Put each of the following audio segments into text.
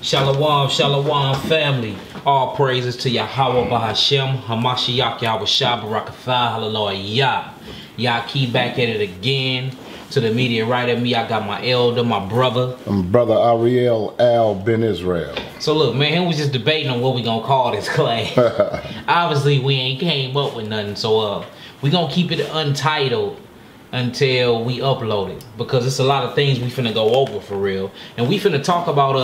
Shalom, shalom, family. All praises to Yahweh Bahashem, Hamashiach Yahweh Shabbarakatha, Hallelujah. Yah'ki back at it again. To the media right at me, I got my elder, my brother. I'm brother Ariel Al Ben Israel. So look, man, he was just debating on what we gonna call this class. Obviously, we ain't came up with nothing, so we gonna keep it untitled until we upload it, because it's a lot of things we finna go over for real, and we finna talk about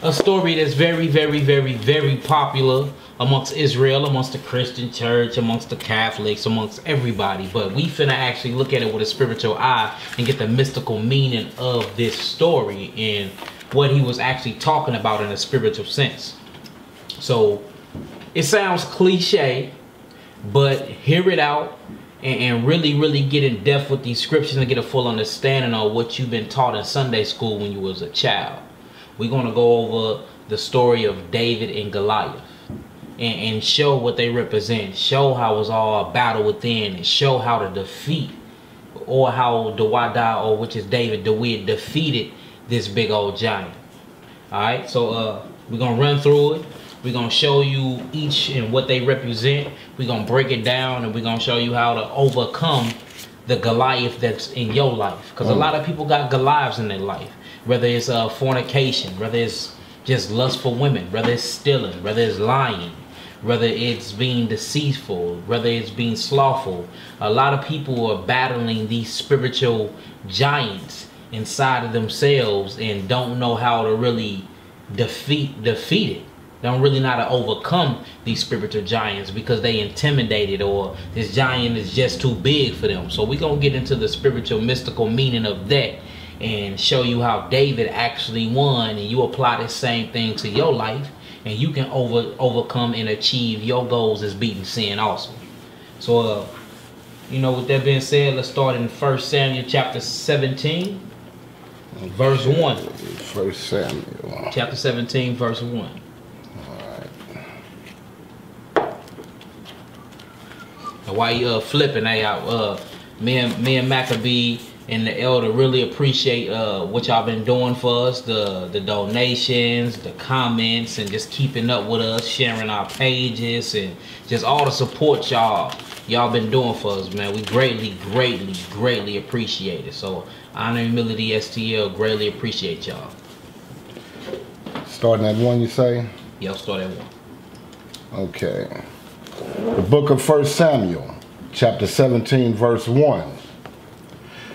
a story that's very, very, very, very popular amongst Israel, amongst the Christian church, amongst the Catholics, amongst everybody. But we finna actually look at it with a spiritual eye and get the mystical meaning of this story and what he was actually talking about in a spiritual sense. So it sounds cliche, but hear it out and really get in depth with these scriptures and get a full understanding of what you've been taught in Sunday school when you was a child. We're going to go over the story of David and Goliath and show what they represent, show how it's all a battle within, and show how to defeat, or how Dawada, or which is David, defeated this big old giant. Alright, so we're going to run through it. We're going to show you each and what they represent. We're going to break it down, and we're going to show you how to overcome the Goliath that's in your life. Because a lot of people got Goliaths in their life. Whether it's fornication, whether it's just lust for women, whether it's stealing, whether it's lying, whether it's being deceitful, whether it's being slothful. A lot of people are battling these spiritual giants inside of themselves and don't know how to really defeat it. Don't really know how to overcome these spiritual giants because they intimidated, or this giant is just too big for them. So we're going to get into the spiritual mystical meaning of that and show you how David actually won, and you apply the same thing to your life, and you can overcome and achieve your goals as beating sin also. So you know, with that being said, let's start in 1 Samuel chapter 17 verse 1. 1 Samuel chapter 17 verse 1. While you flipping, me and Maccabee and the elder really appreciate what y'all been doing for us, the donations, the comments, and just keeping up with us, sharing our pages, and just all the support y'all been doing for us, man. We greatly appreciate it. So Honor and Humility STL greatly appreciate y'all. Starting at 1, you say? Yeah, I'll start at 1. Okay. The book of 1 Samuel, chapter 17, verse 1.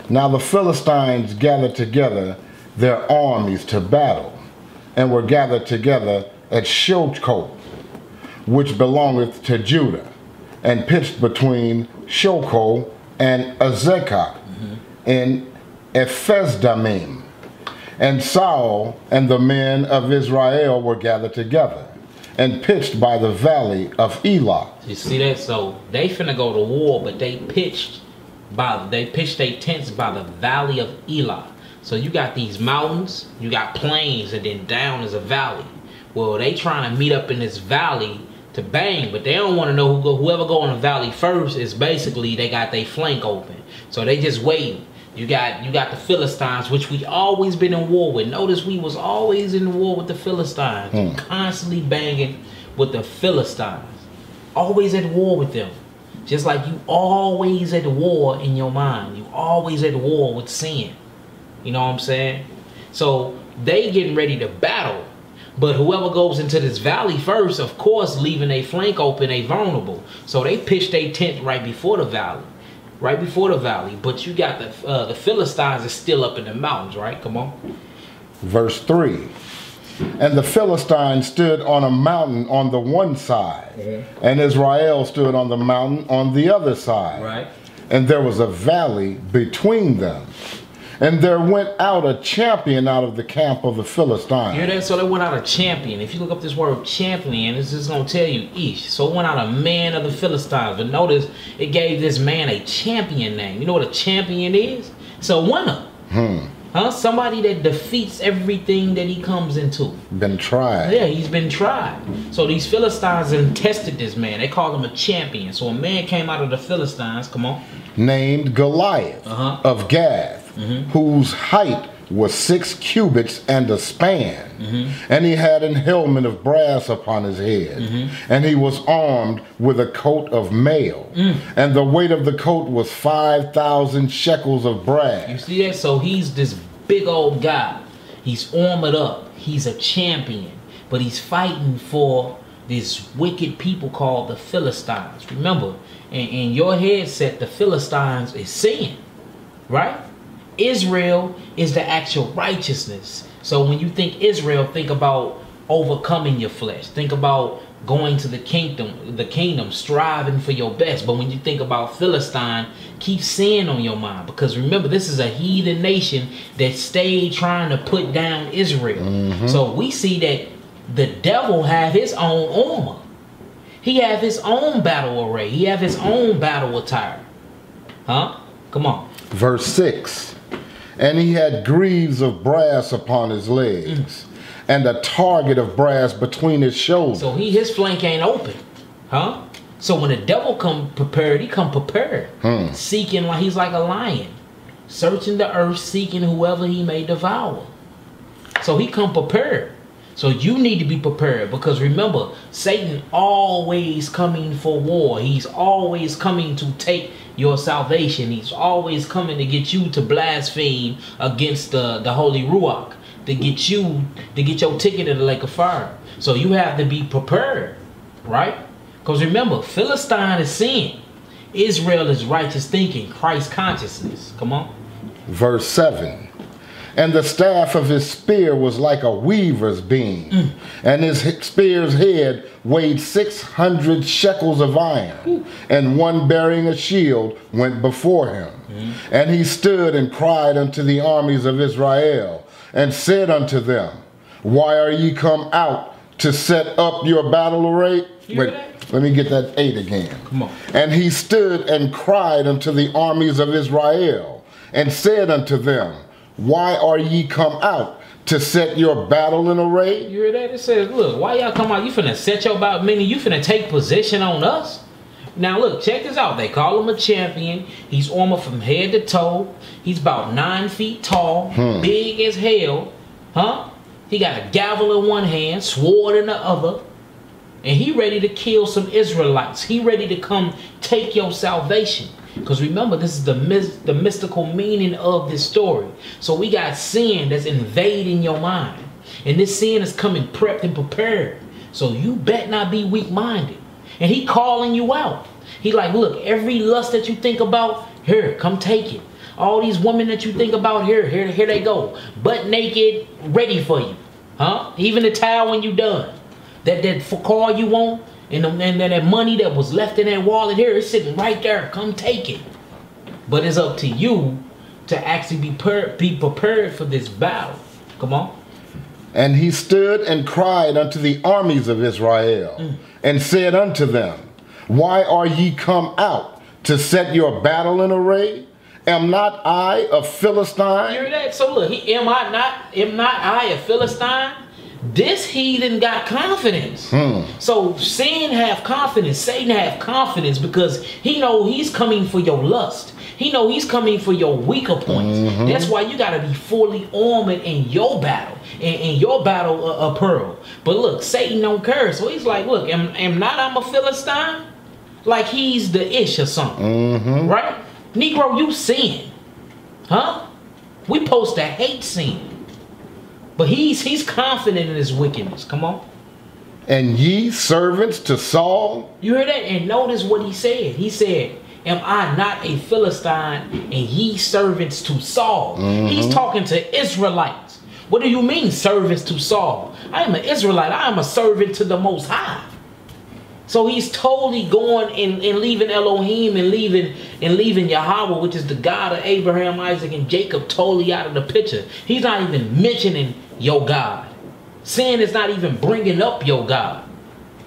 Now the Philistines gathered together their armies to battle, and were gathered together at Shilcho, which belongeth to Judah, and pitched between Shilcho and Azekah in Ephes-dammim. And Saul and the men of Israel were gathered together, and pitched by the valley of Elah. You see that? So they finna go to war, but they pitched their tents by the valley of Elah. So you got these mountains, you got plains, and then down is a valley. Well, they trying to meet up in this valley to bang, but they don't want to know whoever go in the valley first is basically they got their flank open. So they just waiting. You got the Philistines, which we always been in war with. Notice we was always in war with the Philistines. Constantly banging with the Philistines. Always at war with them. Just like you always at war in your mind. You always at war with sin. You know what I'm saying? So they getting ready to battle. But whoever goes into this valley first, of course, leaving a flank open, they vulnerable. So they pitched their tent right before the valley. Right before the valley. But you got the Philistines is still up in the mountains, right? Come on. Verse 3. And the Philistines stood on a mountain on the one side, and Israel stood on the mountain on the other side. Right. And there was a valley between them. And there went out a champion out of the camp of the Philistines. You hear that? So they went out a champion. If you look up this word champion, it's just going to tell you ish. So it went out a man of the Philistines. But notice it gave this man a champion name. You know what a champion is? It's a winner. Somebody that defeats everything that he comes into. Been tried. Yeah, he's been tried. So these Philistines then tested this man. They called him a champion. So a man came out of the Philistines, come on, named Goliath of Gath, whose height was 6 cubits and a span. And he had an helmet of brass upon his head. And he was armed with a coat of mail. And the weight of the coat was 5,000 shekels of brass. You see that? So he's this big old guy. He's armored up. He's a champion. But he's fighting for this wicked people called the Philistines. Remember, in your headset, the Philistines is sin, right? Israel is the actual righteousness. So when you think Israel, think about overcoming your flesh. Think about going to the kingdom, striving for your best. But when you think about Philistine, keep sin on your mind. Because remember, this is a heathen nation that stayed trying to put down Israel. So we see that the devil have his own armor. He have his own battle array. He have his own battle attire. Huh? Come on. Verse 6. And he had greaves of brass upon his legs, and a target of brass between his shoulders. So his flank ain't open. Huh? So when the devil come prepared, he come prepared. Seeking, like he's like a lion. Searching the earth, seeking whoever he may devour. So he come prepared. So you need to be prepared, because remember, Satan always coming for war. He's always coming to take your salvation. He's always coming to get you to blaspheme against the Holy Ruach, to get your ticket in the lake of fire. So you have to be prepared, right? Because remember, Philistine is sin. Israel is righteous thinking, Christ consciousness. Come on. Verse 7. And the staff of his spear was like a weaver's beam, and his spear's head weighed 600 shekels of iron, and one bearing a shield went before him. And he stood and cried unto the armies of Israel, and said unto them, Why are ye come out to set up your battle array? Wait, let me get that 8 again. Come on. And he stood and cried unto the armies of Israel, and said unto them, Why are ye come out to set your battle in array? You hear that? It says, look, why y'all come out? You finna set your battle, meaning you finna take position on us? Now look, check this out. They call him a champion. He's armored from head to toe. He's about 9 feet tall, big as hell. Huh? He got a gavel in one hand, sword in the other. And he ready to kill some Israelites. He ready to come take your salvation. Because remember, this is the mystical meaning of this story. So we got sin that's invading your mind. And this sin is coming prepped and prepared. So you bet not be weak-minded. And he calling you out. He like, look, every lust that you think about, here, come take it. All these women that you think about, here they go. Butt naked, ready for you. Huh? Even the towel when you done. That car you want. And that money that was left in that wallet here is sitting right there. Come take it. But it's up to you to actually be prepared for this battle. Come on. And he stood and cried unto the armies of Israel, and said unto them, Why are ye come out to set your battle in array? Am not I a Philistine? You hear that? So look, am not I a Philistine? This heathen got confidence. So sin have confidence. Satan have confidence because he know he's coming for your lust. He know he's coming for your weaker points. That's why you got to be fully armored in your battle. In your battle of pearl. But look, Satan don't care. So he's like, look, am not I'm a Philistine? Like he's the ish or something. Right? Negro, you sin. Huh? We supposed to hate sin. But he's confident in his wickedness. Come on. And ye servants to Saul? You heard that? And notice what he said. He said, Am I not a Philistine and ye servants to Saul? He's talking to Israelites. What do you mean servants to Saul? I am an Israelite. I am a servant to the Most High. So he's totally going and leaving Elohim and leaving Yahweh, which is the God of Abraham, Isaac, and Jacob, totally out of the picture. He's not even mentioning your God. Sin is not even bringing up your God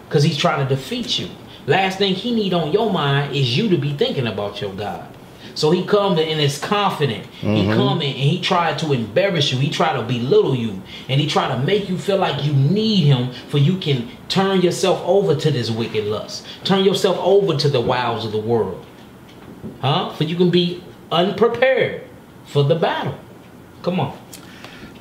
because he's trying to defeat you. Last thing he need on your mind is you to be thinking about your God. So he come and is confident. He come in and he tried to embarrass you. He tried to belittle you. And he tried to make you feel like you need him for you can turn yourself over to this wicked lust. Turn yourself over to the wiles of the world. Huh? For you can be unprepared for the battle. Come on.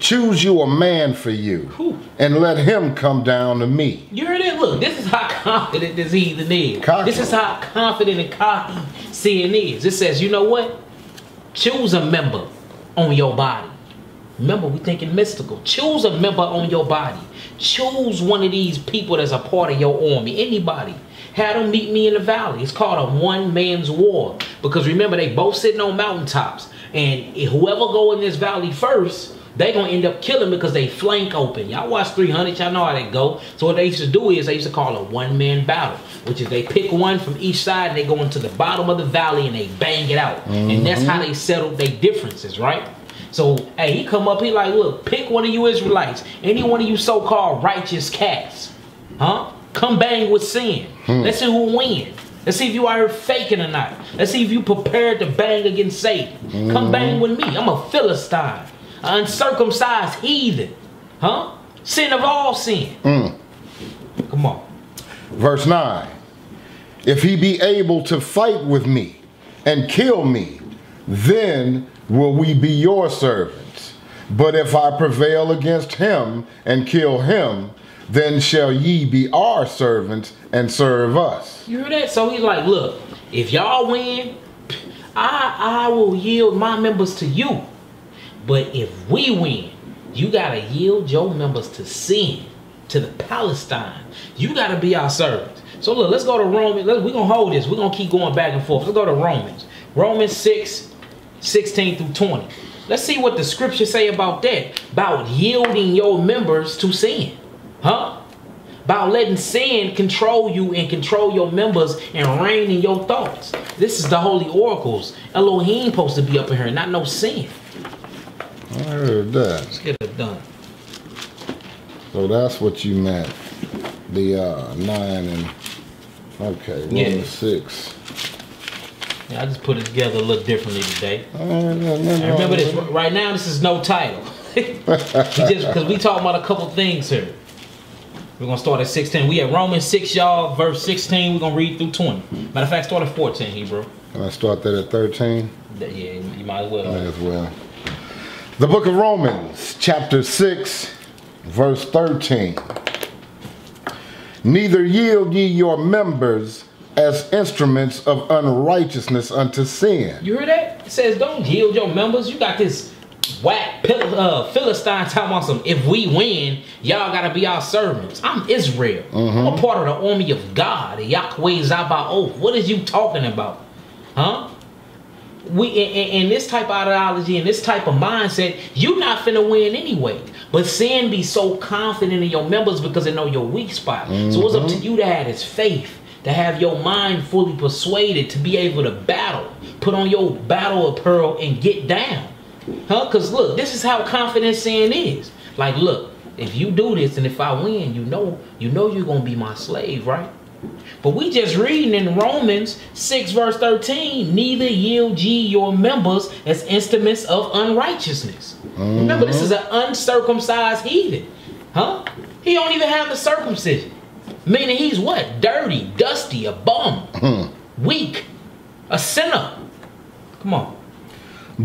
choose you a man for you, and let him come down to me. You heard it? Look, this is how confident this heathen is. This is how confident and cocky sin is. It says, you know what? Choose a member on your body. Remember, we thinking mystical. Choose a member on your body. Choose one of these people that's a part of your army. Anybody. Have them meet me in the valley. It's called a one-man's war. Because remember, they both sitting on mountaintops. And whoever go in this valley first, they going to end up killing because they flank open. Y'all watch 300. Y'all know how they go. So what they used to do is they used to call a one-man battle. Which is they pick one from each side and they go into the bottom of the valley and they bang it out. And that's how they settle their differences, right? So, hey, he come up, he like, look, pick one of you Israelites. Any one of you so-called righteous cats. Huh? Come bang with sin. Let's see who wins. Let's see if you out here faking or not. Let's see if you prepared to bang against Satan. Come bang with me. I'm a Philistine. An uncircumcised heathen. Huh? Sin of all sin. Come on. Verse 9. If he be able to fight with me and kill me, then will we be your servants. But if I prevail against him and kill him, then shall ye be our servants and serve us. You heard that? So he's like, look, if y'all win, I will yield my members to you. But if we win, you got to yield your members to sin, to the Palestine. You got to be our servants. So look, let's go to Romans. We're going to hold this. We're going to keep going back and forth. Let's go to Romans. Romans 6, 16 through 20. Let's see what the scriptures say about that. About yielding your members to sin. Huh? About letting sin control you and control your members and reign in your thoughts. This is the holy oracles. Elohim supposed to be up in here, not no sin. I heard that. Let's get it done. So that's what you meant. The 9 and okay, 1 and 6. Yeah, I just put it together a little differently today. And remember this, right now this is no title. Just because we talking about a couple things here. We're going to start at 16. We at Romans 6, y'all, verse 16. We're going to read through 20. Matter of fact, start at 14, Hebrew. Can I start that at 13? Yeah, you might as well. Might as well. The book of Romans, chapter 6, verse 13. Neither yield ye your members as instruments of unrighteousness unto sin. You heard that? It says don't yield your members. You got this whack Philistine talking about some, if we win, y'all got to be our servants. I'm Israel. I'm a part of the army of God. Yahweh Zabaoth. What is you talking about? Huh? We in this type of ideology and this type of mindset, you not finna win anyway. But sin be so confident in your members because they know your weak spot. So it's up to you to have this faith, to have your mind fully persuaded, to be able to battle, put on your battle apparel and get down. Huh? Because look, this is how confident sin is. Like, look, if you do this and if I win, you know you're gonna be my slave, right? But we just reading in Romans 6 verse 13, neither yield ye your members as instruments of unrighteousness. Remember, this is an uncircumcised heathen. Huh? He don't even have the circumcision. Meaning he's what? Dirty, dusty, a bum, weak, a sinner. Come on.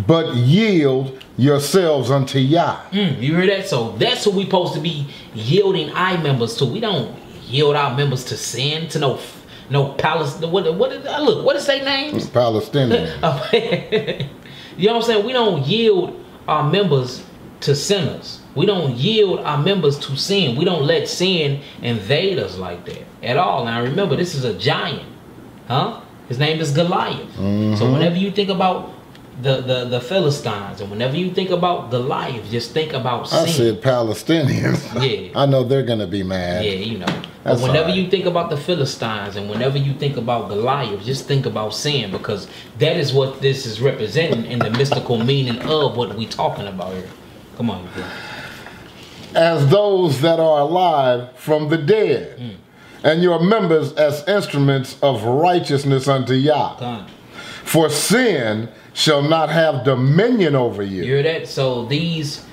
But yield yourselves unto Yah. You hear that? So that's what we supposed to be yielding our members to. We don't yield our members to sin, to no Palestine. What is their names? Palestinian. You know what I'm saying? We don't yield our members to sinners. We don't yield our members to sin. We don't let sin invade us like that at all. Now remember, this is a giant. Huh? His name is Goliath. So whenever you think about the Philistines, and whenever you think about Goliath, just think about sin. I said Palestinians. Yeah. I know they're going to be mad. Yeah, you know. But whenever you think about the Philistines and whenever you think about Goliath, just think about sin, because that is what this is representing in the mystical meaning of what we talking about here. Come on, you bro. As those that are alive from the dead, and your members as instruments of righteousness unto Yah. For sin shall not have dominion over you. You hear that? So these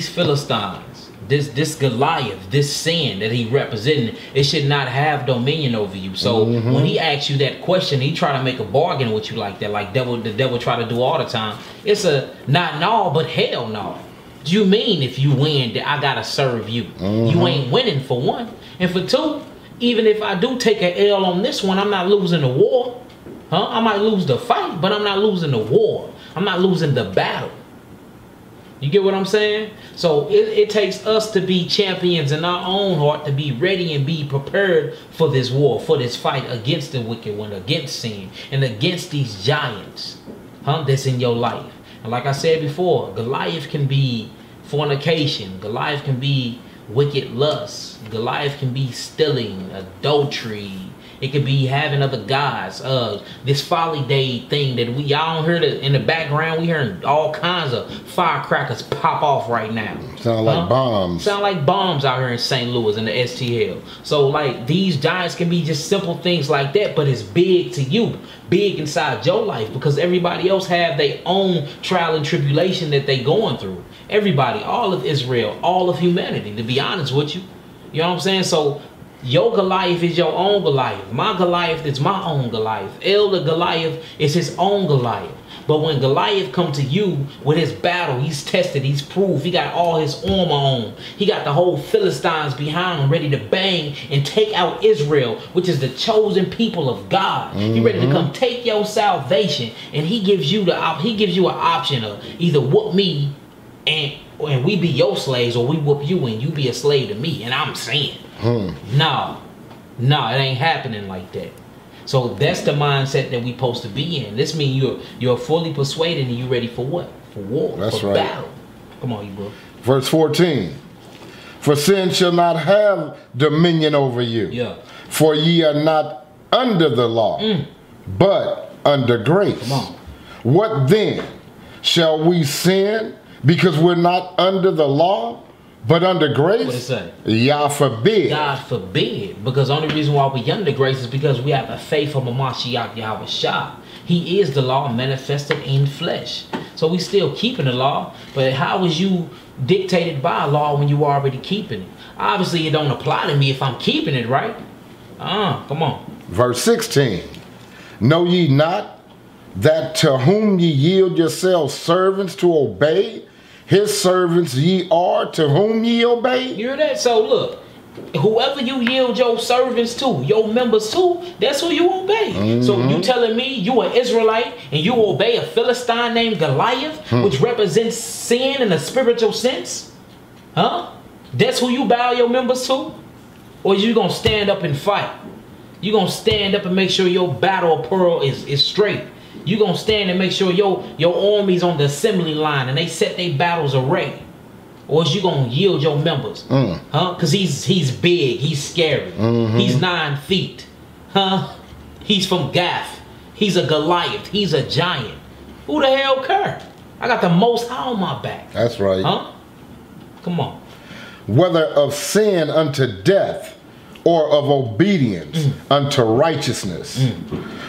Philistines, this Goliath, this sin that he represented, it should not have dominion over you. So when he asks you that question, he try to make a bargain with you like that, like the devil try to do all the time. It's a not no, but hell no. do you mean if you win that I gotta serve you? You ain't winning, for one. And for two, even if I do take an L on this one, I'm not losing the war. I might lose the fight, but I'm not losing the war. I'm not losing the battle. You get what I'm saying? So it takes us to be champions in our own heart, to be ready and be prepared for this war, for this fight against the wicked one, against sin, and against these giants that's in your life. And like I said before, Goliath can be fornication. Goliath can be wicked lust. Goliath can be stealing, adultery. It could be having other gods. This folly day thing that y'all heard in the background. We hearing all kinds of firecrackers pop off right now. Sound like bombs. Sound like bombs out here in St. Louis in the STL. So like these giants can be just simple things like that, but it's big to you, big inside your life, because everybody else have their own trial and tribulation that they going through. Everybody, all of Israel, all of humanity, to be honest with you. You know what I'm saying? So your Goliath is your own Goliath. My Goliath is my own Goliath. Elder Goliath is his own Goliath. But when Goliath come to you with his battle, he's tested, he's proved, he got all his armor on. He got the whole Philistines behind him, ready to bang and take out Israel, which is the chosen people of God. He ready to come take your salvation, and he gives you an option of either whoop me and we be your slaves, or we whoop you and you be a slave to me. And I'm saying, no, it ain't happening like that. So that's the mindset that we supposed to be in. This means you're fully persuaded and you ready for what? For war, that's for right. battle. Come on, you bro. Verse 14. For sin shall not have dominion over you. Yeah. For ye are not under the law, but under grace. Come on. What then? Shall we sin because we're not under the law, but under grace? What it say? Yah forbid. God forbid. Because the only reason why we under grace is because we have a faith of Mashiach Yahushua. He is the law manifested in flesh. So we still keeping the law, but how is you dictated by a law when you already keeping it? Obviously it don't apply to me if I'm keeping it, right? Come on. Verse 16. Know ye not that to whom ye yield yourselves servants to obey, his servants ye are to whom ye obey? You hear that? So look, whoever you yield your servants to, your members to, that's who you obey. So you telling me you an Israelite and you obey a Philistine named Goliath, which represents sin in a spiritual sense? That's who you bow your members to? Or you gonna stand up and fight? You gonna stand up and make sure your battle APPAREL is straight? You gonna stand and make sure your army's on the assembly line and they set their battles array? Or is you gonna yield your members? Cause he's big, he's scary, he's 9 feet, he's from Gath, he's a Goliath, he's a giant. Who the hell care? I got the Most High on my back. That's right. Come on. Whether of sin unto death, or of obedience unto righteousness.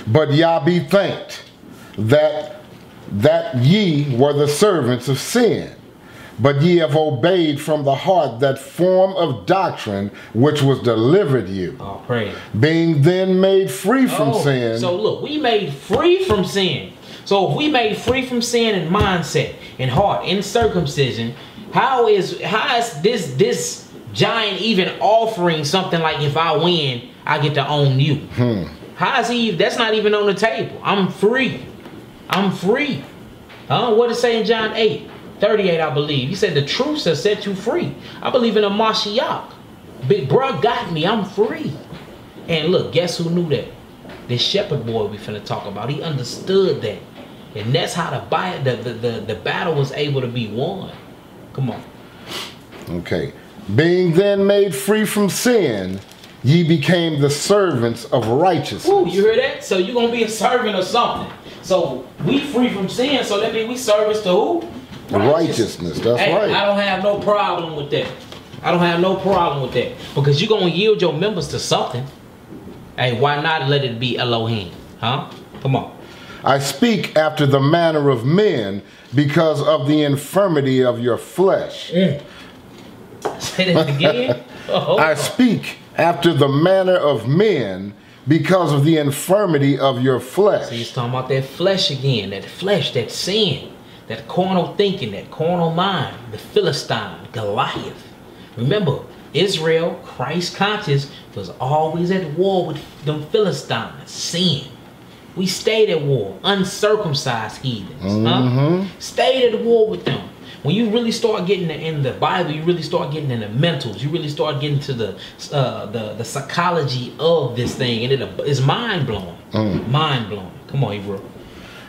But Yah be thanked that ye were the servants of sin, but ye have obeyed from the heart that form of doctrine which was delivered you. Oh, praise. Being then made free from sin. So look, we made free from sin. So if we made free from sin in mindset, in heart, in circumcision, how is this giant even offering something like, if I win, I get to own you? How is he? That's not even on the table. I'm free. I'm free. What did it say in John 8:38, I believe? He said the truth shall set you free. I believe in a Mashiach. Big bruh got me. I'm free. And look, guess who knew that? This shepherd boy we finna talk about. He understood that. And that's how the battle was able to be won. Come on. Okay. Being then made free from sin, ye became the servants of righteousness. Ooh, you hear that? So you're going to be a servant of something. So we free from sin, so that means we service to who? Righteousness, that's right. I don't have no problem with that. I don't have no problem with that. Because you're going to yield your members to something. Hey, why not let it be Elohim? Come on. I speak after the manner of men because of the infirmity of your flesh. Say that again. I speak after the manner of men because of the infirmity of your flesh. So he's talking about that flesh again. That flesh, that sin. that carnal thinking, that carnal mind, the Philistine, Goliath. Remember, Israel, Christ conscious, was always at war with them Philistines, sin. We stayed at war, uncircumcised heathens. Stayed at war with them. When you really start getting in the Bible, you really start getting in the mentals. You really start getting to the psychology of this thing, and it's mind blowing. Mind blowing. Come on, Hebrew.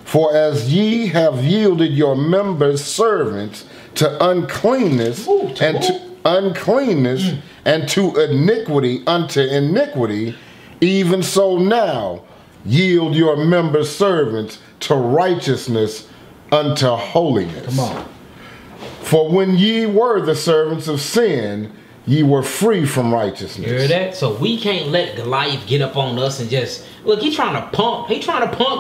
For as ye have yielded your members servants to uncleanness and to iniquity unto iniquity, even so now yield your members servants to righteousness unto holiness. Come on. For when ye were the servants of sin, ye were free from righteousness. You hear that? So we can't let Goliath get up on us and just look. He's trying to punk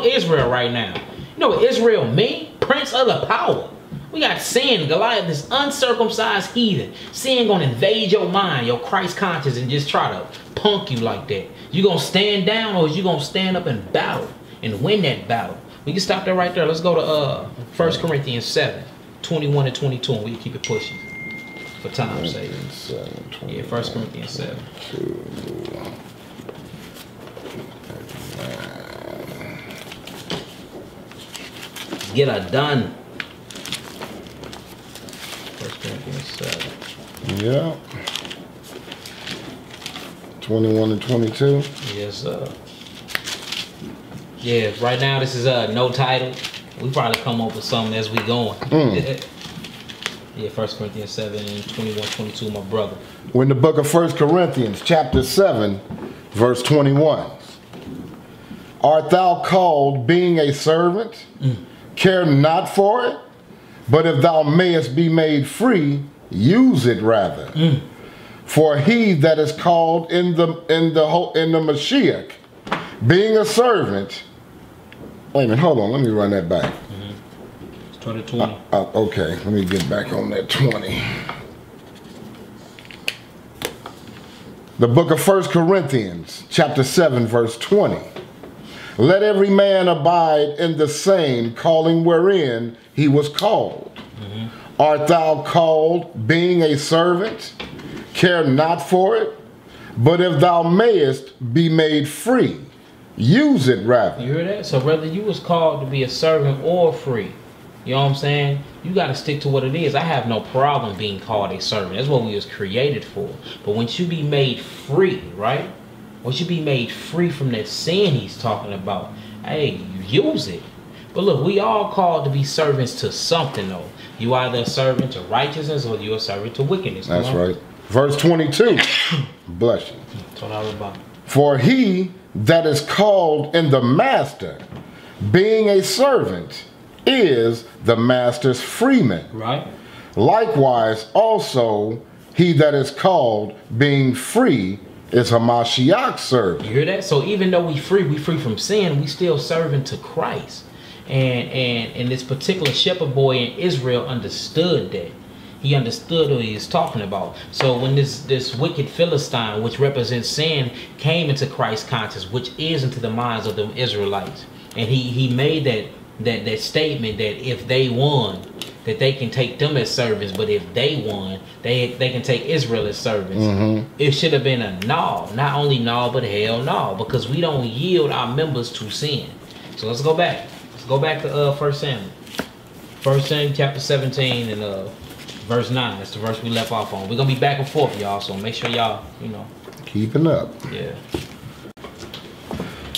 Israel right now. You know what Israel mean? Prince of the power. We got sin, Goliath, this uncircumcised heathen. Sin gonna invade your mind, your Christ conscious, and just try to punk you like that. You gonna stand down, or is you gonna stand up and battle and win that battle? We can stop there right there. Let's go to 1 Corinthians 7, 21 and 22, and we can keep it pushing for time's sake. Yeah, 1 Corinthians 7. Let's get her done. 1 Corinthians 7. Yeah. 21 and 22. Yes, sir. Yeah, right now this is no title. We probably come up with something as we going. Yeah, 1 Corinthians 7 and 21, 22, my brother. We're in the book of 1 Corinthians, chapter 7, verse 21. Art thou called, being a servant? Care not for it, but if thou mayest be made free, use it rather. For he that is called in the Mashiach, being a servant. Wait a minute, hold on, let me run that back. Start at 20. Okay, let me get back on that 20. The book of 1 Corinthians, chapter 7, verse 20. Let every man abide in the same calling wherein he was called. Art thou called, being a servant? Care not for it, but if thou mayest be made free, use it rather. You hear that? So whether you was called to be a servant or free, you know what I'm saying? You got to stick to what it is. I have no problem being called a servant. That's what we was created for. But once you be made free, right? Once you be made free from that sin he's talking about, hey, you use it. But look, we all called to be servants to something, though. You either a servant to righteousness or you're a servant to wickedness. That's right. Verse 22. Bless you. That's what I was about. For he that is called in the master, being a servant, is the master's freeman. Right. Likewise, also, he that is called, being free, is a Mashiach servant. You hear that? So even though we free from sin, we still serving to Christ. And this particular shepherd boy in Israel understood that. He understood what he was talking about. So when this wicked Philistine, which represents sin, came into Christ's conscience, which is into the minds of the Israelites, and he made that statement that if they won, that they can take them as servants, but if they won, they can take Israel as servants. It should have been a no, not only no, but hell no, because we don't yield our members to sin. So let's go back. Let's go back to 1 Samuel. 1 Samuel chapter 17 and verse 9. That's the verse we left off on. We're going to be back and forth, y'all, so make sure y'all, Keeping up. Yeah.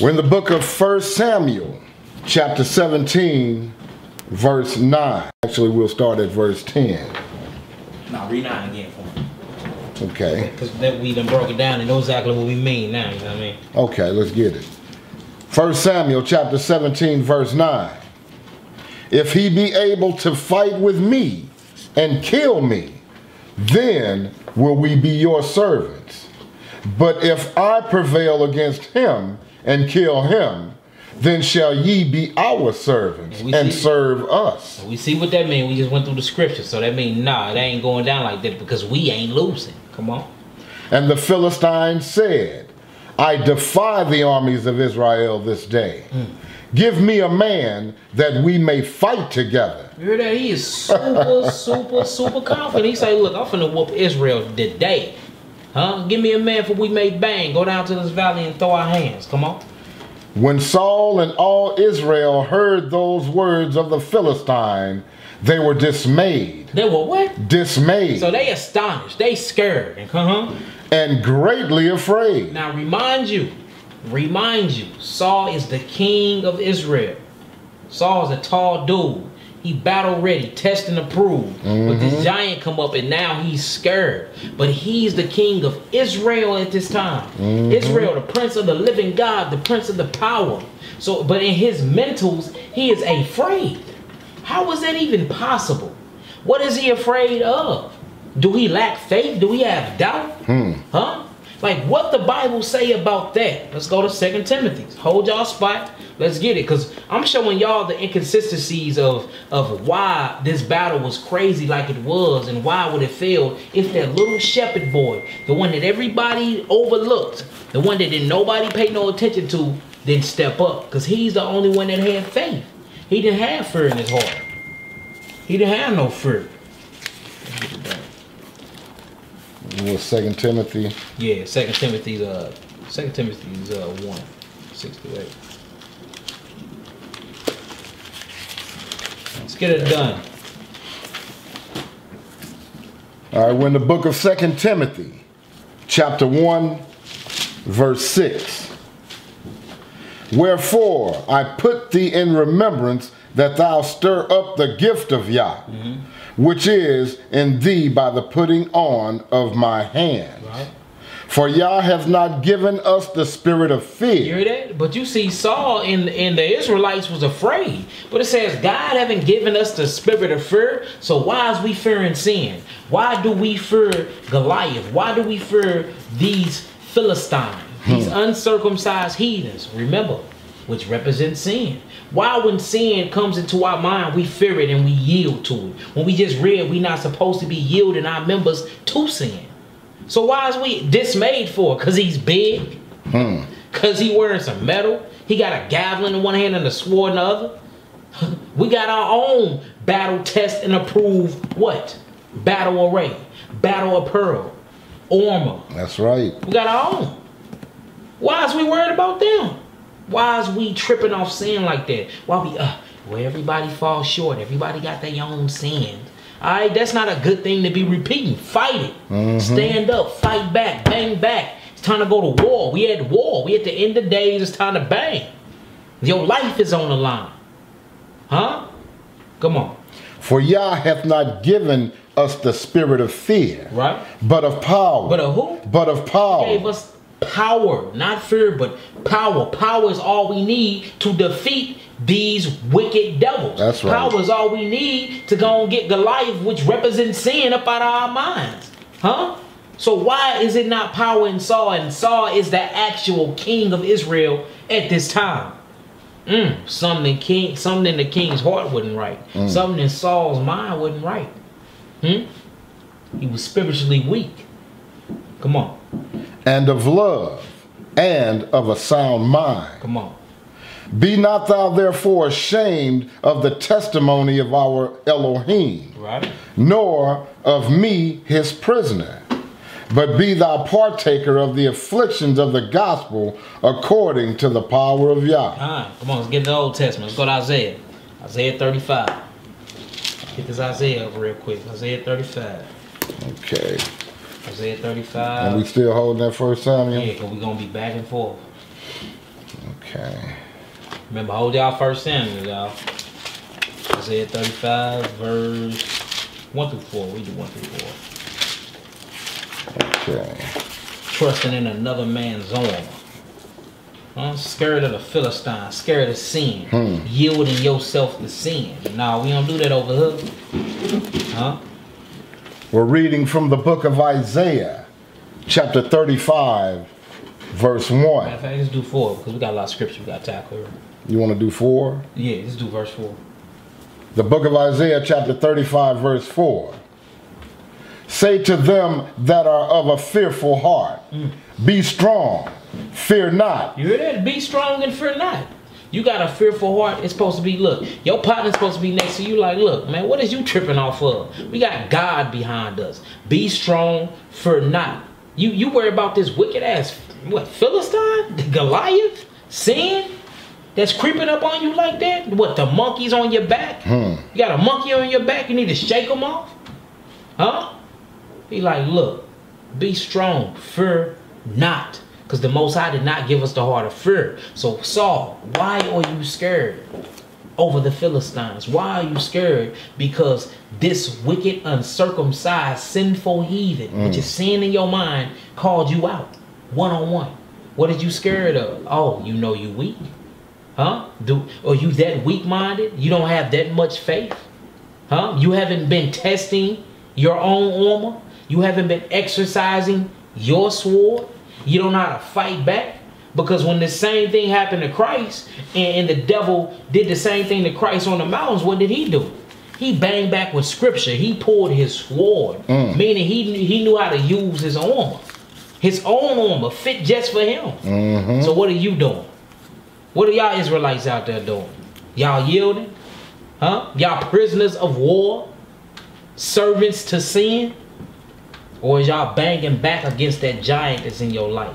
We're in the book of 1 Samuel, chapter 17, verse 9. Actually, we'll start at verse 10. Now, read 9 again for me. Okay. Because we done broke it down and know exactly what we mean now, you know what I mean? Okay, let's get it. 1 Samuel, chapter 17, verse 9. If he be able to fight with me and kill me, then will we be your servants. But if I prevail against him and kill him, then shall ye be our servants and serve us. We see what that means. We just went through the scripture. So that means, nah, it ain't going down like that because we ain't losing. Come on. And the Philistines said, I defy the armies of Israel this day. Give me a man that we may fight together. You hear that? He is super confident. He say, look, I'm finna whoop Israel today. Huh? Give me a man for we may bang. Go down to this valley and throw our hands. Come on. When Saul and all Israel heard those words of the Philistine, they were dismayed. They were what? Dismayed. So they astonished. They scared. And greatly afraid. Now remind you, Saul is the king of Israel. Saul is a tall dude. He battle ready, test and approved. But this giant come up and now he's scared. But he's the king of Israel at this time. Israel, the prince of the living God, the prince of the power. So, but in his mentals, he is afraid. How is that even possible? What is he afraid of? Do he lack faith? Do he have doubt? Huh? Like what the Bible say about that? Let's go to 2 Timothy. Hold y'all spot. Let's get it. Because I'm showing y'all the inconsistencies of why this battle was crazy like it was and why would it fail if that little shepherd boy, the one that everybody overlooked, the one that didn't nobody pay no attention to, didn't step up. Because he's the only one that had faith. He didn't have fear in his heart. He didn't have no fear. It was 2 Timothy. Yeah, 2 Timothy's 1, 6 to 8. Let's get it done. All right, we're in the book of 2 Timothy, chapter 1, verse 6. Wherefore I put thee in remembrance that thou stir up the gift of Yah, which is in thee by the putting on of my hand. Right. For Yah hath not given us the spirit of fear. You hear that? But you see, Saul and the Israelites was afraid. But it says, God haven't given us the spirit of fear. So why is we fearing sin? Why do we fear Goliath? Why do we fear these Philistines? These uncircumcised heathens, remember, which represents sin. Why when sin comes into our mind, we fear it and we yield to it? When we just read, we're not supposed to be yielding our members to sin. So why is we dismayed for? Because he's big? Because he wearing some metal? He got a gavel in one hand and a sword in the other? We got our own battle test and approved what? Battle array, battle apparel, armor. That's right. We got our own. Why is we worried about them? Why is we tripping off sin like that? Why we, where everybody falls short. Everybody got their own sins. All right, that's not a good thing to be repeating. Fight it. Stand up, fight back, bang back. It's time to go to war. We at war. We at the end of days. It's time to bang. Your life is on the line. Huh? Come on. For Yah hath not given us the spirit of fear, right? But of power. But of who? But of power. He gave us power, not fear, but power. Power is all we need to defeat these wicked devils. That's right. Power is all we need to go and get Goliath, which represents sin, up out of our minds. Huh? So why is it not power in Saul? And Saul is the actual king of Israel at this time. Something in the king's heart wasn't right. Something in Saul's mind wasn't right. He was spiritually weak. Come on. And of love, and of a sound mind. Come on. Be not thou therefore ashamed of the testimony of our Elohim, right? Nor of me his prisoner, but be thou partaker of the afflictions of the gospel according to the power of Yah. Come on, let's get to the Old Testament. Let's go to Isaiah. Isaiah 35. Get this Isaiah up real quick. Isaiah 35. Okay. Isaiah 35. And we still holding that 1 Samuel? Yeah, because we're going to be back and forth. Okay. Remember, hold y'all 1 Samuel, y'all. Isaiah 35, verse 1 through 4. We do 1 through 4. Okay. Trusting in another man's arm. Scared of the Philistine, scared of sin. Yielding yourself to sin. No, we don't do that over here. We're reading from the book of Isaiah, chapter 35, verse 1. Matter of fact, let's do 4 because we got a lot of scripture we got to tackle here. You want to do 4? Yeah, let's do verse 4. The book of Isaiah, chapter 35, verse 4. Say to them that are of a fearful heart, be strong, fear not. You hear that? Be strong and fear not. You got a fearful heart. It's supposed to be, look, your partner's supposed to be next to you like, look, man, what is you tripping off of? We got God behind us. Be strong, fear not. You worry about this wicked ass, what, Philistine? Goliath? Sin? That's creeping up on you like that? What, the monkey's on your back? You got a monkey on your back, you need to shake him off? Huh? He like, look, be strong, fear not. Because the Most High did not give us the heart of fear. So Saul, why are you scared over the Philistines? Why are you scared? Because this wicked, uncircumcised, sinful heathen, which is sin in your mind, called you out one-on-one. What are you scared of? Oh, you know you weak. Huh? Are you that weak-minded? You don't have that much faith? Huh? You haven't been testing your own armor? You haven't been exercising your sword? You don't know how to fight back? Because when the same thing happened to Christ and the devil did the same thing to Christ on the mountains, what did he do? He banged back with scripture. He pulled his sword, meaning he knew how to use his armor. His own armor fit just for him. So what are you doing? What are y'all Israelites out there doing? Y'all yielding? Huh? Y'all prisoners of war? Servants to sin? Or is y'all banging back against that giant that's in your life?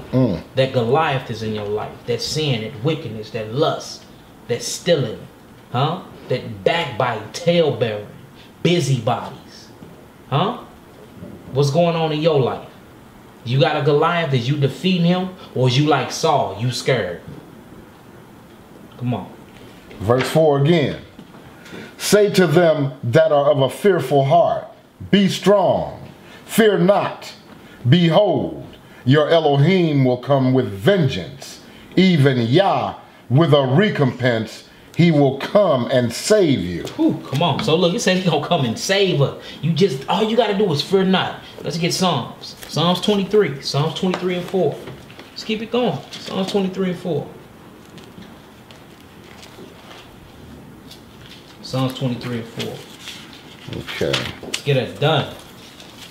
That Goliath is in your life. That sin, that wickedness, that lust, that stealing, huh? That backbite, tail-bearing, busybodies, huh? What's going on in your life? You got a Goliath, is you defeating him? Or is you like Saul, you scared? Come on. Verse 4 again. Say to them that are of a fearful heart, be strong. Fear not. Behold, your Elohim will come with vengeance. Even Yah with a recompense. He will come and save you. Ooh, come on. So look, it says he's going to come and save us. All you got to do is fear not. Let's get Psalms. Psalms 23. Psalms 23 and 4. Let's keep it going. Psalms 23 and 4. Psalms 23 and 4. Okay. Let's get it done.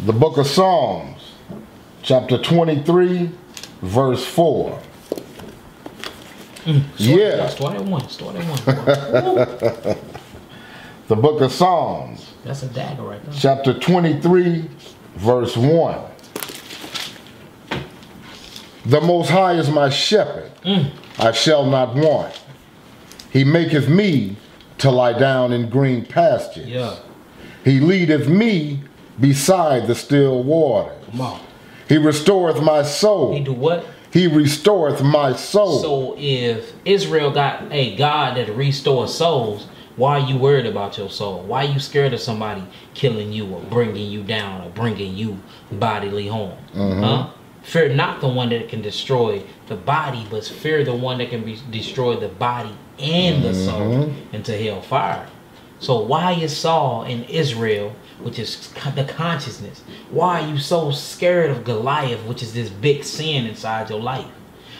The book of Psalms, chapter 23, verse 4. Start at one. The book of Psalms. That's a dagger right there. Chapter 23, verse 1. The Most High is my shepherd. I shall not want. He maketh me to lie down in green pastures. Yeah. He leadeth me beside the still waters. Come on. He restoreth my soul. He do what? He restoreth my soul. So if Israel got a God that restores souls, why are you worried about your soul? Why are you scared of somebody killing you or bringing you down or bringing you bodily harm? Huh? Fear not the one that can destroy the body, but fear the one that can destroy the body and the soul into hellfire. So why is Saul in Israel, which is the consciousness, why are you so scared of Goliath, which is this big sin inside your life?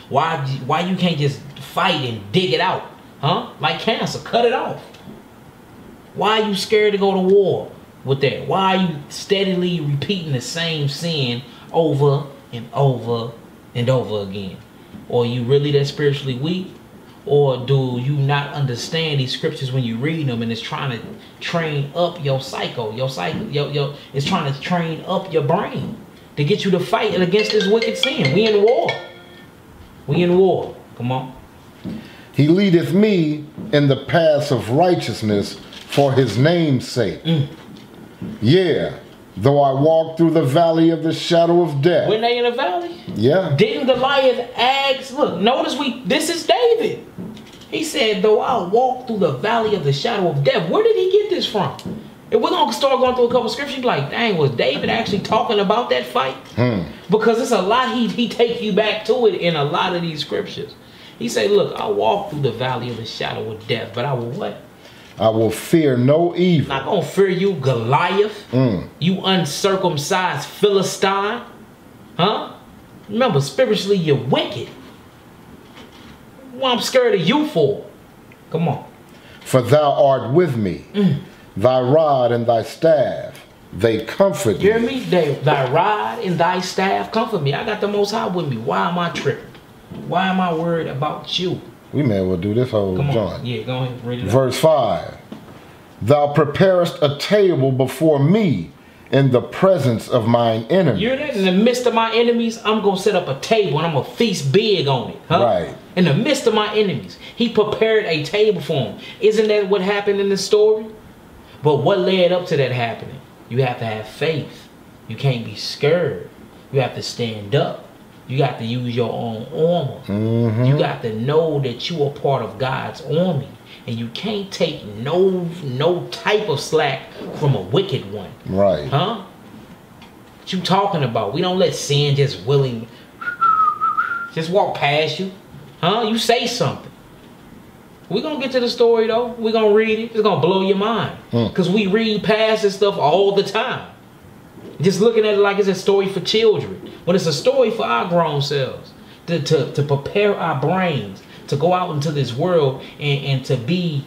Why you can't just fight and dig it out? Huh? Like cancer, cut it off. Why are you scared to go to war with that? Why are you steadily repeating the same sin over and over and over again? Or are you really that spiritually weak? Or do you not understand these scriptures when you read them, and it's trying to train up your psycho, it's trying to train up your brain to get you to fight against this wicked sin. We in war. We in war. Come on. He leadeth me in the paths of righteousness for his name's sake. Yeah, though I walk through the valley of the shadow of death. When they in the valley? Yeah. Didn't Goliath ask, look, notice this is David. He said, though I walk through the valley of the shadow of death. Where did he get this from? If we're going to start going through a couple scriptures, like, dang, was David actually talking about that fight? Because it's a lot, he take you back to it in a lot of these scriptures. He said, look, I walk through the valley of the shadow of death, but I will what? I will fear no evil. Not going to fear you, Goliath. You uncircumcised Philistine. Huh? Remember, spiritually, you're wicked. What I'm scared of you for? Come on. For thou art with me. Thy rod and thy staff, they comfort me. You hear me? Thy rod and thy staff comfort me. I got the Most High with me. Why am I tripping? Why am I worried about you? We may as well do this whole joint. Yeah, go ahead. Read it Verse 5. Thou preparest a table before me in the presence of mine enemies. You hear that? In the midst of my enemies, I'm going to set up a table and I'm going to feast big on it. Huh? Right. In the midst of my enemies, he prepared a table for them. Isn't that what happened in the story? But what led up to that happening? You have to have faith. You can't be scared. You have to stand up. You got to use your own armor. Mm-hmm. You got to know that you are part of God's army. And you can't take no type of slack from a wicked one. Right. Huh? What you talking about? We don't let sin just just walk past you. Huh? You say something. We're going to get to the story though. We're going to read it. It's going to blow your mind. Because we read past this stuff all the time. Just looking at it like it's a story for children. When it's a story for our grown selves. To prepare our brains. To go out into this world and to be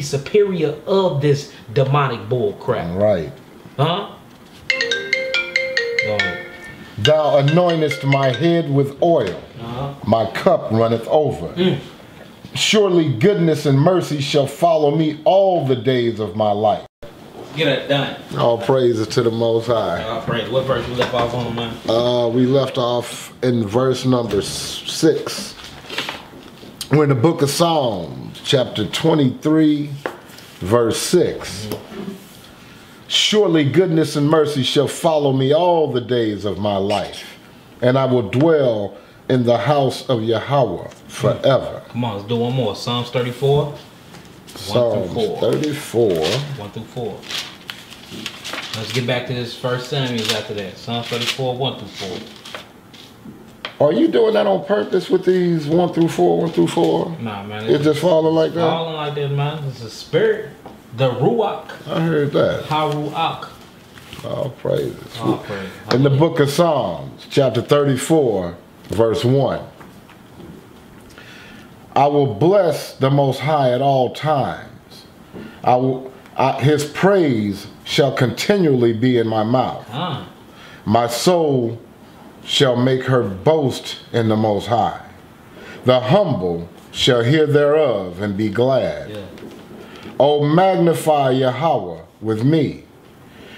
superior of this demonic bull crap. Right. Huh? Go ahead. Thou anointest my head with oil. My cup runneth over. Surely goodness and mercy shall follow me all the days of my life. Get it done. All praises to the Most High. All praise. What verse we left off on, man? We left off in verse number 6. We're in the book of Psalms, chapter 23, verse 6. Surely goodness and mercy shall follow me all the days of my life, and I will dwell in the house of Yahweh forever. Come on, let's do one more. Psalms 34. Psalms 34. 1 through 4. Let's get back to this first Samuel after that. Psalms 34, 1 through 4. Are you doing that on purpose with these 1 through 4, 1 through 4? Nah, man. It's just falling like that? Falling like that, man. It's a spirit. The Ruach. I heard that. Ha-Ruach. All praises. All praise. In the book of Psalms, chapter 34, verse 1. I will bless the Most High at all times. His praise shall continually be in my mouth. My soul shall make her boast in the Most High. The humble shall hear thereof and be glad. O magnify Yahweh with me,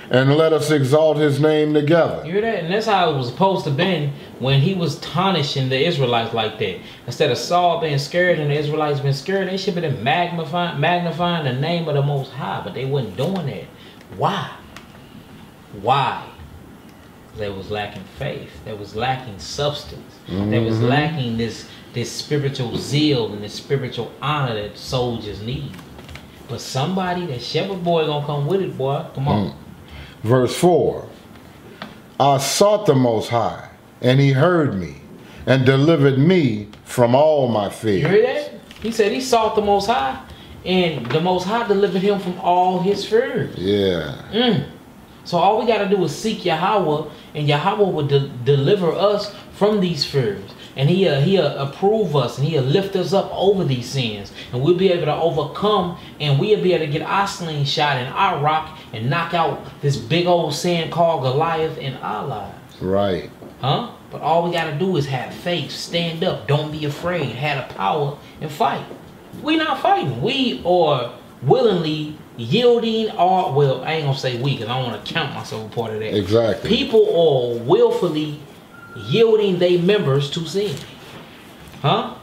and let us exalt his name together. You hear that? And that's how it was supposed to be when he was tarnishing the Israelites like that. Instead of Saul being scared and the Israelites being scared, they should have been magnifying the name of the Most High, but they wasn't doing that. Why? Why? They was lacking faith. They was lacking substance. They was lacking this spiritual zeal and this spiritual honor that soldiers need. But somebody, that shepherd boy gonna come with it, boy. Come on. Verse 4. I sought the Most High, and he heard me, and delivered me from all my fears. You hear that? He said he sought the Most High, and the Most High delivered him from all his fears. Yeah. So all we got to do is seek Yahweh, and Yahweh will deliver us from these fears. And he'll approve us, and he'll lift us up over these sins. And we'll be able to overcome, and we'll be able to get our slingshot and our rock and knock out this big old sin called Goliath in our lives. Right. Huh? But all we got to do is have faith, stand up, don't be afraid, have the power, and fight. We not fighting. We are willingly yielding our, well, I ain't gonna say we, because I don't want to count myself a part of that. Exactly. People are willfully yielding their members to sin. Huh?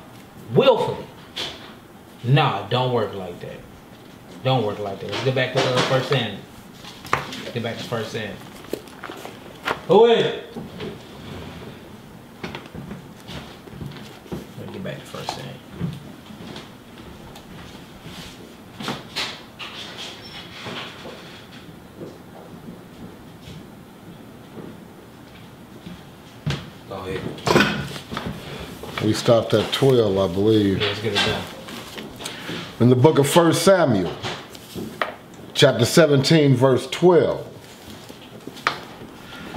Willfully. Nah, don't work like that. Don't work like that. Let's get back to the first Samuel. Get back to first Samuel. Who is it? Let's get back to first Samuel. Go ahead. We stopped at 12, I believe. Yeah, let's get it done. In the book of 1 Samuel, chapter 17, verse 12.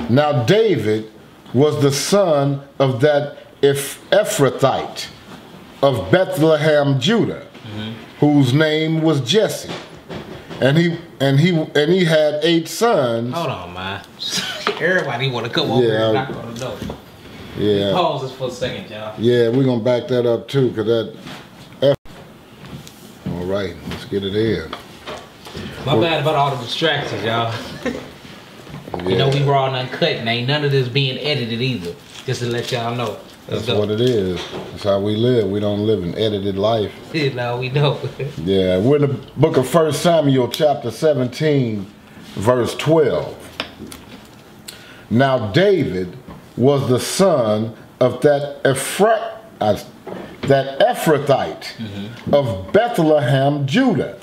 Now David was the son of that Ephrathite of Bethlehem, Judah, whose name was Jesse. And he had 8 sons. Hold on, man. Everybody want to come over here and knock on the door. Yeah. Pause this for a second, y'all. Yeah, we're going to back that up too, because that... All right, let's get it in. My bad about all the distractions, y'all. Yeah. You know, we raw and uncut, and ain't none of this being edited either. Just to let y'all know. That's what it is. That's how we live. We don't live an edited life. No, we don't. Yeah, we're in the book of 1 Samuel, chapter 17, verse 12. Now David was the son of that Ephrathite of Bethlehem, Judah,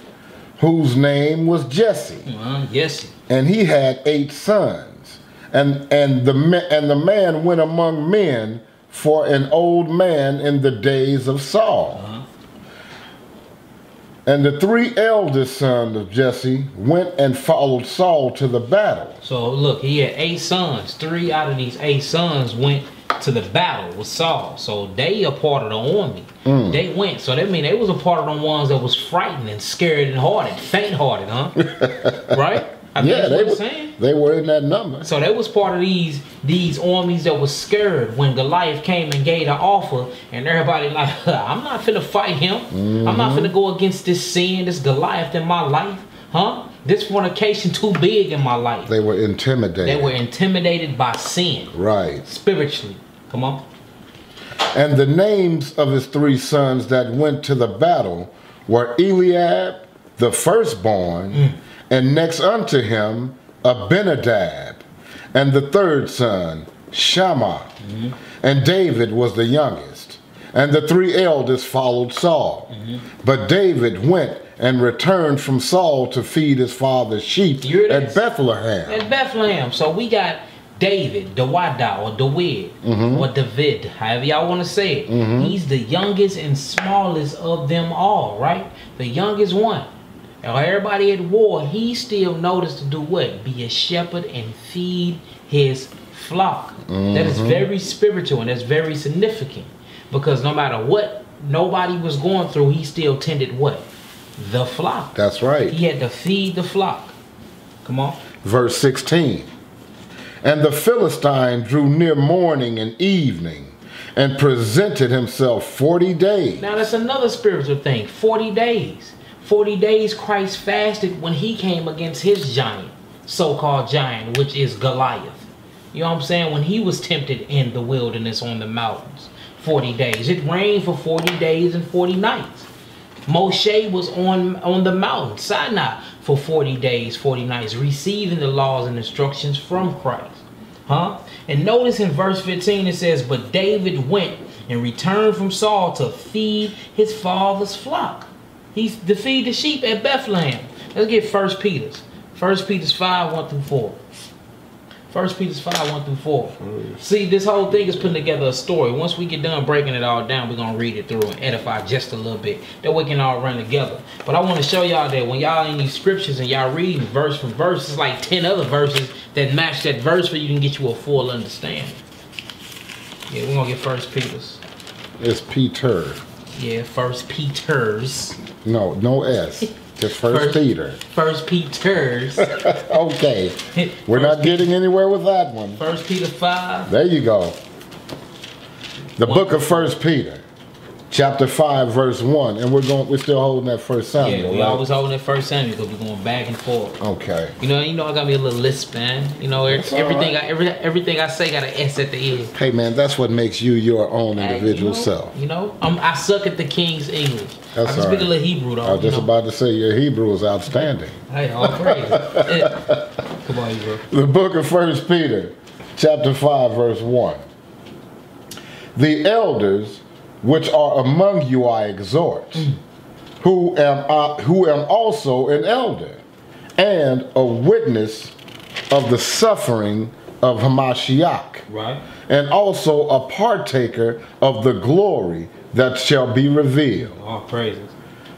whose name was Jesse. Jesse. And he had 8 sons. And the man went among men for an old man in the days of Saul. And the 3 eldest sons of Jesse went and followed Saul to the battle. So look, he had 8 sons. 3 out of these 8 sons went to the battle with Saul. So they a part of the army. They went. So that mean they was a part of the ones that was frightened and scared and hearted, faint-hearted, huh? Right? Yeah, they were in that number. So they was part of these armies that was scared when Goliath came and gave the offer, and everybody like, I'm not finna fight him. I'm not finna go against this sin, this Goliath in my life, huh? This fornication too big in my life. They were intimidated. They were intimidated by sin. Right. Spiritually. Come on. And the names of his 3 sons that went to the battle were Eliab, the firstborn, and next unto him Abinadab, and the 3rd son Shammah. And David was the youngest. And the 3 eldest followed Saul. But David went and returned from Saul to feed his father's sheep at Bethlehem. At Bethlehem. So we got David, Dawada, or Dawid, or David, however y'all want to say it. He's the youngest and smallest of them all, right? The youngest one. Now everybody at war, he still noticed to do what? Be a shepherd and feed his flock. That is very spiritual, and that's very significant. Because no matter what nobody was going through, he still tended what? The flock. That's right. He had to feed the flock. Come on. Verse 16. And the Philistine drew near morning and evening, and presented himself 40 days. Now that's another spiritual thing. 40 days. 40 days Christ fasted when he came against his giant, so-called giant, which is Goliath. You know what I'm saying? When he was tempted in the wilderness on the mountains. 40 days. It rained for 40 days and 40 nights. Moshe was on the mountain, Sinai, for 40 days, 40 nights, receiving the laws and instructions from Christ. Huh? And notice in verse 15 it says, but David went and returned from Saul to feed his father's flock. He's to feed the sheep at Bethlehem. Let's get 1 Peter's. 1 Peter's 5, 1 through 4. 1 Peter's 5, 1 through 4. See, this whole thing is putting together a story. Once we get done breaking it all down, we're going to read it through and edify just a little bit. That we can all run together. But I want to show y'all that when y'all in these scriptures and y'all reading verse from verse, it's like 10 other verses that match that verse for you can get you a full understanding. Yeah, we're going to get 1 Peter's. It's Peter. Yeah, 1 Peter's. No, no S. Just First Peter. 1 Peter's. Okay. We're not getting anywhere with that one. 1 Peter 5. There you go. The book of 1 Peter, chapter 5, verse 1. And we're still holding that 1 Samuel. Yeah, we always holding that 1 Samuel because we're going back and forth. Okay. You know, I got me a little lisp, man. You know, everything I say got an S at the end. Hey, man, that's what makes you your own individual self. You know, I suck at the King's English. That's I can speak a little Hebrew, though. I was just about to say your Hebrew is outstanding. Hey, all praise. Come on, Hebrew. The book of 1 Peter, chapter 5, verse 1. The elders which are among you I exhort, who am also an elder, and a witness of the suffering of Hamashiach, right, and also a partaker of the glory that shall be revealed. All praises.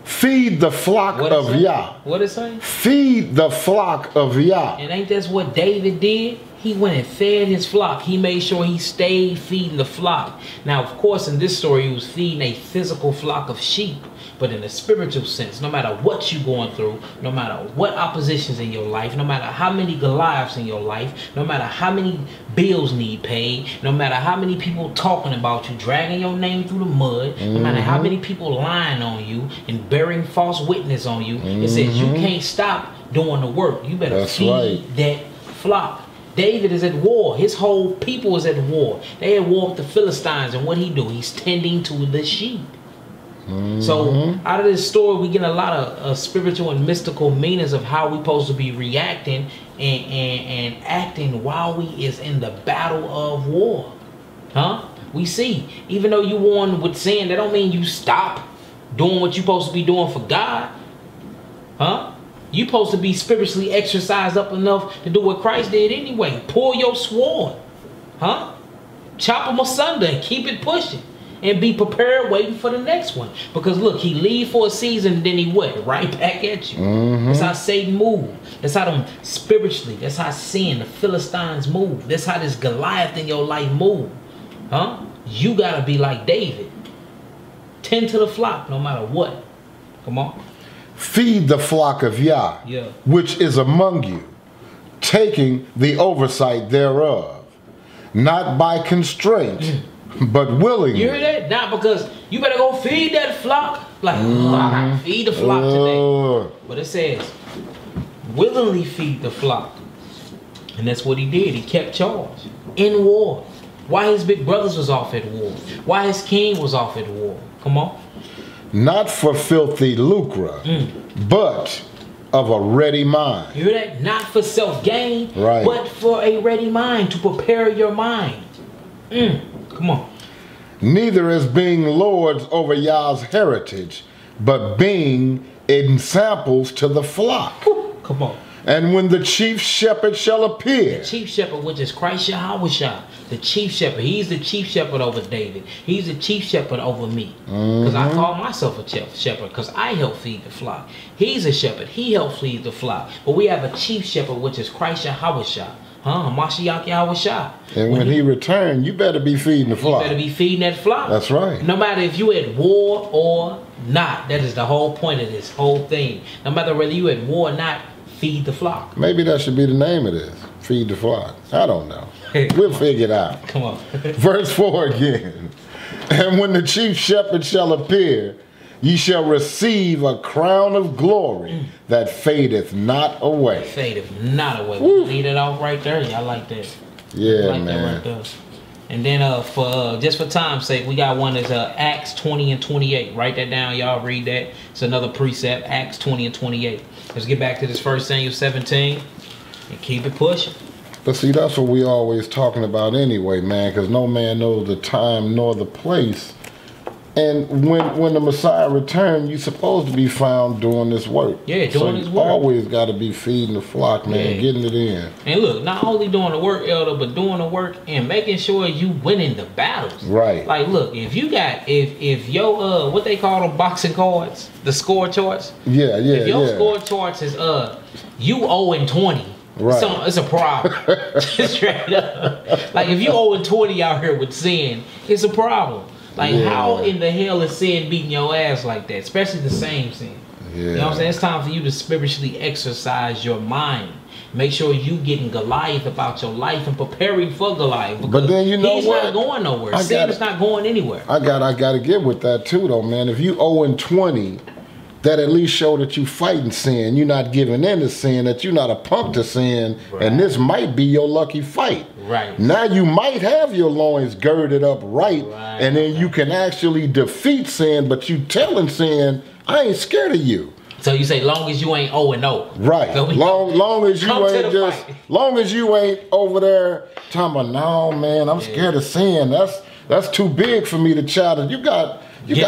Feed the flock of Yah. What is it say? Feed the flock of Yah. And ain't that what David did? He went and fed his flock. He made sure he stayed feeding the flock. Now, of course, in this story, he was feeding a physical flock of sheep. But in a spiritual sense, no matter what you're going through, no matter what oppositions in your life, no matter how many Goliaths in your life, no matter how many bills need paid, no matter how many people talking about you, dragging your name through the mud, no matter how many people lying on you and bearing false witness on you, it says you can't stop doing the work. You better feed that flock. David is at war. His whole people is at war. They at war with the Philistines, and what he do? He's tending to the sheep. So out of this story, we get a lot of spiritual and mystical meanings of how we supposed to be reacting and acting while we is in the battle of war. We see, even though you warn with sin, that don't mean you stop doing what you supposed to be doing for God. You supposed to be spiritually exercised up enough to do what Christ did anyway. Pull your sword. Chop them asunder and keep it pushing. And be prepared waiting for the next one. Because look, he leave for a season and then he what? Right back at you. That's how Satan move. That's how them spiritually, that's how sin, the Philistines move. That's how this Goliath in your life move. You gotta be like David. Tend to the flock no matter what. Come on. Feed the flock of Yah, which is among you, taking the oversight thereof, not by constraint, but willingly. You hear that? Not because you better go feed that flock. Like, I gotta feed the flock today. But it says, willingly feed the flock. And that's what he did. He kept charge in war. Why his big brothers was off at war. Why his king was off at war. Come on. Not for filthy lucre, but of a ready mind. You hear that? Not for self-gain, right, but for a ready mind, to prepare your mind. Come on. Neither as being lords over Yah's heritage, but being examples to the flock. Come on. And when the chief shepherd shall appear. The chief shepherd, which is Christ Yahweh, the chief shepherd. He's the chief shepherd over David. He's the chief shepherd over me. Because I call myself a shepherd because I help feed the flock. He's a shepherd. He helps feed the flock. But we have a chief shepherd, which is Christ Yahweh. Mashiach Yahweh. And when he returned, you better be feeding the flock. You better be feeding that flock. That's right. No matter if you at war or not. That is the whole point of this whole thing. No matter whether you at war or not, feed the flock. Maybe that should be the name of this. Feed the flock. I don't know. We'll figure it out. Come on. Verse 4 again. And when the chief shepherd shall appear, ye shall receive a crown of glory that fadeth not away. That fadeth not away. We leave it off right there. Y'all like that? Yeah, like man. That right there. And then for just for time's sake, we got one that's Acts 20 and 28. Write that down, y'all. Read that. It's another precept. Acts 20 and 28. Let's get back to this 1 Samuel 17 and keep it pushing. But see, that's what we always talking about anyway, man, because no man knows the time nor the place. And when the Messiah returned, you're supposed to be found doing this work. Yeah, doing his work. Always got to be feeding the flock, man, getting it in. And look, not only doing the work, Elder, but doing the work and making sure you winning the battles. Right. Like, look, if you got, if your, what they call them, boxing cards, the score charts. Yeah, yeah, if your score charts is, you 0-20. Right. So it's a problem. Straight up. Like, if you 0-20 out here with sin, it's a problem. Like, how in the hell is sin beating your ass like that? Especially the same sin. You know what I'm saying? It's time for you to spiritually exercise your mind. Make sure you getting Goliath about your life and preparing for Goliath. But then you know he's what? He's not going nowhere. Sin is not going anywhere. I gotta get with that too, though, man. If you 0-20, that at least show that you fighting sin. You're not giving in to sin, that you're not a punk to sin, and this might be your lucky fight. Right. Now you might have your loins girded up right, and then you can actually defeat sin, but you telling sin, I ain't scared of you. So you say, long as you ain't 0-0. Right. So long as you ain't just, long as you ain't over there talking about, no, man, I'm scared of sin. That's too big for me to challenge. You got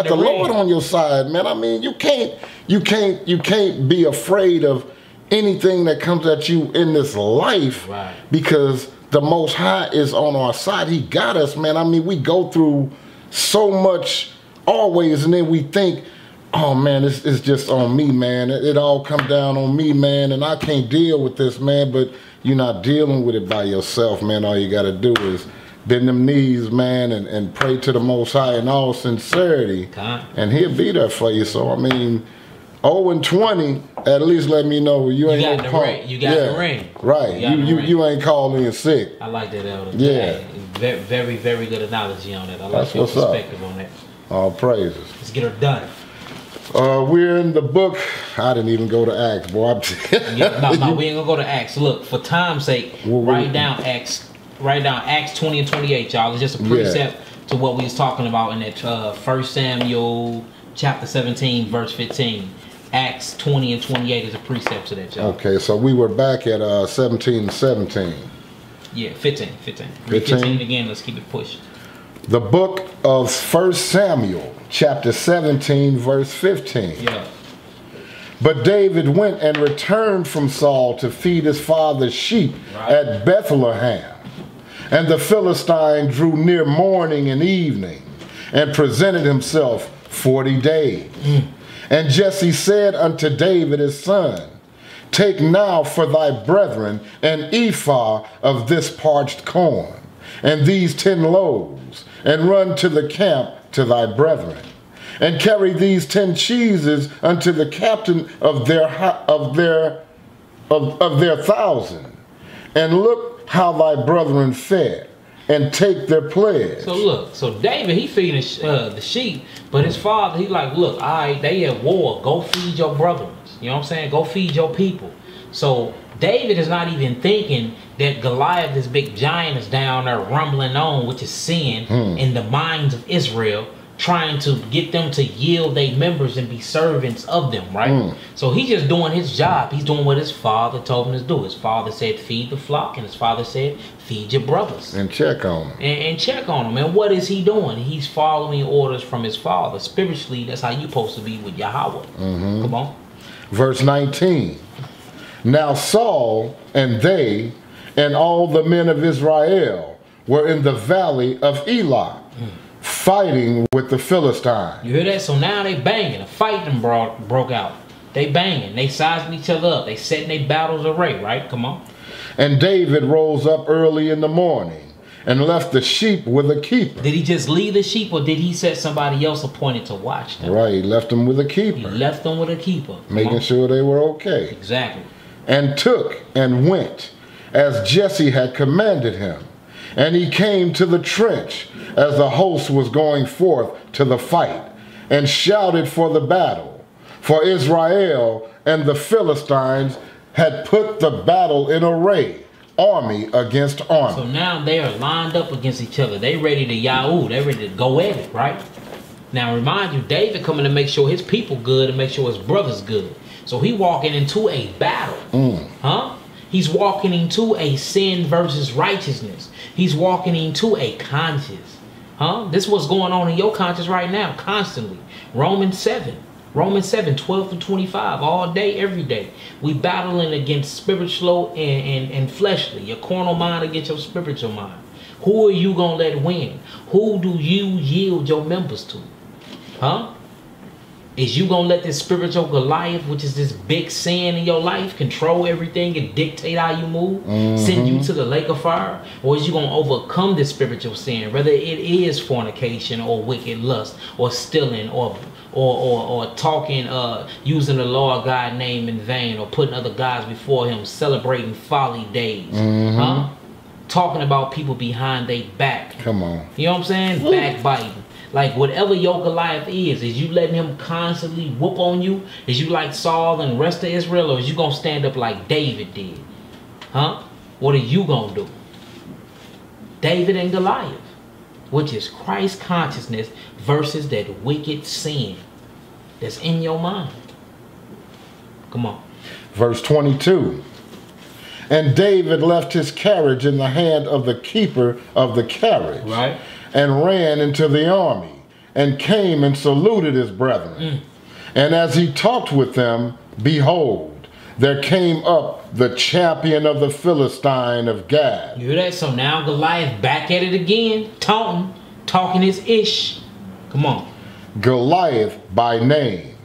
the Lord on your side, man. I mean, you can't be afraid of anything that comes at you in this life, because the Most High is on our side. He got us, man. I mean, we go through so much always, and then we think, oh man, it's just on me, man. It all come down on me, man, and I can't deal with this, man. But you're not dealing with it by yourself, man. All you got to do is bend them knees, man, and pray to the Most High in all sincerity, and He'll be there for you. So I mean, 0-20, at least let me know you ain't no punk. You got the ring. Right. You ain't calling in sick. I like that, Elder. Yeah. Very, very, very good analogy on that. I like That's your what's perspective up. on that. All praises. Let's get her done. We're in the book. I didn't even go to Acts, boy. No, we ain't gonna go to Acts. Look, for time's sake, write down Acts 20 and 28, y'all. It's just a precept to what we was talking about in that 1 Samuel chapter 17, verse 15. Acts 20 and 28 is a precept to that, y'all. Okay, so we were back at 17 and 17. Yeah, 15. 15 again, let's keep it pushing. The book of 1 Samuel, chapter 17, verse 15. Yeah. But David went and returned from Saul to feed his father's sheep at Bethlehem. And the Philistine drew near morning and evening and presented himself 40 days. And Jesse said unto David his son, Take now for thy brethren an ephah of this parched corn, and these 10 loaves, and run to the camp to thy brethren, and carry these 10 cheeses unto the captain of their 1,000, and look how thy brethren fare, and take their pledge. So look, David, he feeding the sheep, but his father, he like, look, all right, they at war, go feed your brethren. You know what I'm saying? Go feed your people. So David is not even thinking that Goliath, this big giant, is down there rumbling on, which is sin, in the minds of Israel, trying to get them to yield their members and be servants of them, right? So he's just doing his job. He's doing what his father told him to do. His father said, feed the flock, and his father said, feed your brothers. And check on them. And check on them. And what is he doing? He's following orders from his father. Spiritually, that's how you're supposed to be with Yahweh. Come on. Verse 19. Now Saul and they and all the men of Israel were in the valley of Elah, fighting with the Philistines. You hear that? So now they banging. A fight them broke out. They banging. They sizing each other up. They setting their battles array, right? Come on. And David rose up early in the morning and left the sheep with a keeper. Did he just leave the sheep, or did he set somebody else appointed to watch them? Right, he left them with a keeper. He left them with a keeper. Making sure they were okay. Exactly. And took and went as Jesse had commanded him. And he came to the trench as the host was going forth to the fight, and shouted for the battle. For Israel and the Philistines had put the battle in array, army against army. So now they are lined up against each other. They ready to Yahoo. They ready to go at it, right? Now remind you, David coming to make sure his people good and make sure his brothers good. So he walking into a battle. He's walking into a sin versus righteousness. He's walking into a conscience. This is what's going on in your conscience right now, constantly. Romans 7, 12 to 25, all day, every day. We battling against spiritual and fleshly. Your carnal mind against your spiritual mind. Who are you going to let win? Who do you yield your members to? Is you going to let this spiritual Goliath, which is this big sin in your life, control everything and dictate how you move, send you to the lake of fire? Or is you going to overcome this spiritual sin, whether it is fornication or wicked lust or stealing or talking, using the Lord God name in vain, or putting other gods before him, celebrating folly days, talking about people behind their back. Come on. You know what I'm saying? Backbiting. Like whatever your Goliath is you letting him constantly whoop on you? Is you like Saul and the rest of Israel, or is you gonna stand up like David did? What are you gonna do? David and Goliath, which is Christ consciousness versus that wicked sin that's in your mind. Come on. Verse 22. And David left his carriage in the hand of the keeper of the carriage. Right. And ran into the army, and came and saluted his brethren. And as he talked with them, behold, there came up the champion of the Philistine of Gad. You hear that? So now Goliath back at it again, talking his ish. Come on. Goliath by name,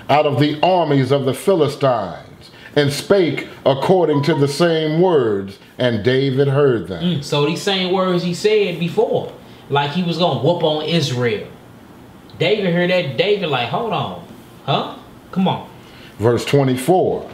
out of the armies of the Philistines. and spake according to the same words, and David heard them. So these same words he said before, like he was going to whoop on Israel. David heard that. David like, hold on. Huh? Come on. Verse 24.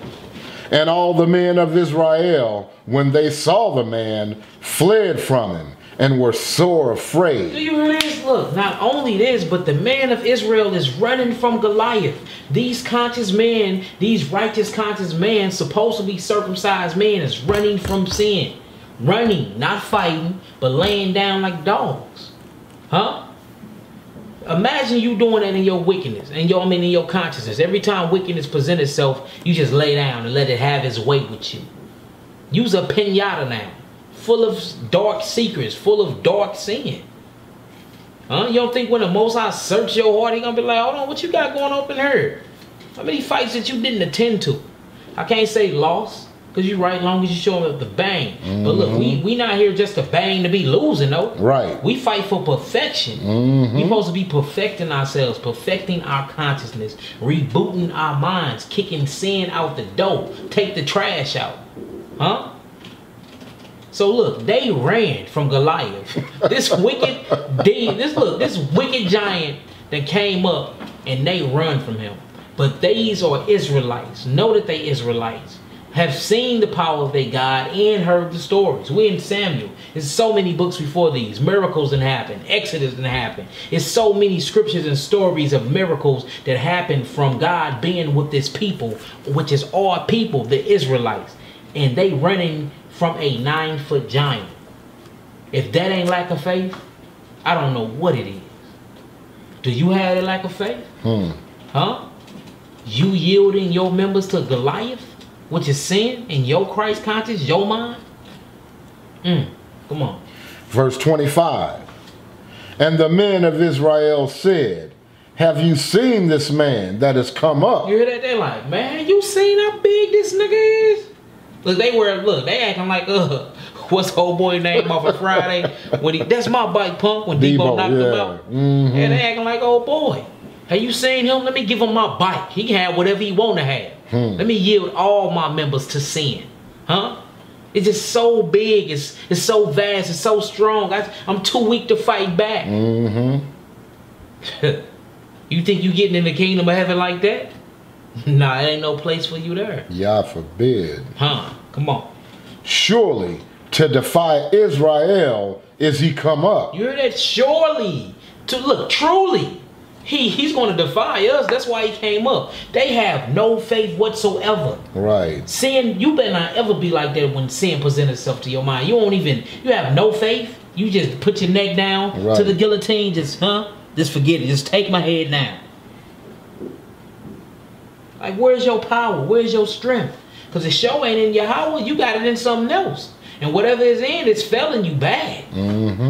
And all the men of Israel, when they saw the man, fled from him and were sore afraid. Do you hear this? Look, not only this, but the man of Israel is running from Goliath. These conscious men, these righteous conscious men, supposed to be circumcised men, is running from sin. Running, not fighting, but laying down like dogs. Huh? Imagine you doing that in your wickedness, in your consciousness. Every time wickedness presents itself, you just lay down and let it have its way with you. Use a pinata now, full of dark secrets, full of dark sin. Huh? You don't think when the Most High search your heart, he gonna be like, hold on, what you got going up in here? How many fights that you didn't attend to? I can't say lost, because you're right, long as you show up the bang. But look, we not here just to bang to be losing, though. Right. We fight for perfection. We supposed to be perfecting ourselves, perfecting our consciousness, rebooting our minds, kicking sin out the door, take the trash out. Huh? So look, they ran from Goliath. This wicked this wicked giant that came up, and they run from him. But these are Israelites. Know that they Israelites. Have seen the power of their God and heard the stories. We in Samuel. There's so many books before these. Miracles didn't happen. Exodus didn't happen. It's so many scriptures and stories of miracles that happened from God being with this people, which is our people, the Israelites. And they running from a 9-foot giant. If that ain't lack of faith, I don't know what it is. Do you have a lack of faith? Huh? You yielding your members to Goliath, which is sin, in your Christ conscience, your mind? Come on. Verse 25. And the men of Israel said, have you seen this man that has come up? You hear that? They're like, man, you seen how big this nigga is? Look, they acting like, what's old boy name off of Friday? That's my bike, punk, when Debo knocked him out. And they acting like, oh boy. Have you seen him? Let me give him my bike. He can have whatever he want to have. Let me yield all my members to sin. Huh? It's just so big. It's so vast. It's so strong. I'm too weak to fight back. You think you getting in the kingdom of heaven like that? Nah, it ain't no place for you there. Yah forbid. Huh? Come on. Surely to defy Israel is he come up. You hear that? Surely. Look, truly. He's going to defy us. That's why he came up. They have no faith whatsoever. Right. Sin, you better not ever be like that when sin presents itself to your mind. You have no faith. You just put your neck down to the guillotine. Just forget it. Just take my head now. Like, where's your power? Where's your strength? Because the show ain't in Yahweh. You got it in something else. And whatever is in, it's failing you bad.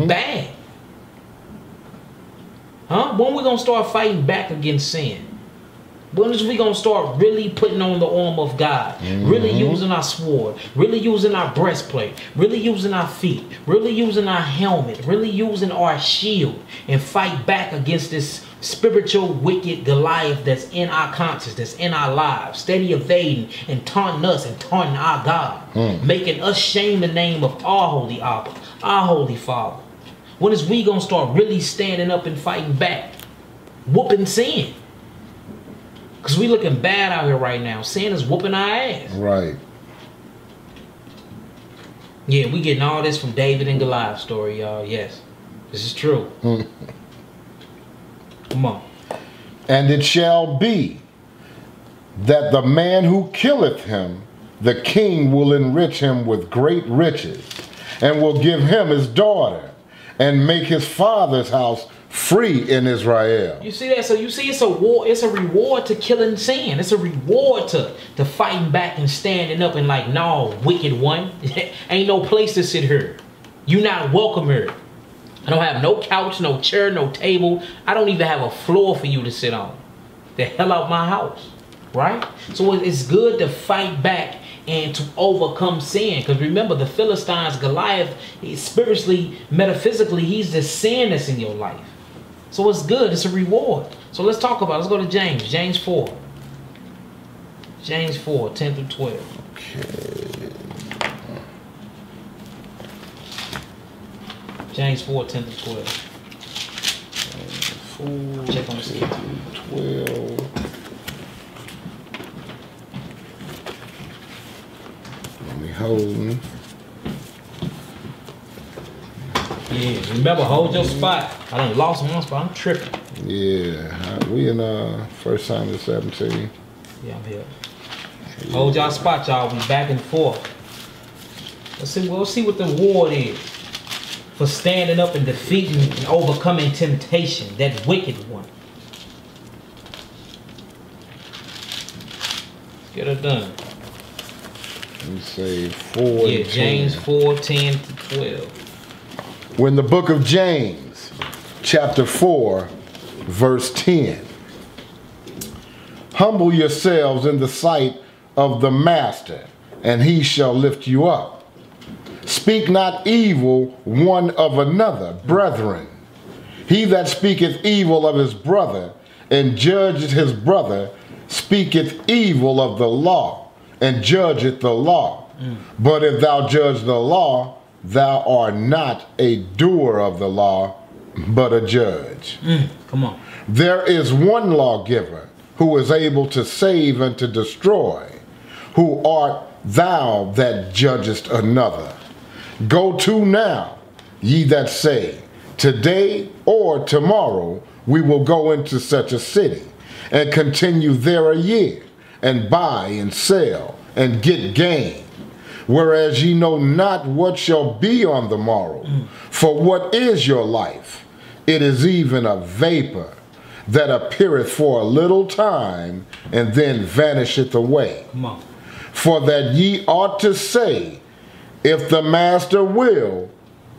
Bad. Huh? When we going to start fighting back against sin? When is we going to start really putting on the armor of God? Really using our sword. Really using our breastplate. Really using our feet. Really using our helmet. Really using our shield. And fight back against this spiritual wicked Goliath that's in our conscience, that's in our lives. Steady evading and taunting us and taunting our God. Making us shame the name of our holy Abba, our holy Father. When is we going to start really standing up and fighting back? Whooping sin. Because we looking bad out here right now. Sin is whooping our ass. Right. Yeah, we getting all this from David and Goliath story, y'all. Yes. This is true. Come on. And it shall be that the man who killeth him, the king will enrich him with great riches, and will give him his daughter, and make his father's house free in Israel. You see that? So you see, it's a war. It's a reward to killing sin. It's a reward to fighting back and standing up and like, no, wicked one. Ain't no place to sit here. You not welcome here. I don't have no couch, no chair, no table. I don't even have a floor for you to sit on. The hell out my house. Right? So it's good to fight back and to overcome sin. Because remember, the Philistines, Goliath, spiritually, metaphysically, he's the sin that's in your life. So it's good. It's a reward. So let's talk about it. Let's go to James. James 4. James 4, 10 through 12. Okay. James 4, 10 through 12. 4, Check on the scale. 12. Let me hold. Yeah, remember, hold your spot. I done lost one spot. I'm tripping. Yeah, we in 1 Samuel 17. Yeah, I'm here. Hold y'all spot, y'all. We back and forth. We'll see what the reward is for standing up and defeating and overcoming temptation, that wicked one. Let's get it done. Let me say 4. Yeah, James 4, 10 to 12. When the book of James, chapter 4, verse 10. Humble yourselves in the sight of the master, and he shall lift you up. Speak not evil one of another, brethren. He that speaketh evil of his brother, and judgeth his brother, speaketh evil of the law, and judgeth the law. But if thou judge the law, thou art not a doer of the law, but a judge. Come on. There is one lawgiver who is able to save and to destroy. Who art thou that judgest another? Go to now, ye that say, today or tomorrow we will go into such a city, and continue there a year, and buy and sell, and get gain. Whereas ye know not what shall be on the morrow. For what is your life? It is even a vapor that appeareth for a little time, and then vanisheth away. Come on. For that ye ought to say, if the master will,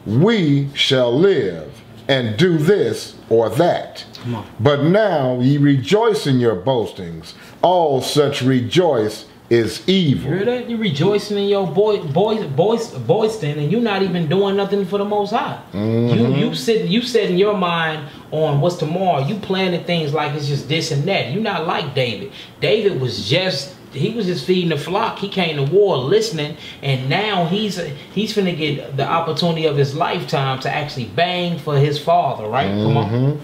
we shall live, and do this or that. Come on. But now ye rejoice in your boastings. All such rejoice is evil. You hear that? You rejoicing in your boasting, and you're not even doing nothing for the Most High. You setting your mind on what's tomorrow. You planning things like it's just this and that. You're not like David. David was just feeding the flock. He came to war listening, and now he's finna get the opportunity of his lifetime to actually bang for his father. Right? Come on.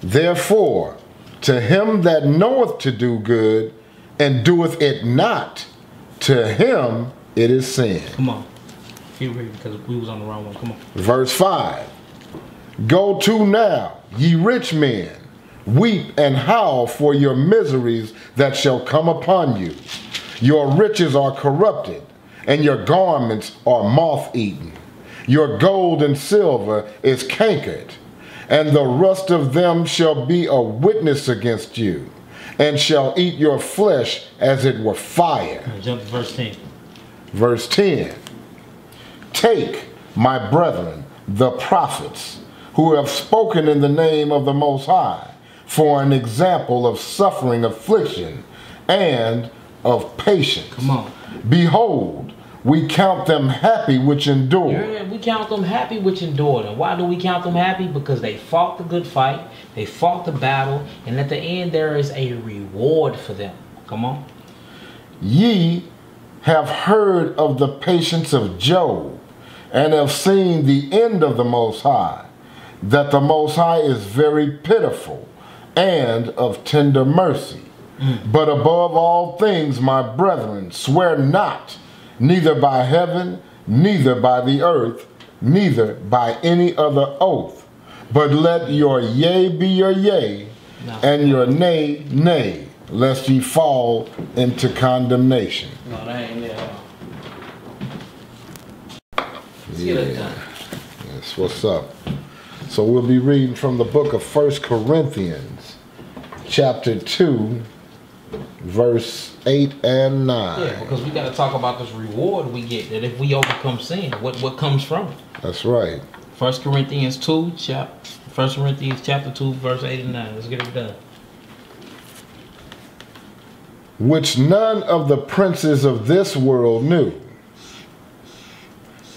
Therefore, to him that knoweth to do good, and doeth it not, to him it is sin. Come on. Keep reading because we was on the wrong one. Come on. Verse 5. Go to now, ye rich men, weep and howl for your miseries that shall come upon you. Your riches are corrupted, and your garments are moth-eaten. Your gold and silver is cankered, and the rust of them shall be a witness against you, and shall eat your flesh as it were fire. Jump to verse 10. Verse 10. Take, my brethren, the prophets, who have spoken in the name of the Most High, for an example of suffering, affliction, and of patience. Come on. Behold, we count them happy which endure. Yeah, we count them happy which endured. And why do we count them happy? Because they fought the good fight, they fought the battle, and at the end there is a reward for them. Come on. Ye have heard of the patience of Job, and have seen the end of the Most High, that the Most High is very pitiful and of tender mercy. But above all things, my brethren, swear not, neither by heaven, neither by the earth, neither by any other oath, but let your yea be your yea, and your nay, nay, lest ye fall into condemnation. No, that ain't there. Yeah, that's what's up. So we'll be reading from the book of 1 Corinthians, chapter 2, verse 8 and 9. Yeah, because we got to talk about this reward we get, that if we overcome sin, what comes from it. That's right. 1 Corinthians chapter 2, verse 8 and 9. Let's get it done. Which none of the princes of this world knew.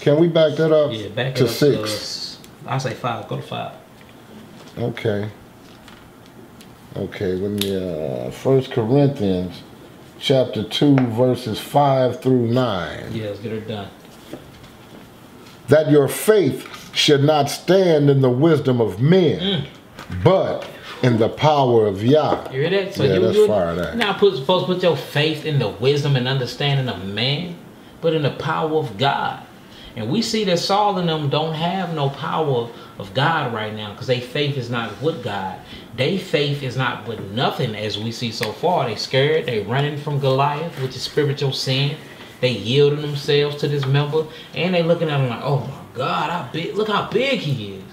Can we back that up? Yeah, back to it up 6. I'll say 5. Go to 5. Okay. Okay, let me 1 Corinthians chapter 2, verses 5 through 9. Yeah, let's get her done. That your faith should not stand in the wisdom of men, but in the power of Yah. You hear that? So yeah, you're that. not supposed to put your faith in the wisdom and understanding of man, but in the power of God. And we see that Saul and them don't have no power of God right now because their faith is not with God. Their faith is not with nothing, as we see so far. They scared. They running from Goliath, which is spiritual sin. They yielding themselves to this member, and they looking at him like, oh my God, look how big he is.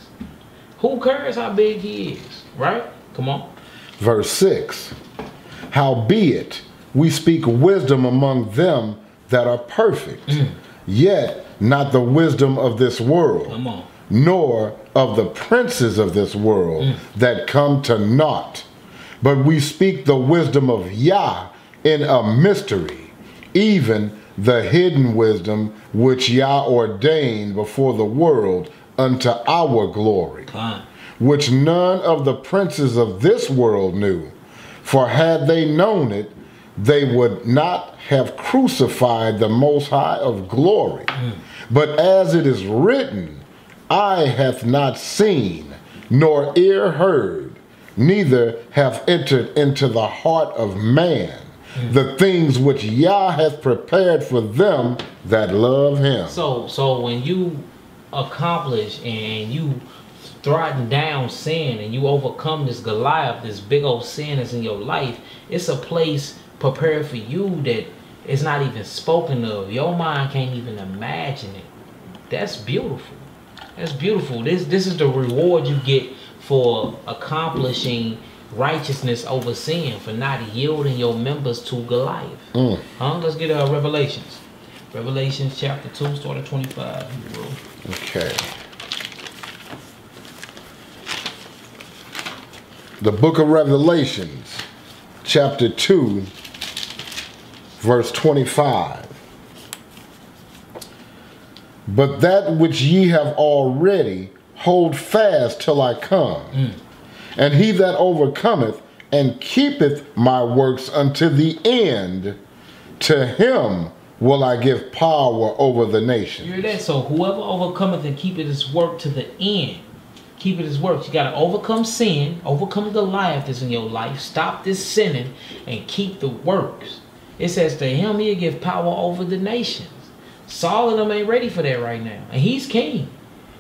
Who cares how big he is, right? Come on. Verse 6. Howbeit, we speak wisdom among them that are perfect, yet not the wisdom of this world, Come on. nor of the princes of this world that come to naught. But we speak the wisdom of Yah in a mystery, even the hidden wisdom which Yah ordained before the world unto our glory, which none of the princes of this world knew. For had they known it, they would not have crucified the Most High of glory. But as it is written, eye hath not seen, nor ear heard, neither have entered into the heart of man the things which Yah hath prepared for them that love him. So when you accomplish and you throttle down sin and you overcome this Goliath, this big old sin that's in your life, it's a place prepared for you that is not even spoken of. Your mind can't even imagine it. That's beautiful. That's beautiful. This is the reward you get for accomplishing righteousness over sin, for not yielding your members to Goliath. Let's get Revelations. Revelations chapter 2, start at 25. Okay. The book of Revelations, chapter 2, verse 25. But that which ye have already, hold fast till I come. And he that overcometh and keepeth my works unto the end, to him will I give power over the nations. You hear that? So whoever overcometh and keepeth his work to the end, keepeth his works. You got to overcome sin, overcome Goliath that's in your life, stop this sinning, and keep the works. It says to him he'll give power over the nations. Saul and them ain't ready for that right now. And he's king.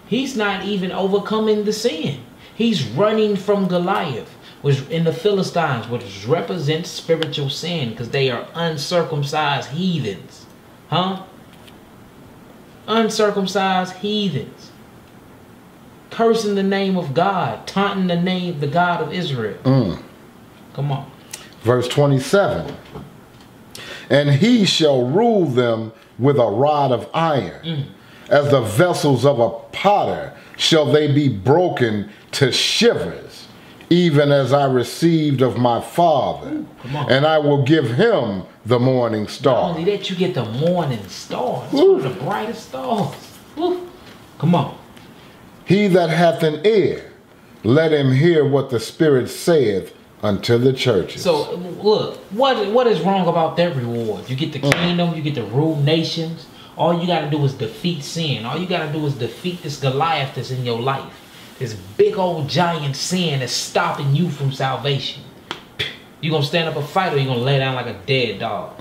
He's not even overcoming the sin. He's running from Goliath, which in the Philistines, which represents spiritual sin, because they are uncircumcised heathens. Uncircumcised heathens. Cursing the name of God, taunting the God of Israel. Come on. Verse 27. And he shall rule them with a rod of iron. As the vessels of a potter shall they be broken to shivers, even as I received of my Father. And I will give him the morning star. Not only that, you get the morning star. It's one of the brightest stars. Come on. He that hath an ear, let him hear what the Spirit saith unto the churches. So look, what is wrong about that reward? You get the kingdom, you get to rule nations. All you got to do is defeat sin. All you got to do is defeat this Goliath that's in your life. This big old giant sin that's stopping you from salvation. You gonna stand up and fight, or you gonna lay down like a dead dog?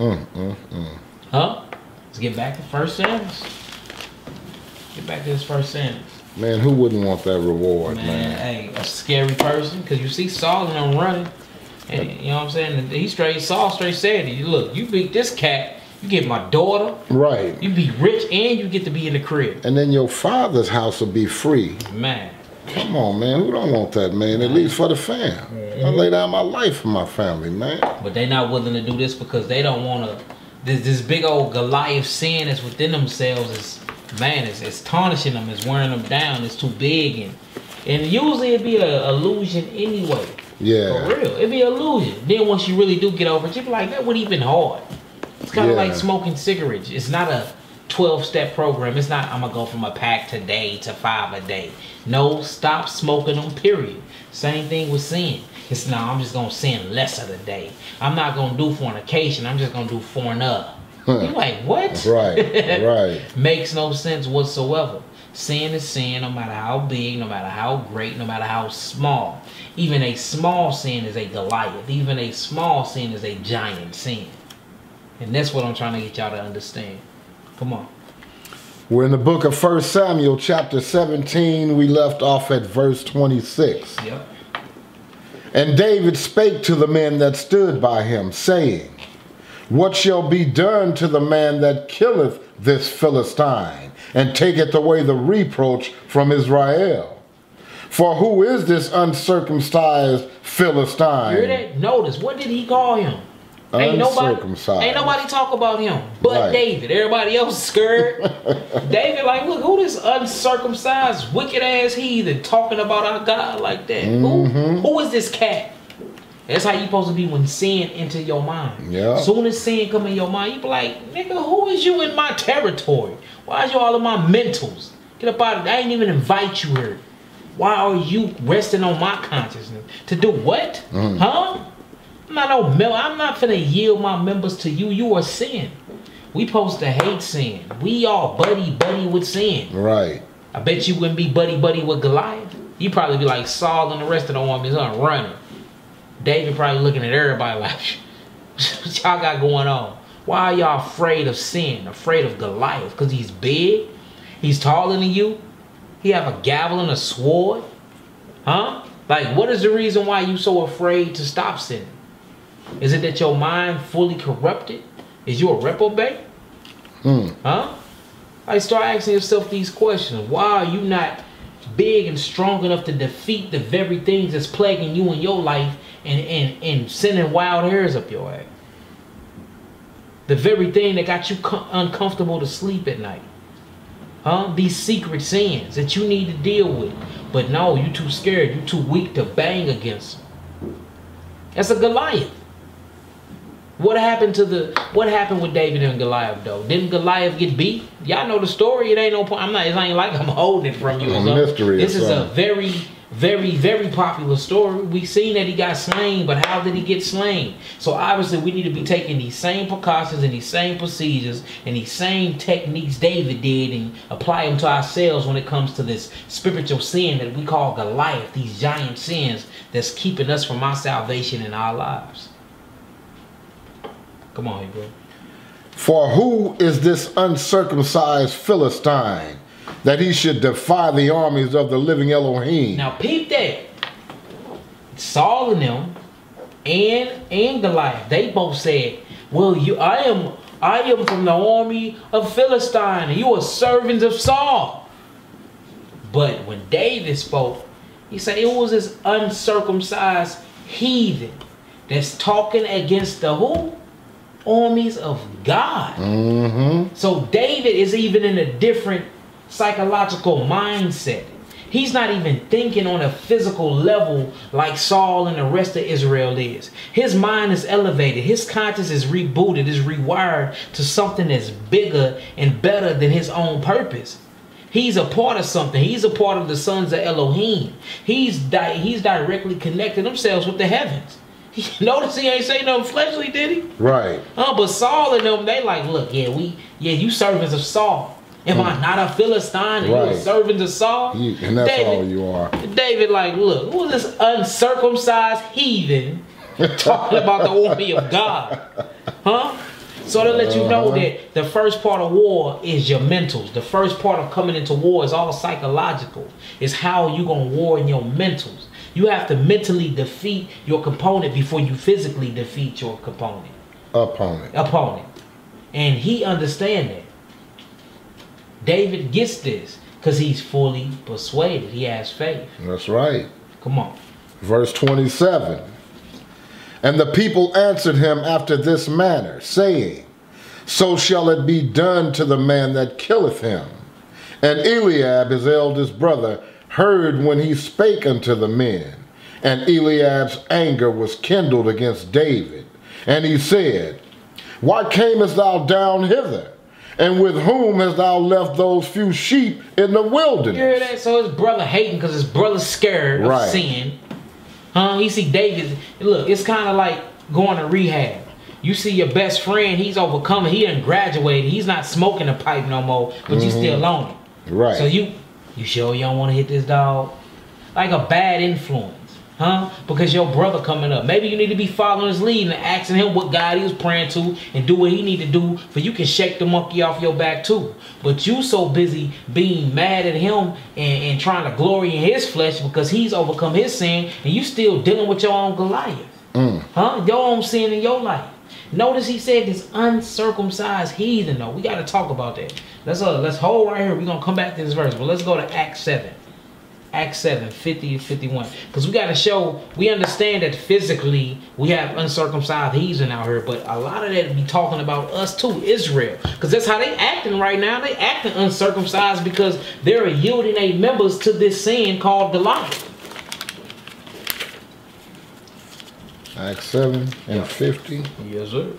Let's get back to 1 Samuel. Get back to this 1 Samuel. Man, who wouldn't want that reward, man? Hey, a scary person, because you see Saul and them running, and you know what I'm saying? Saul straight said to you, look, you beat this cat, you get my daughter, right? You be rich, and you get to be in the crib, and then your father's house will be free. Man, come on, man. Who don't want that, man? At least for the fam. I lay down my life for my family, man. But they not willing to do this because they don't want to. This big old Goliath sin that's within themselves is, man, it's tarnishing them, it's wearing them down, it's too big, and usually it'd be an illusion anyway. Yeah. For real, it'd be an illusion. Then once you really do get over it, you be like, that would even hard. It's kind of like smoking cigarettes. It's not a 12-step program. It's not, I'm going to go from a pack today to 5 a day. No, stop smoking them, period. Same thing with sin. It's now I'm just gonna sin less of the day. I'm not gonna do fornication. I'm just gonna do fornup. You're like, what? Right, right. Makes no sense whatsoever. Sin is sin, no matter how big, no matter how great, no matter how small. Even a small sin is a Goliath. Even a small sin is a giant sin. And that's what I'm trying to get y'all to understand. Come on. We're in the book of 1 Samuel, chapter 17. We left off at verse 26. Yep. And David spake to the men that stood by him, saying, What shall be done to the man that killeth this Philistine, and taketh away the reproach from Israel? For who is this uncircumcised Philistine? You hear that? Notice, what did he call him? Uncircumcised. Ain't nobody talk about him but Right. David. Everybody else is scared. David like, look, who this uncircumcised, wicked ass heathen talking about our God like that? Who is this cat? That's how you supposed to be when sin enter your mind. Yeah. Soon as sin come in your mind, you be like, nigga, who is you in my territory? Why is you all in my mentals? Get up out of there. I ain't even invite you here. Why are you resting on my consciousness? To do what? Huh? I'm not finna yield my members to you. You are sin. We supposed to hate sin. We all buddy with sin. Right. I bet you wouldn't be buddy with Goliath. You probably be like Saul and the rest of the armies running. David probably looking at everybody like, what y'all got going on? Why are y'all afraid of sin? Afraid of Goliath? Because he's big? He's taller than you? He have a gavel and a sword? Huh? Like, what is the reason why you so afraid to stop sinning? Is it that your mind fully corrupted? Is you a reprobate? Huh? Like, start asking yourself these questions. Why are you not big and strong enough to defeat the very things that's plaguing you in your life and sending wild hairs up your ass? The very thing that got you uncomfortable to sleep at night. Huh? These secret sins that you need to deal with. But no, you too scared. You too weak to bang against them. That's a Goliath. What happened with David and Goliath though? Didn't Goliath get beat? Y'all know the story. It ain't no point. It ain't like I'm holding it from you. Mystery. This is a very, very, very popular story. We seen that he got slain, but how did he get slain? So obviously we need to be taking these same precautions and these same procedures and these same techniques David did and apply them to ourselves when it comes to this spiritual sin that we call Goliath, these giant sins that's keeping us from our salvation in our lives. Come on, bro. For who is this uncircumcised Philistine, that he should defy the armies of the living Elohim? Now peep that. Saul and them and Goliath, they both said, well, I am from the army of Philistine, and you are servants of Saul. But when David spoke, he said it was this uncircumcised heathen that's talking against the who? Armies of God. So David is even in a different psychological mindset. He's not even thinking on a physical level like Saul and the rest of Israel is. His mind is elevated. His conscience is rebooted, is rewired to something that's bigger and better than his own purpose. He's a part of something. He's a part of the sons of Elohim. He's directly connected themselves with the heavens. Notice he ain't say nothing fleshly, did he? Right. But Saul and them, they like, look, you servants of Saul. Am I not a Philistine? And you a servant of Saul? And that's David, all you are. David like, look, who is this uncircumcised heathen talking about the army of God? Huh? So to let you know that the first part of war is your mentals. The first part of coming into war is all psychological. It's how you gonna war in your mentals. You have to mentally defeat your component before you physically defeat your component. Opponent. And he understands that. David gets this because he's fully persuaded. He has faith. That's right. Come on. Verse 27. And the people answered him after this manner, saying, So shall it be done to the man that killeth him. And Eliab, his eldest brother, heard when he spake unto the men. And Eliab's anger was kindled against David. And he said, Why camest thou down hither? And with whom hast thou left those few sheep in the wilderness? You hear that? So his brother hating because his brother's scared of sin. Huh? He see David. Look, it's kind of like going to rehab. You see your best friend, he's overcoming. He done graduated. He's not smoking a pipe no more, but you still on it. Right. So you sure you don't want to hit this dog? Like a bad influence. Huh? Because your brother coming up. Maybe you need to be following his lead and asking him what God he was praying to and do what he need to do for you can shake the monkey off your back too. But you so busy being mad at him and trying to glory in his flesh because he's overcome his sin and you still dealing with your own Goliath. Huh? Your own sin in your life. Notice he said this uncircumcised heathen though. We got to talk about that. Let's hold right here. We're going to come back to this verse. But let's go to Acts 7. Acts 7, 50 to 51. Because we got to show, we understand that physically we have uncircumcised heathen out here, but a lot of that be talking about us too, Israel. Because that's how they acting right now. They acting uncircumcised because they're yielding their members to this sin called Goliath. Acts 7 and 50. Yes, sir.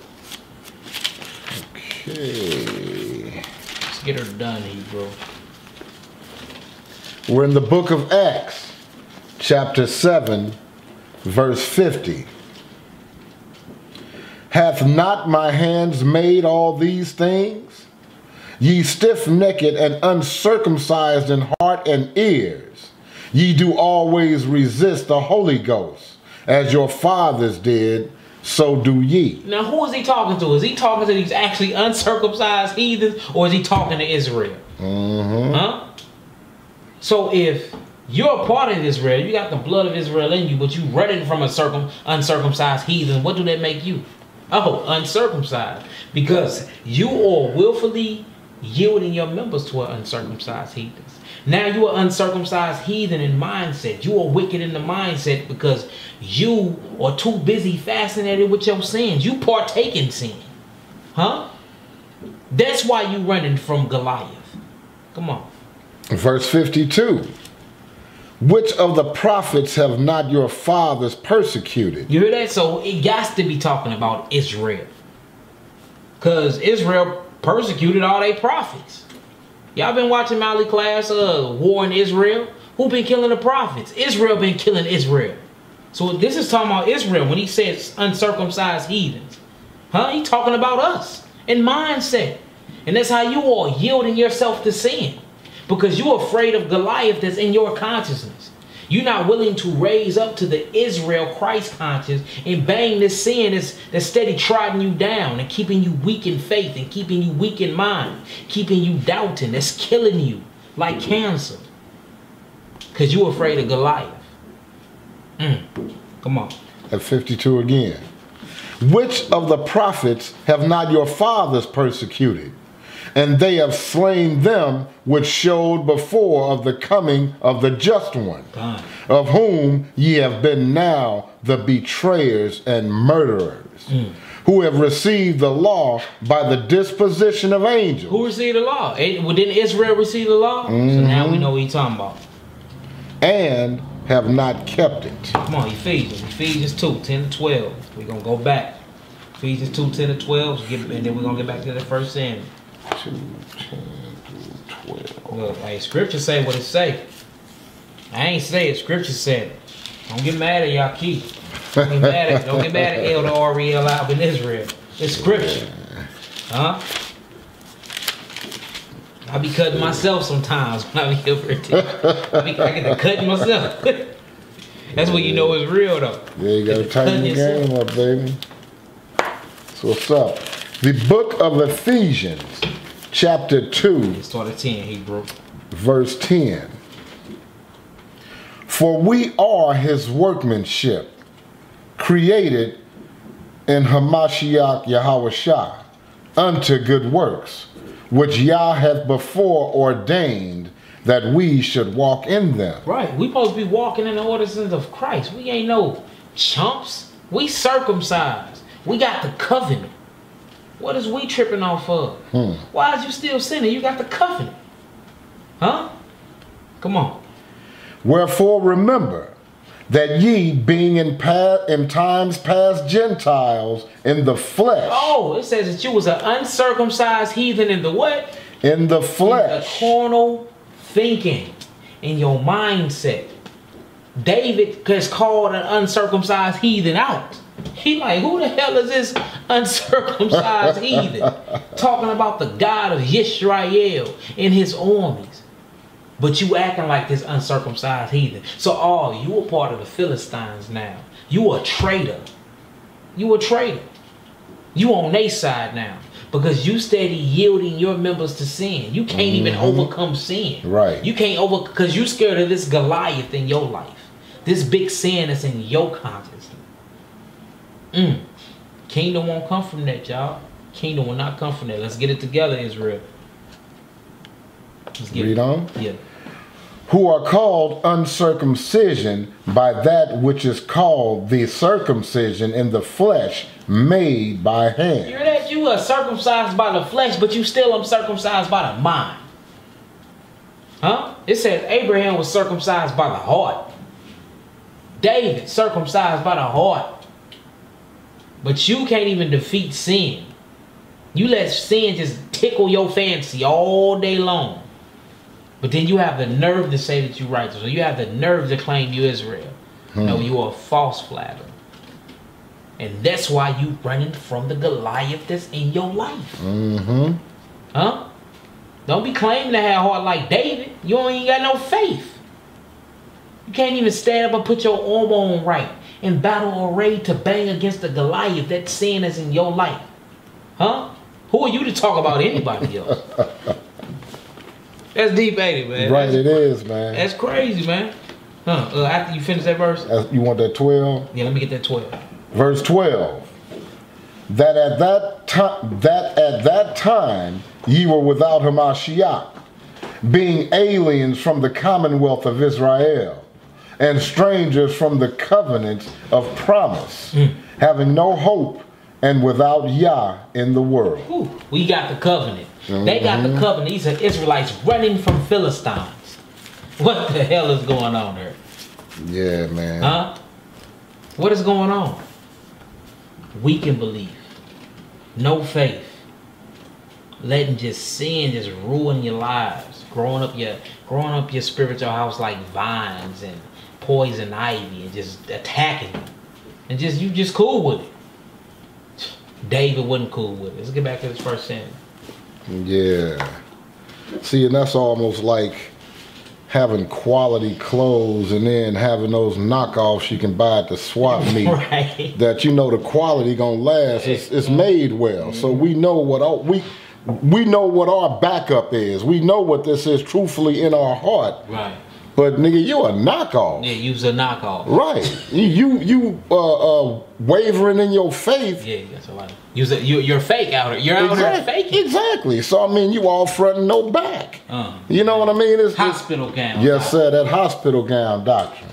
Okay. Let's get her done here, bro. We're in the book of Acts, chapter 7, verse 50. Hath not my hands made all these things? Ye stiff-necked and uncircumcised in heart and ears, ye do always resist the Holy Ghost, as your fathers did, so do ye. Now, who is he talking to? Is he talking to these actually uncircumcised heathens, or is he talking to Israel? Huh? So if you're a part of Israel, you got the blood of Israel in you, but you running from a uncircumcised heathen, what do that make you? Oh, uncircumcised. Because you are willfully yielding your members to an uncircumcised heathen. Now you are uncircumcised heathen in mindset. You are wicked in the mindset because you are too busy fascinated with your sins. You partake in sin. Huh? That's why you running from Goliath. Come on. Verse 52. Which of the prophets have not your fathers persecuted? You hear that? So it got to be talking about Israel. Because Israel persecuted all their prophets. Y'all been watching Mali class, War in Israel? Who been killing the prophets? Israel been killing Israel. So this is talking about Israel when he says uncircumcised heathens. Huh? He talking about us in mindset. And that's how you are yielding yourself to sin. Because you're afraid of Goliath that's in your consciousness. You're not willing to raise up to the Israel Christ conscience and bang this sin that's steady trotting you down and keeping you weak in faith and keeping you weak in mind, keeping you doubting, that's killing you like cancer. Because you're afraid of Goliath. Come on. At 52 again. Which of the prophets have not your fathers persecuted? And they have slain them which showed before of the coming of the just one, of whom ye have been now the betrayers and murderers, who have received the law by the disposition of angels. Who received the law? Didn't Israel receive the law? So now we know what he's talking about. And have not kept it. Come on, Ephesians 2, 10 to 12. We're going to go back. Ephesians 2, 10 to 12, and then we're going to get back to the first Samuel. 2, 10 through 12. Look, hey, scripture say what it say. I ain't say it, scripture said it. Don't get mad at Yah'ki. Don't get mad at Elder Ariel out in Israel. It's scripture. Huh? I be cutting myself sometimes when I be over there. I get to cutting myself. That's when you know it's real though. Yeah, you gotta tighten your game up, baby. So what's up? The book of Ephesians, chapter 2. Start at 10, Hebrew. Verse 10. For we are his workmanship, created in Hamashiach Yahushua, unto good works, which Yah hath before ordained that we should walk in them. Right. We supposed to be walking in the ordinances of Christ. We ain't no chumps. We circumcised. We got the covenant. What is we tripping off of? Why is you still sinning? You got the covenant. Huh? Come on. Wherefore remember that ye, being in times past Gentiles in the flesh. Oh, it says that you was an uncircumcised heathen in the what? In the flesh. In the carnal thinking. In your mindset. David has called an uncircumcised heathen out. He like, who the hell is this uncircumcised heathen? Talking about the God of Yisrael and his armies. But you acting like this uncircumcised heathen. So, you a part of the Philistines now. You a traitor. You a traitor. You on their side now. Because you steady yielding your members to sin. You can't even overcome sin. Right. You can't because you scared of this Goliath in your life. This big sin that's in your consciousness. Kingdom won't come from that, y'all. Kingdom will not come from that. Let's get it together, Israel. Let's get Read on. Yeah. Who are called uncircumcision by that which is called the circumcision in the flesh made by hand. You hear that? You are circumcised by the flesh, but you still uncircumcised by the mind. Huh? It says Abraham was circumcised by the heart. David circumcised by the heart. But you can't even defeat sin. You let sin just tickle your fancy all day long. But then you have the nerve to say that you're righteous. Or you have the nerve to claim you Israel. No, you are a false flatterer. And that's why you running from the Goliath that's in your life. Huh? Don't be claiming to have a heart like David. You ain't got no faith. You can't even stand up and put your arm on right in battle array to bang against the Goliath that sin is in your life. Huh? Who are you to talk about anybody else? That's deep, ain't it, man? Right, it is, man. That's crazy, man. Huh? After you finish that verse? You want that 12? Yeah, let me get that 12. Verse 12. That at that time ye were without Hamashiach, being aliens from the commonwealth of Israel, and strangers from the covenant of promise, having no hope and without Yah in the world. Ooh, we got the covenant. They got the covenant. These are Israelites running from Philistines. What the hell is going on there? Yeah, man. Huh? What is going on? Weak in belief. No faith. Letting just sin just ruin your lives. Growing up your spiritual house like vines and poison ivy and just attacking you. And you just cool with it. David wasn't cool with it. Let's get back to this first sin. Yeah. See, and that's almost like having quality clothes and then having those knockoffs you can buy at the swap meet. Right. That you know the quality gonna last. It's made well. So we know what we know what our backup is. We know what this is truthfully in our heart. Right. But nigga, you a knockoff. Yeah, you's a knockoff. Right. You wavering in your faith. Yeah, that's a lot. You're fake out here. You're out here faking. Exactly. So I mean, you all front and no back. You know what I mean? It's hospital gown. Yes, sir. That hospital gown doctrine.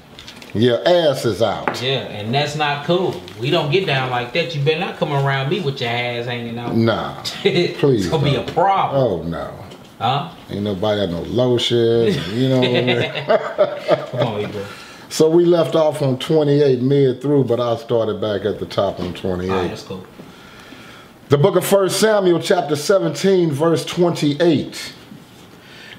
Your ass is out. Yeah, and that's not cool. We don't get down like that. You better not come around me with your ass hanging out. Nah. Please. It's gonna be a problem. Oh no. Huh? Ain't nobody got no lotion. You know what I mean? Come on, bro. So we left off on 28 mid through, but I started back at the top on 28. All right, that's cool. The book of 1 Samuel chapter 17 verse 28.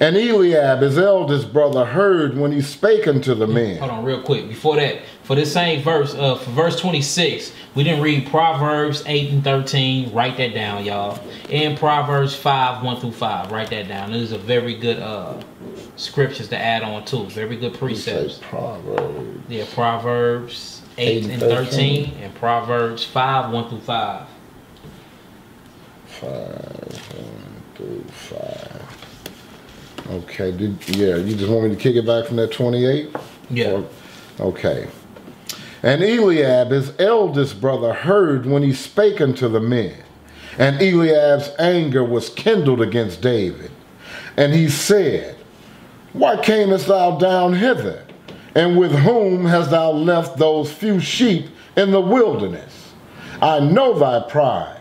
And Eliab, his eldest brother, heard when he spake unto the men. Hold on real quick. Before that, for this same verse, for verse 26, we didn't read Proverbs 8 and 13. Write that down, y'all. And Proverbs 5, 1 through 5. Write that down. These are very good scriptures to add on to. Very good precepts. Proverbs. Yeah, Proverbs 8 and 13. And Proverbs 5, 1 through 5. 5, 1 through 5. Okay, you just want me to kick it back from that 28? Yeah. Okay. And Eliab, his eldest brother, heard when he spake unto the men. And Eliab's anger was kindled against David. And he said, Why camest thou down hither? And with whom hast thou left those few sheep in the wilderness? I know thy pride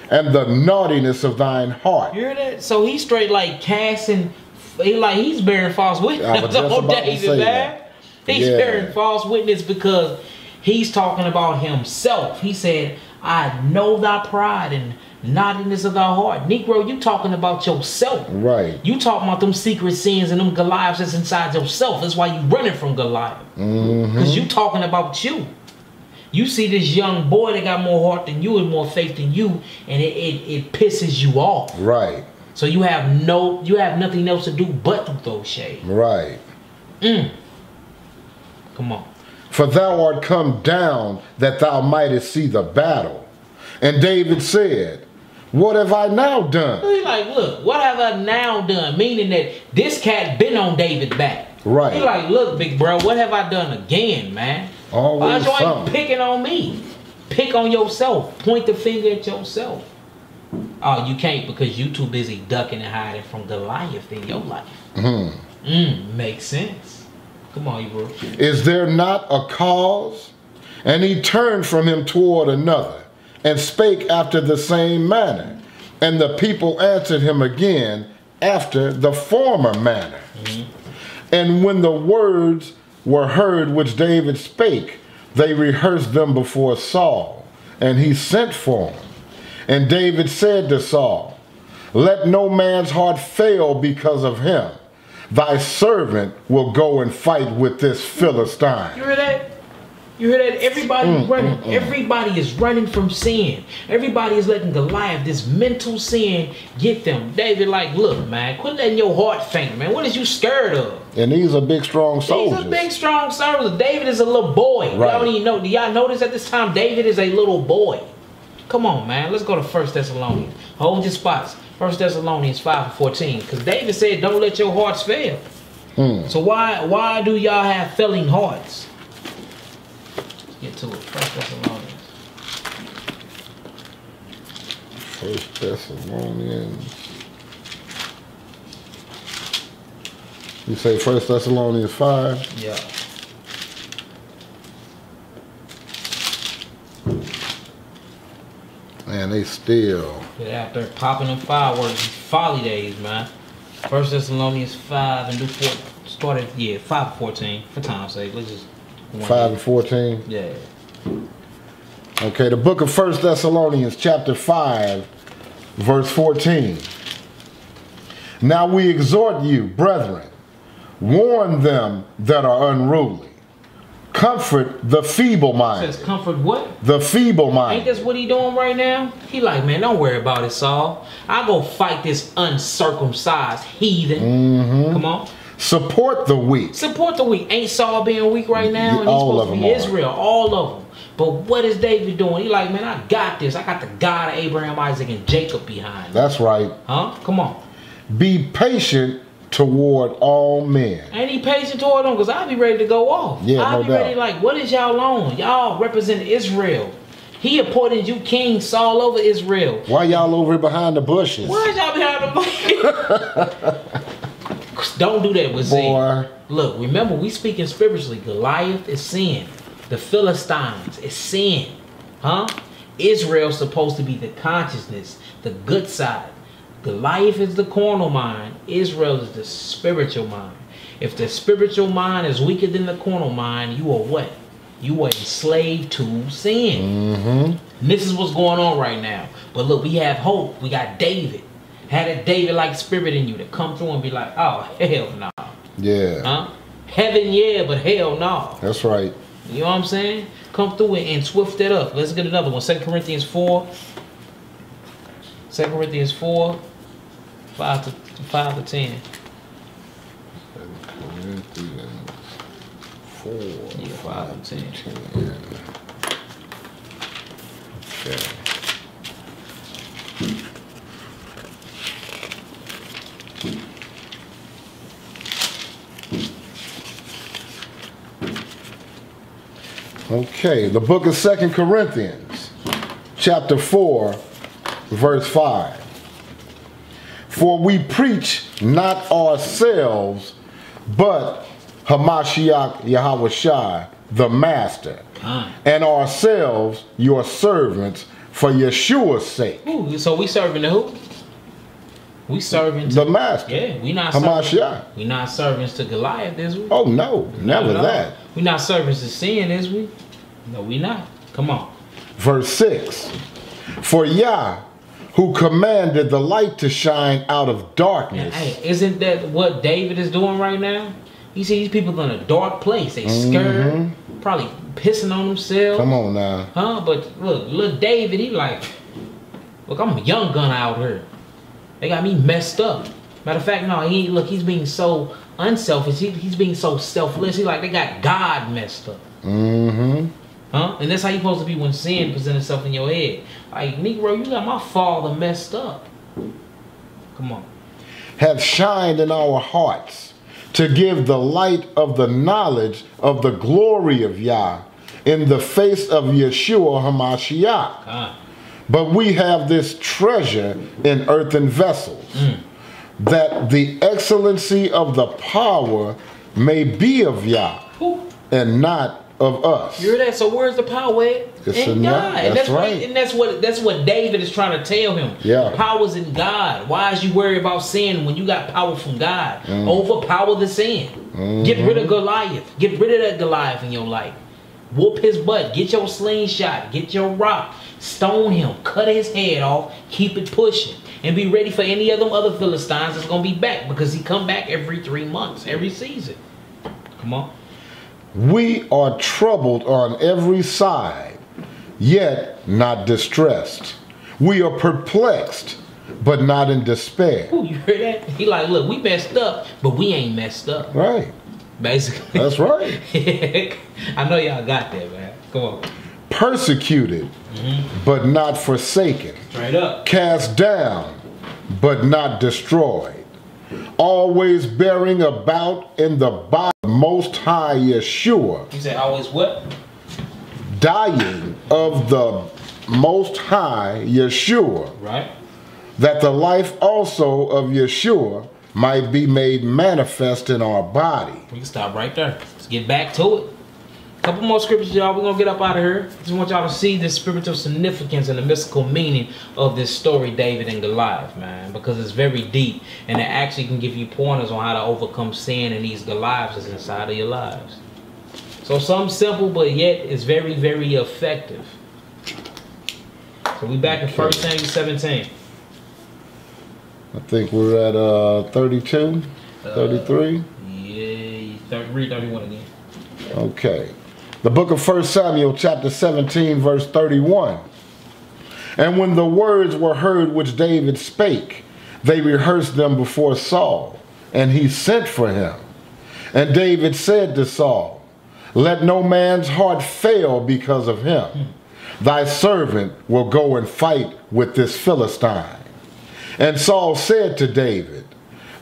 and the naughtiness of thine heart. You hear that? So he's straight like casting... He's bearing false witness on David, man. He's bearing false witness because he's talking about himself. He said, I know thy pride and naughtiness of thy heart. Negro, you talking about yourself. Right. You talking about them secret sins and them Goliaths that's inside yourself. That's why you running from Goliath. Because you talking about you. You see this young boy that got more heart than you and more faith than you, and it pisses you off. Right. So you have nothing else to do but to throw shade. Right. Come on. For thou art come down that thou mightest see the battle. And David said, what have I now done? He's like, look, what have I now done? Meaning that this cat been on David's back. Right. He's like, look, big bro, what have I done again, man? Always Why you something. picking on me? Pick on yourself. Point the finger at yourself. Oh, you can't because you too busy ducking and hiding from Goliath in your life. Makes sense. Come on, you bro. Is there not a cause? And he turned from him toward another, and spake after the same manner. And the people answered him again after the former manner. And when the words were heard which David spake, they rehearsed them before Saul, and he sent for him. And David said to Saul, let no man's heart fail because of him. Thy servant will go and fight with this Philistine. You hear that? You hear that? Everybody's running. Everybody is running from sin. Everybody is letting Goliath, this mental sin, get them. David like, look, man, quit letting your heart faint, man. What is you scared of? And these are big, strong soldiers. These are big, strong soldiers. David is a little boy. Right. Y'all don't even know. Do y'all notice at this time David is a little boy? Come on, man. Let's go to 1 Thessalonians. Hold your spots. 1 Thessalonians 5:14. Because David said, don't let your hearts fail. So why do y'all have failing hearts? Let's get to it. 1 Thessalonians. 1 Thessalonians. You say 1 Thessalonians 5? Yeah. Man, they still. They're out there popping them fireworks. Folly days, man. 1 Thessalonians 5 and do 4. Started, 5:14 for time's sake. Let's just 5 and 14? Yeah. Okay, the book of 1 Thessalonians chapter 5, verse 14. Now we exhort you, brethren, warn them that are unruly. Comfort the feeble-minded. Says comfort what? The feeble-minded. Ain't this what he doing right now? He like, man, don't worry about it, Saul. I'll go fight this uncircumcised heathen. Come on. Support the weak. Support the weak. Ain't Saul being weak right now? And he's All supposed of to them be are. Israel. All of them. But what is David doing? He like, man, I got this. I got the God of Abraham, Isaac, and Jacob behind me. That's right. Huh? Come on. Be patient toward all men. Ain't he patient toward them? Because I'll be ready to go off. Yeah, I'll no be doubt. ready like, what is y'all on? Y'all represent Israel. He appointed you king Saul over Israel. Why y'all over here behind the bushes? Why is y'all behind the bush? Don't do that with sin. Boy. Look, remember, we speaking spiritually. Goliath is sin. The Philistines is sin. Huh? Israel's supposed to be the consciousness, the good side. Goliath is the carnal mind. Israel is the spiritual mind. If the spiritual mind is weaker than the carnal mind, you are what? You are enslaved to sin. And this is what's going on right now. But look, we have hope. We got David. Had a David-like spirit in you to come through and be like, oh, hell no. Yeah. Huh? Heaven, yeah, but hell no. That's right. You know what I'm saying? Come through and swift that up. Let's get another one. 2 Corinthians 4. 2 Corinthians 4. 5 to 10. Corinthians 4. Yeah, 5 to 10. Okay. Okay, the book of 2 Corinthians, chapter 4, verse 5. For we preach not ourselves, but Hamashiach Yahawashi, the Master, and ourselves your servants for Yeshua's sake. Ooh, so we serving the who? We serving to The Master. Yeah, we not Hamashiach. we not servants to Goliath, is we? Oh no, never Not at all. that. We not servants to sin, is we? No, we not. Come on. Verse 6. For Yah, who commanded the light to shine out of darkness. Hey, isn't that what David is doing right now? You see these people in a dark place. They scared, probably pissing on themselves. Come on now. Huh? But look, David, he like, look, I'm a young gun out here. They got me messed up. Matter of fact, no, he's being so unselfish. He's being so selfless. He like, they got God messed up. Huh? And that's how you supposed to be when sin presents itself in your head. Like, Negro, you got my father messed up. Come on. Have shined in our hearts to give the light of the knowledge of the glory of Yah in the face of Yeshua HaMashiach. But we have this treasure in earthen vessels, that the excellency of the power may be of Yah and not of us. You hear that? So where's the power at? In God. That's right. And that's what David is trying to tell him. Yeah. The power's in God. Why is you worried about sin when you got power from God? Overpower the sin. Get rid of Goliath. Get rid of that Goliath in your life. Whoop his butt. Get your slingshot. Get your rock. Stone him. Cut his head off. Keep it pushing. And be ready for any of them other Philistines that's going to be back, because he come back every 3 months, every season. Come on. We are troubled on every side, yet not distressed. We are perplexed, but not in despair. Ooh, you heard that? He like, look, we messed up, but we ain't messed up. Right. Basically. That's right. I know y'all got that, man. Come on. Persecuted, but not forsaken. Straight up. Cast down, but not destroyed. Always bearing about in the body of Most High Yeshua. You said always what? Dying of the Most High Yeshua. Right. That the life also of Yeshua might be made manifest in our body. We can stop right there. Let's get back to it. A couple more scriptures, y'all. We're going to get up out of here. Just want y'all to see the spiritual significance and the mystical meaning of this story, David and Goliath, man. Because it's very deep. And it actually can give you pointers on how to overcome sin and these Goliaths that's inside of your lives. So something simple, but yet it's very, very effective. So we back in 1 Samuel 17. I think we're at 32, 33. Yeah, read 31 again. Okay. The book of 1 Samuel chapter 17 verse 31. And when the words were heard which David spake, they rehearsed them before Saul, and he sent for him. And David said to Saul, let no man's heart fail because of him. Thy servant will go and fight with this Philistine. And Saul said to David,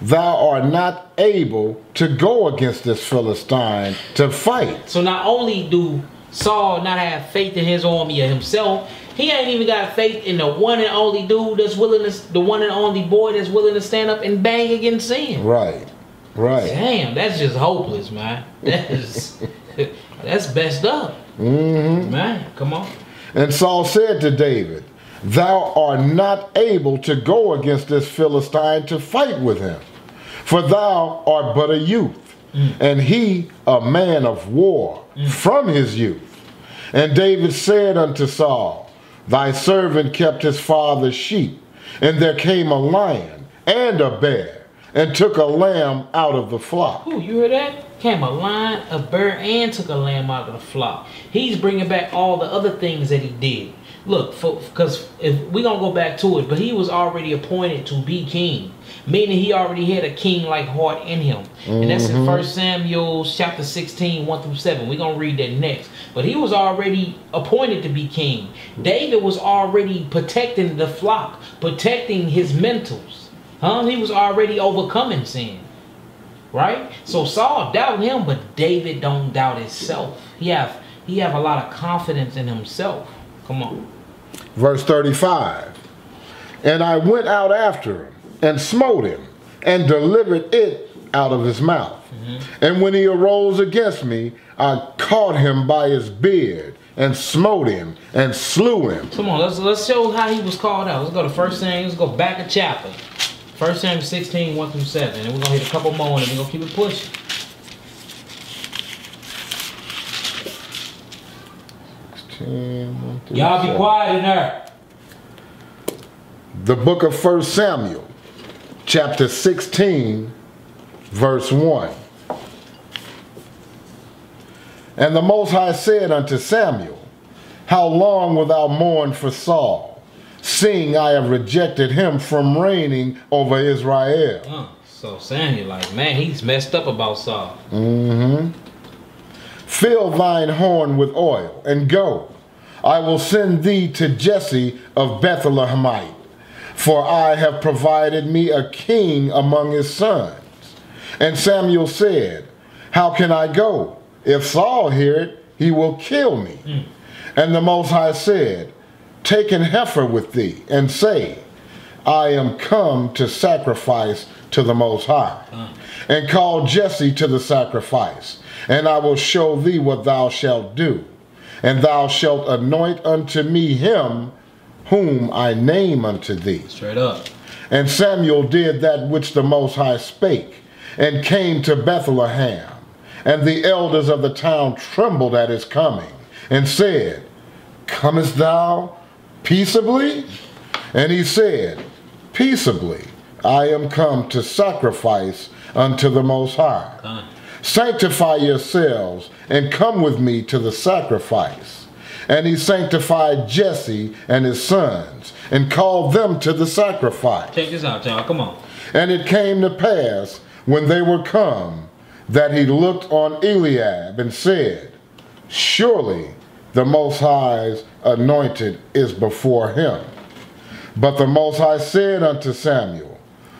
thou art not able to go against this Philistine to fight. So not only do Saul not have faith in his army or himself, he ain't even got faith in the one and only dude that's willing to, the one and only boy that's willing to stand up and bang against sin. Right, right. Damn, that's just hopeless, man. That's messed up. Man, come on. And Saul said to David, thou art not able to go against this Philistine to fight with him, for thou art but a youth, and he a man of war from his youth. And David said unto Saul, thy servant kept his father's sheep, and there came a lion and a bear, and took a lamb out of the flock. Ooh, you heard that? Came a lion, a bear, and took a lamb out of the flock. He's bringing back all the other things that he did. Look, because if we're going to go back to it, but he was already appointed to be king, meaning he already had a king-like heart in him. And that's in 1 Samuel chapter 16, 1 through 7. We're going to read that next. But he was already appointed to be king. David was already protecting the flock, protecting his mentals. He was already overcoming sin. Right? So Saul doubted him, but David don't doubt himself. He have a lot of confidence in himself. Come on. Verse 35. And I went out after him, and smote him, and delivered it out of his mouth. And when he arose against me, I caught him by his beard, and smote him, and slew him. Come on, let's show how he was called out. Let's go to 1 Samuel, let's go back a chapter. 1 Samuel 16, 1 through 7. And we're going to hit a couple more, and then we're going to keep it pushing. Y'all be quiet in there. The book of 1 Samuel, chapter 16, verse 1. And the Most High said unto Samuel, how long wilt thou mourn for Saul, seeing I have rejected him from reigning over Israel? So Samuel like, man, he's messed up about Saul. Fill thine horn with oil, and go. I will send thee to Jesse of Bethlehemite, for I have provided me a king among his sons. And Samuel said, how can I go? If Saul hear it, he will kill me. And the Most High said, take an heifer with thee, and say, I am come to sacrifice to the Most High. And call Jesse to the sacrifice, and I will show thee what thou shalt do. And thou shalt anoint unto me him whom I name unto thee. Straight up. And Samuel did that which the Most High spake, and came to Bethlehem. And the elders of the town trembled at his coming, and said, comest thou peaceably? And he said, peaceably, I am come to sacrifice unto the Most High. Sanctify yourselves, and come with me to the sacrifice. And he sanctified Jesse and his sons, and called them to the sacrifice. Check this out, y'all. Come on. And it came to pass, when they were come, that he looked on Eliab and said, surely the Most High's anointed is before him. But the Most High said unto Samuel,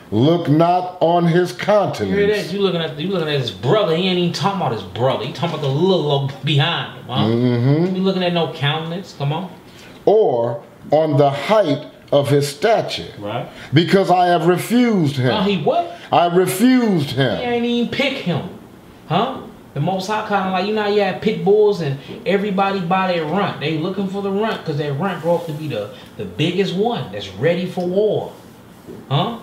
look not on his countenance. You hear that? You looking at his brother. He ain't even talking about his brother. He talking about the little behind him. Huh? You looking at no countenance? Come on. Or on the height of his stature. Right. Because I have refused him. Oh, he what? I refused him. He ain't even pick him. Huh? The Most High kind of like, you know, you have pit bulls and everybody buy their runt. They looking for the runt because that runt grow up to be the biggest one that's ready for war. Huh?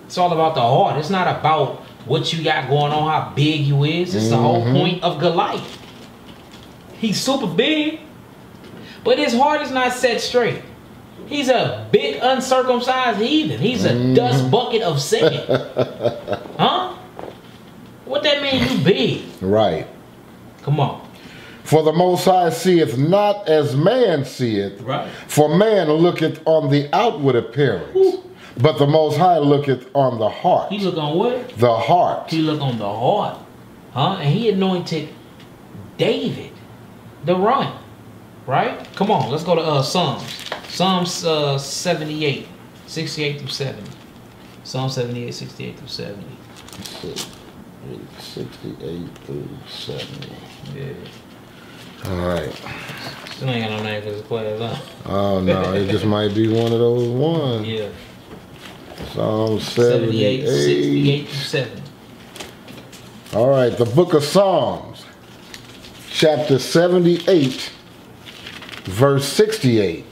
It's all about the heart. It's not about what you got going on, how big you is. It's the whole point of Goliath. He's super big, but his heart is not set straight. He's a big uncircumcised heathen. He's a dust bucket of sin. Huh? What that mean, you big? Right. Come on. For the Most High seeth not as man seeth. Right. For man looketh on the outward appearance. But the Most High looketh on the heart. He look on what? The heart. He look on the heart. Huh? And he anointed David, the run. Right? Come on, let's go to Psalms. Psalms 78, 68 through 70. Psalm 78, 68 through 70. 68 through 70. Yeah. All right. Still ain't got no name for this class, huh? Oh, no. It just might be one of those ones. Yeah. Psalm 78. 68 through 70. All right. The book of Psalms, chapter 78, verse 68.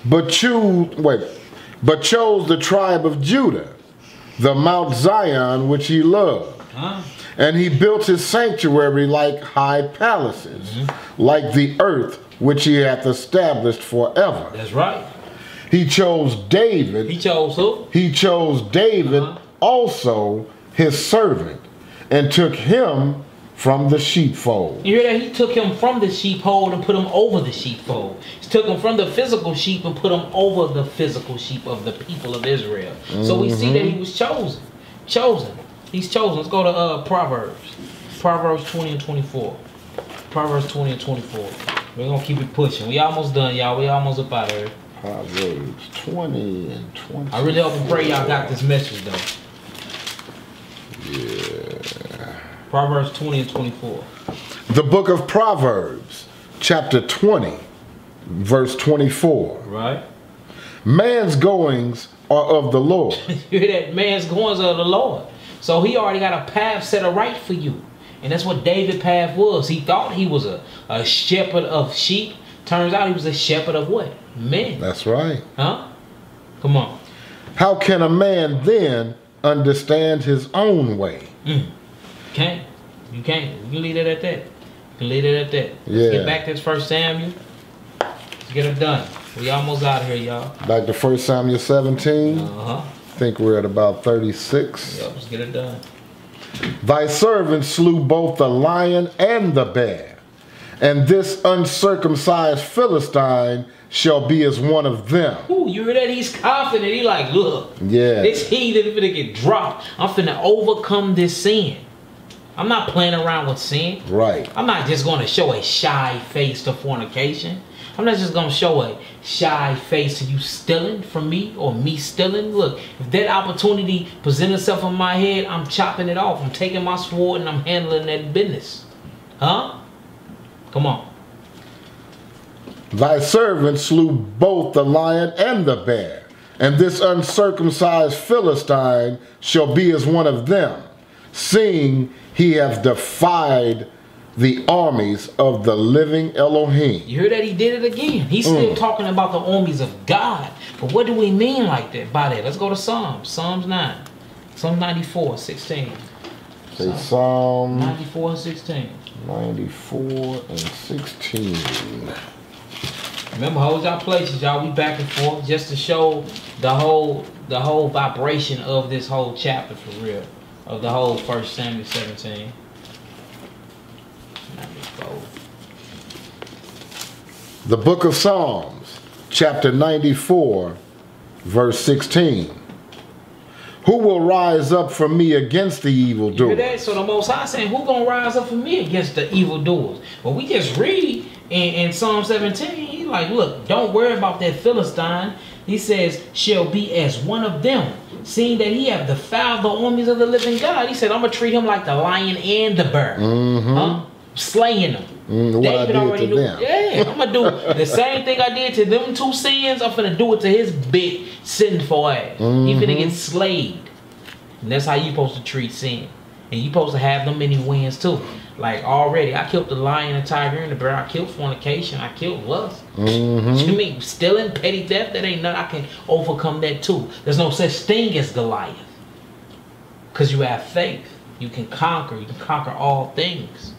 But chose the tribe of Judah, the Mount Zion which he loved. And he built his sanctuary like high palaces, like the earth which he hath established forever. That's right. He chose David. He chose who? He chose David also his servant, and took him from the sheepfold. You hear that? He took him from the sheepfold and put him over the sheepfold. He took him from the physical sheep and put him over the physical sheep of the people of Israel. So we see that he was chosen. Chosen. He's chosen. Let's go to Proverbs. Proverbs 20 and 24. Proverbs 20 and 24. We're going to keep it pushing. We almost done, y'all. We almost up out of here. Proverbs 20 and 24. I really hope and pray y'all got this message, though. Yeah. Proverbs 20 and 24. The book of Proverbs, chapter 20, verse 24. Right. Man's goings are of the Lord. You hear that? Man's goings are of the Lord. So he already got a path set right for you. And that's what David's path was. He thought he was a shepherd of sheep. Turns out he was a shepherd of what? Men. That's right. Huh? Come on. How can a man then understand his own way? Can't. You can't. You can leave it at that. You can leave it at that. Yeah. Let's get back to this 1 Samuel. Let's get it done. We almost out of here, y'all. Back to 1 Samuel 17. Uh-huh. I think we're at about 36. Yep, let's get it done. Thy servant slew both the lion and the bear, and this uncircumcised Philistine shall be as one of them. Ooh, you hear that? He's confident. He like, look, Yeah. this heathen finna get dropped. I'm finna overcome this sin. I'm not playing around with sin. Right. I'm not just going to show a shy face to fornication. I'm not just going to show a shy face to you stealing from me or me stealing. Look, if that opportunity presents itself in my head, I'm chopping it off. I'm taking my sword and I'm handling that business. Huh? Come on. Thy servant slew both the lion and the bear, and this uncircumcised Philistine shall be as one of them, seeing he hath defied the armies of the living Elohim. You hear that? He did it again. He's still talking about the armies of God. But what do we mean like that by that? Let's go to Psalms. Psalms 9. Psalm 94, 16. Say Psalm 94 and 16. 94 and 16. Remember, hold y'all places, y'all. We back and forth just to show the whole vibration of this whole chapter for real. Of the whole 1 Samuel 17. The book of Psalms, chapter 94, verse 16. Who will rise up for me against the evildoers? You hear that? So the Most High saying, who gonna rise up for me against the evildoers? But we just read in Psalm 17, he's like, look, don't worry about that Philistine. He says, shall be as one of them, seeing that he have defiled the armies of the living God. He said, I'm gonna treat him like the lion and the bear. Huh? Slaying them. David already knew. Them. Yeah, I'm gonna do the same thing I did to them two sins. I'm gonna do it to his big sinful ass. He finna get slayed. And that's how you supposed to treat sin. And you supposed to have them many wins too. Like already, I killed the lion, the tiger, and the bear. I killed fornication. I killed lust. What you mean? Stealing, petty theft, that ain't nothing. I can overcome that too. There's no such thing as Goliath. Because you have faith. You can conquer. You can conquer all things.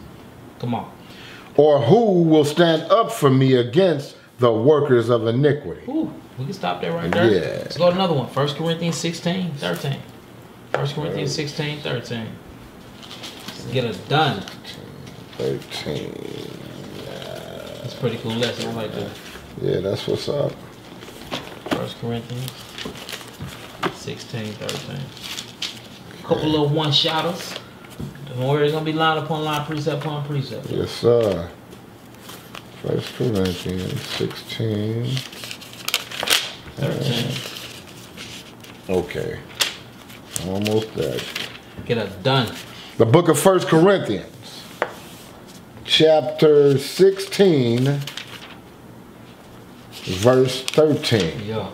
Come on. Or who will stand up for me against the workers of iniquity? Ooh, we can stop there right there. Yeah. Let's go to another one. 1 Corinthians 16, 13. 1 Corinthians 16, 13. Let's get it done. 13. That's a pretty cool lesson. I like that. Yeah, that's what's up. 1 Corinthians 16, 13. Couple little one-shotters. Don't worry, it's going to be line upon line, precept upon precept. Yes, sir. 1 Corinthians 16. 13. Okay. Almost there. Get it done. The book of 1 Corinthians, chapter 16, verse 13. Yeah.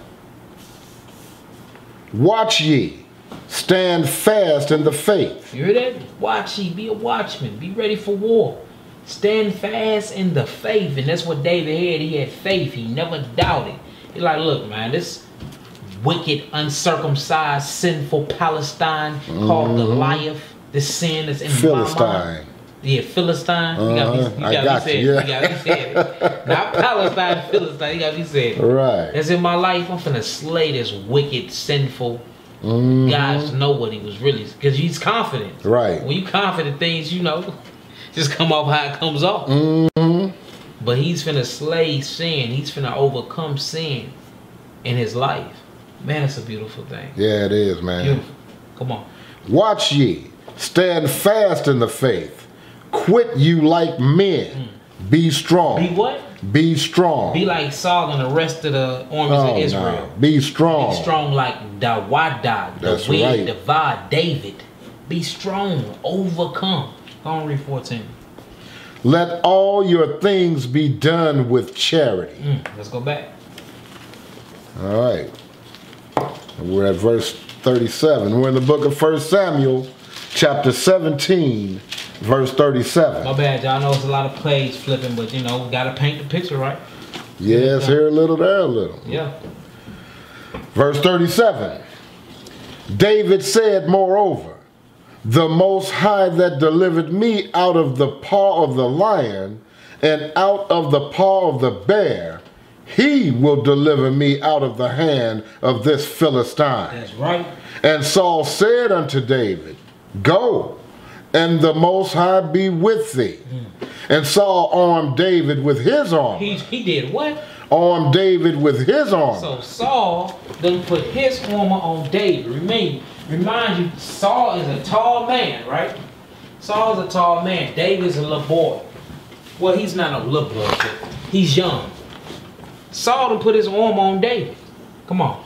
Watch ye, stand fast in the faith. You hear that? Watch ye, be a watchman, be ready for war. Stand fast in the faith. And that's what David had. He had faith. He never doubted. He's like, look, man, this wicked, uncircumcised, sinful Palestine called Goliath, this sin that's in Philistine. my mind. Yeah, Philistine. You got me said. You got me said. Not Palestine, Philistine. You got me said. Right. That's in my life. I'm finna slay this wicked, sinful guys to know what he was really, because he's confident. Right. When you confident, things, you know, just come off how it comes off. But he's finna slay sin. He's finna overcome sin in his life. Man, it's a beautiful thing. Yeah, it is, man. Beautiful. Come on. Watch ye, stand fast in the faith. Quit you like men. Be strong. Be what? Be strong. Be like Saul and the rest of the armies of Israel. No. Be strong. Be strong like Dawada, That's Dawid, right. Davad, David. Be strong. Overcome. Go on, read 14. Let all your things be done with charity. Let's go back. All right. We're at verse 37. We're in the book of 1 Samuel, chapter 17, verse 37. My bad, y'all know it's a lot of plays flipping, but you know, we gotta paint the picture, right? Yes, here a little, there a little. Yeah. Verse 37. David said, moreover, the Most High that delivered me out of the paw of the lion and out of the paw of the bear, he will deliver me out of the hand of this Philistine. That's right. And Saul said unto David, Go, and the Most High be with thee. And Saul armed David with his armor. He did what? Armed David with his armor. So Saul done put his armor on David. Remind you, Saul is a tall man, right? Saul is a tall man. David is a little boy. Well, he's not a little boy, but he's young. Saul done put his armor on David. Come on.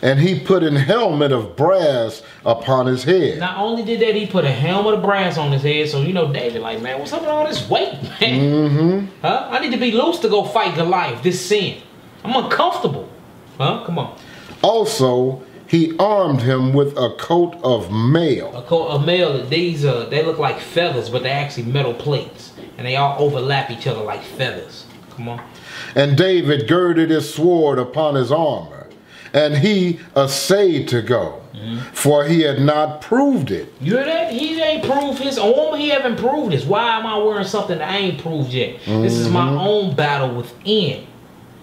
And he put an helmet of brass upon his head. Not only did that, he put a helmet of brass on his head. So, you know, David like, man, what's up with all this weight, man? Huh? I need to be loose to go fight Goliath, this sin. I'm uncomfortable. Huh? Come on. Also, he armed him with a coat of mail. A coat of mail, these, they look like feathers, but they're actually metal plates. And they all overlap each other like feathers. Come on. And David girded his sword upon his armor. And he essayed to go, for he had not proved it. You hear that? He ain't proved his armor. He haven't proved this. Why am I wearing something that I ain't proved yet? This is my own battle within.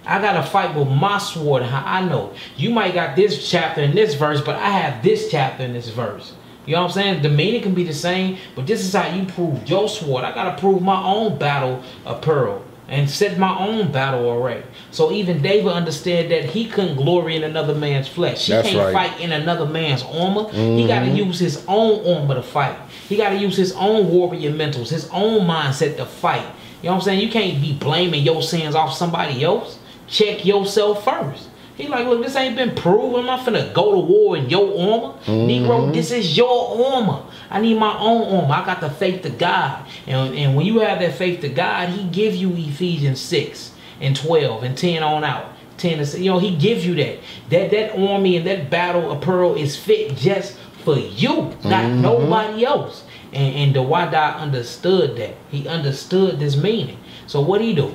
I got to fight with my sword and how I know. You might got this chapter in this verse, but I have this chapter in this verse. You know what I'm saying? The meaning can be the same, but this is how you prove your sword. I got to prove my own battle of pearl and set my own battle array. So even David understood that he couldn't glory in another man's flesh. He can't fight in another man's armor. He got to use his own armor to fight. He got to use his own warrior mentals, his own mindset to fight. You know what I'm saying? You can't be blaming your sins off somebody else. Check yourself first. He like, look, this ain't been proven. I'm not finna go to war in your armor. Negro, this is your armor. I need my own armor. I got the faith to God. And when you have that faith to God, he gives you Ephesians 6 and 12 and 10 on out. 10 and 6. You know, he gives you that. That army and that battle of pearl is fit just for you, not nobody else. And the Wada understood that. He understood this meaning. So what he do?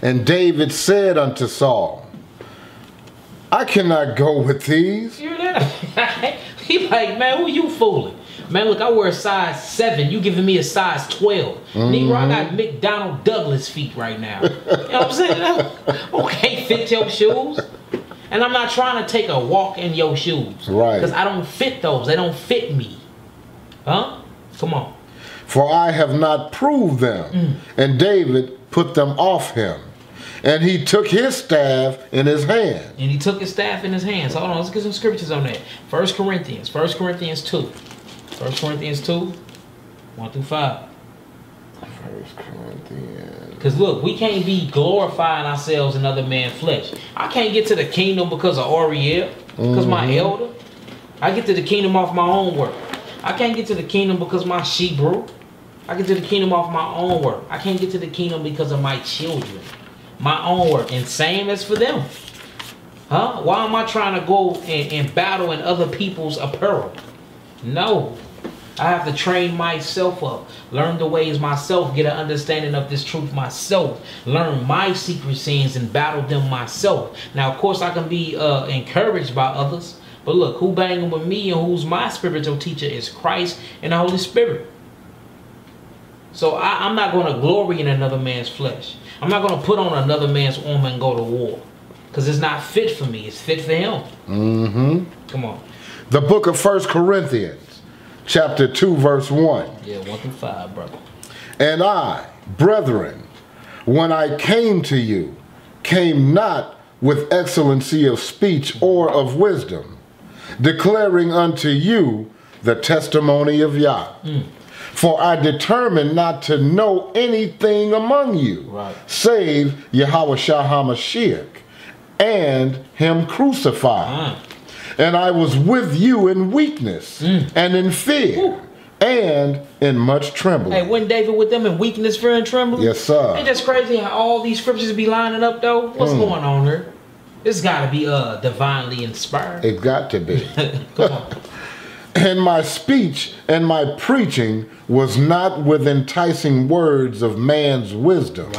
And David said unto Saul, I cannot go with these. You hear that? He like, man, who you fooling? Man, look, I wear a size 7. You giving me a size 12. Negro, I got McDonald Douglas feet right now. You know what I'm saying? I can't fit your shoes. And I'm not trying to take a walk in your shoes. Right. Because I don't fit those. They don't fit me. Huh? Come on. For I have not proved them. And David put them off him. And he took his staff in his hand. And he took his staff in his hand. So hold on, let's get some scriptures on that. 1 Corinthians 2. 1 Corinthians 2, 1 through 5. 1 Corinthians. Because look, we can't be glorifying ourselves in other man's flesh. I can't get to the kingdom because of Ariel, because my elder. I get to the kingdom off my own work. I can't get to the kingdom because my sheep brew. I get to the kingdom off my own work. I can't get to the kingdom because of my children. My own work. And same as for them. Huh? Why am I trying to go and battle in other people's apparel? No. I have to train myself up. Learn the ways myself. Get an understanding of this truth myself. Learn my secret sins and battle them myself. Now, of course, I can be encouraged by others. But look, who banging with me and who's my spiritual teacher is Christ and the Holy Spirit. So I'm not going to glory in another man's flesh. I'm not going to put on another man's armor and go to war. Because it's not fit for me. It's fit for him. Come on. The book of 1 Corinthians, chapter 2, verse 1. Yeah, 1 through 5, brother. And I, brethren, when I came to you, came not with excellency of speech or of wisdom, declaring unto you the testimony of Yah. For I determined not to know anything among you, save Yahweh Shah HaMashiach, and him crucified. And I was with you in weakness, and in fear, and in much trembling. Hey, wasn't David with them in weakness, fear, and trembling? Yes, sir. Ain't that crazy how all these scriptures be lining up, though? What's going on here? It's got to be divinely inspired. It got to be. Come on. And my speech and my preaching was not with enticing words of man's wisdom,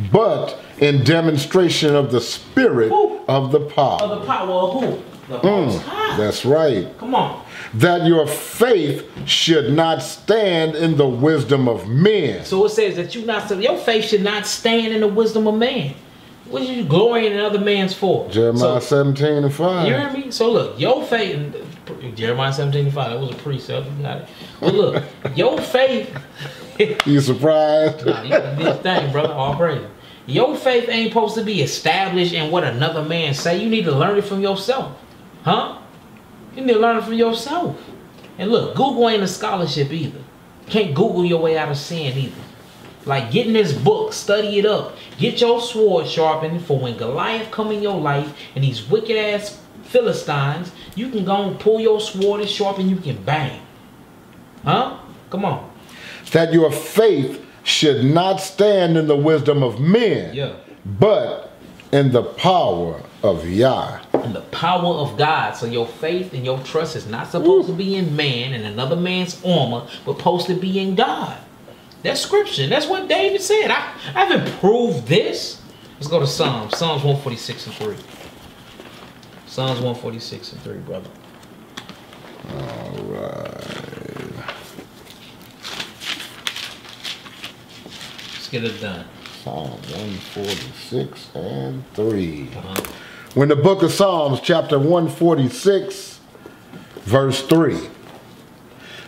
but in demonstration of the Spirit of the power. Of the power of who? The Most High. That's right. Come on. That your faith should not stand in the wisdom of men. So it says that your faith should not stand in the wisdom of man. What are you glorying in other man's for? Jeremiah 17:5. You hear me? So look, your faith, Jeremiah 17:5, that was a precept, you got it. But look, your faith. You surprised? Nah, you did this thing, brother, all praise. Your faith ain't supposed to be established in what another man say. You need to learn it from yourself. Huh? You need to learn it from yourself. And look, Google ain't a scholarship either. Can't Google your way out of sin either. Like, get in this book, study it up. Get your sword sharpened for when Goliath come in your life and these wicked ass Philistines, you can go and pull your sword and sharpen, you can bang. Huh? Come on. That your faith should not stand in the wisdom of men, but in the power of Yah. In the power of God. So your faith and your trust is not supposed to be in man and another man's armor, but supposed to be in God. That's scripture. That's what David said. I haven't proved this. Let's go to Psalms. Psalms 146:3. Psalms 146:3, brother. All right. Let's get it done. Psalm 146:3. When the book of Psalms, chapter 146, verse 3.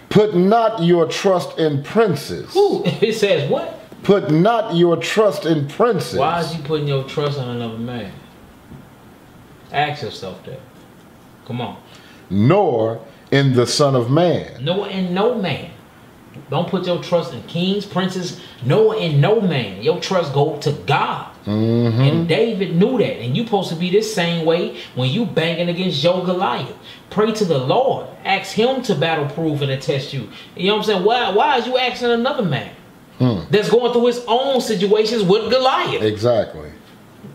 Put not your trust in princes. Ooh, it says what? Put not your trust in princes. Why is you putting your trust on another man? Ask yourself that. Come on. Nor in the Son of Man. Nor in no man. Don't put your trust in kings, princes, nor in no man. Your trust go to God. And David knew that. And you supposed to be this same way when you banging against your Goliath. Pray to the Lord. Ask him to battle proof and attest you. You know what I'm saying? Why is you asking another man that's going through his own situations with Goliath? Exactly.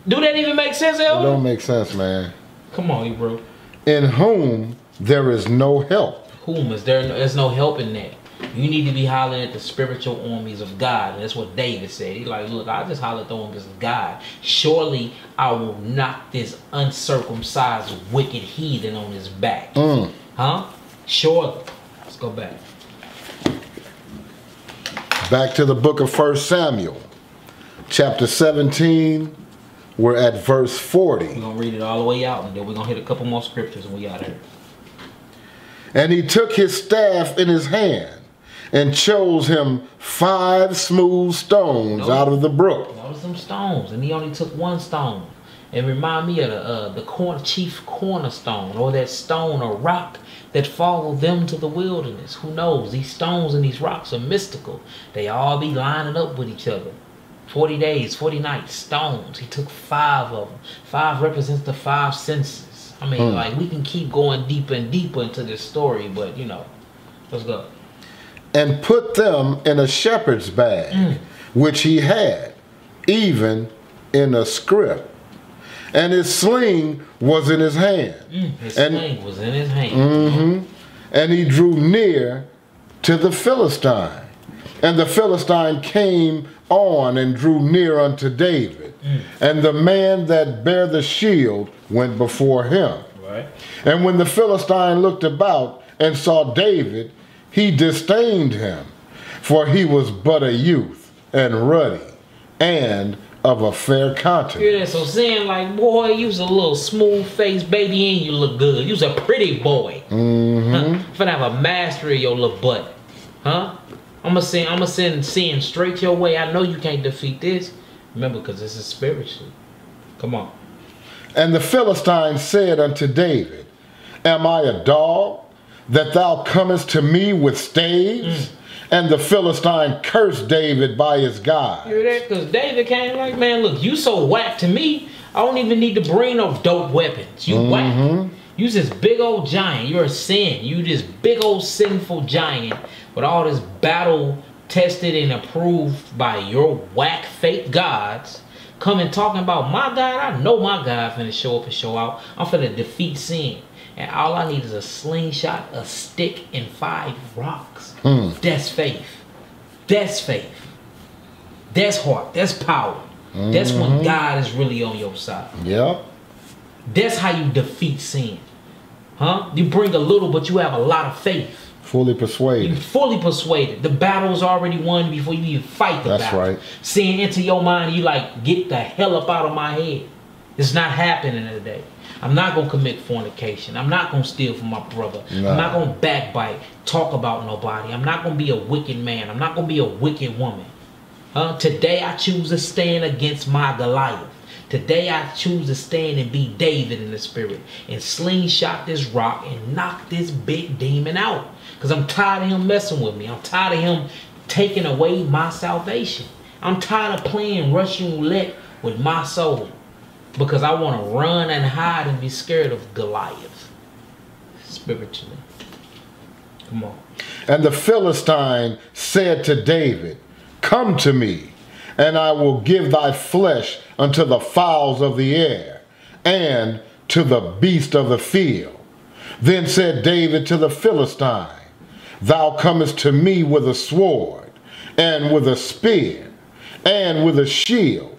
Do that even make sense, Elder? It don't make sense, man. Come on, you bro. In whom there is no help. Whom is there? There's no help in that. You need to be hollering at the spiritual armies of God. And that's what David said. He's like, look, I just holler at the armies of God. Surely I will knock this uncircumcised, wicked heathen on his back. Huh? Surely. Let's go back. Back to the book of 1 Samuel, chapter 17. We're at verse 40. We're going to read it all the way out, and then we're going to hit a couple more scriptures and we out of here. And he took his staff in his hand and chose him 5 smooth stones out of the brook. Those some stones, and he only took 1 stone. It remind me of the chief cornerstone, or that stone or rock that followed them to the wilderness. Who knows? These stones and these rocks are mystical. They all be lining up with each other. 40 days, 40 nights, stones. He took 5 of them. 5 represents the 5 senses. I mean, like, we can keep going deeper and deeper into this story, but, you know, let's go. And put them in a shepherd's bag, which he had, even in a scrip. And his sling was in his hand. His sling was in his hand. And he drew near to the Philistine. And the Philistine came on and drew near unto David. And the man that bare the shield went before him. Right. And when the Philistine looked about and saw David, he disdained him, for he was but a youth and ruddy and of a fair countenance. Hear that? So saying like, boy, you was a little smooth-faced baby and you look good. You was a pretty boy. Finna have a mastery of your little butt. Huh? I'm gonna send sin straight your way. I know you can't defeat this. Remember, because this is spiritually. Come on. And the Philistine said unto David, Am I a dog, that thou comest to me with staves? And the Philistine cursed David by his God. You hear that? Because David came like, man, look, you so whack to me, I don't even need to bring no dope weapons. You whack. You this big old giant. You're a sin. You this big old sinful giant with all this battle tested and approved by your whack fake gods. Coming talking about my God. I know my God finna show up and show out. I'm finna defeat sin. And all I need is a slingshot, a stick, and 5 rocks. That's faith. That's faith. That's heart. That's power. That's when God is really on your side. Yep. That's how you defeat sin. Huh? You bring a little, but you have a lot of faith. Fully You persuaded. fully persuaded. The battle's already won before you even fight the That's battle. right. Seeing into your mind, you like, get the hell up out of my head. It's not happening today. I'm not going to commit fornication. I'm not going to steal from my brother. No. I'm not going to backbite, talk about nobody. I'm not going to be a wicked man. I'm not going to be a wicked woman. Today I choose to stand against my Goliath. Today I choose to stand and be David in the spirit and slingshot this rock and knock this big demon out. Because I'm tired of him messing with me. I'm tired of him taking away my salvation. I'm tired of playing Russian roulette with my soul. Because I want to run and hide and be scared of Goliath. Spiritually. Come on. And the Philistine said to David, "Come to me, and I will give thy flesh unto the fowls of the air, and to the beast of the field." Then said David to the Philistine, "Thou comest to me with a sword, and with a spear, and with a shield,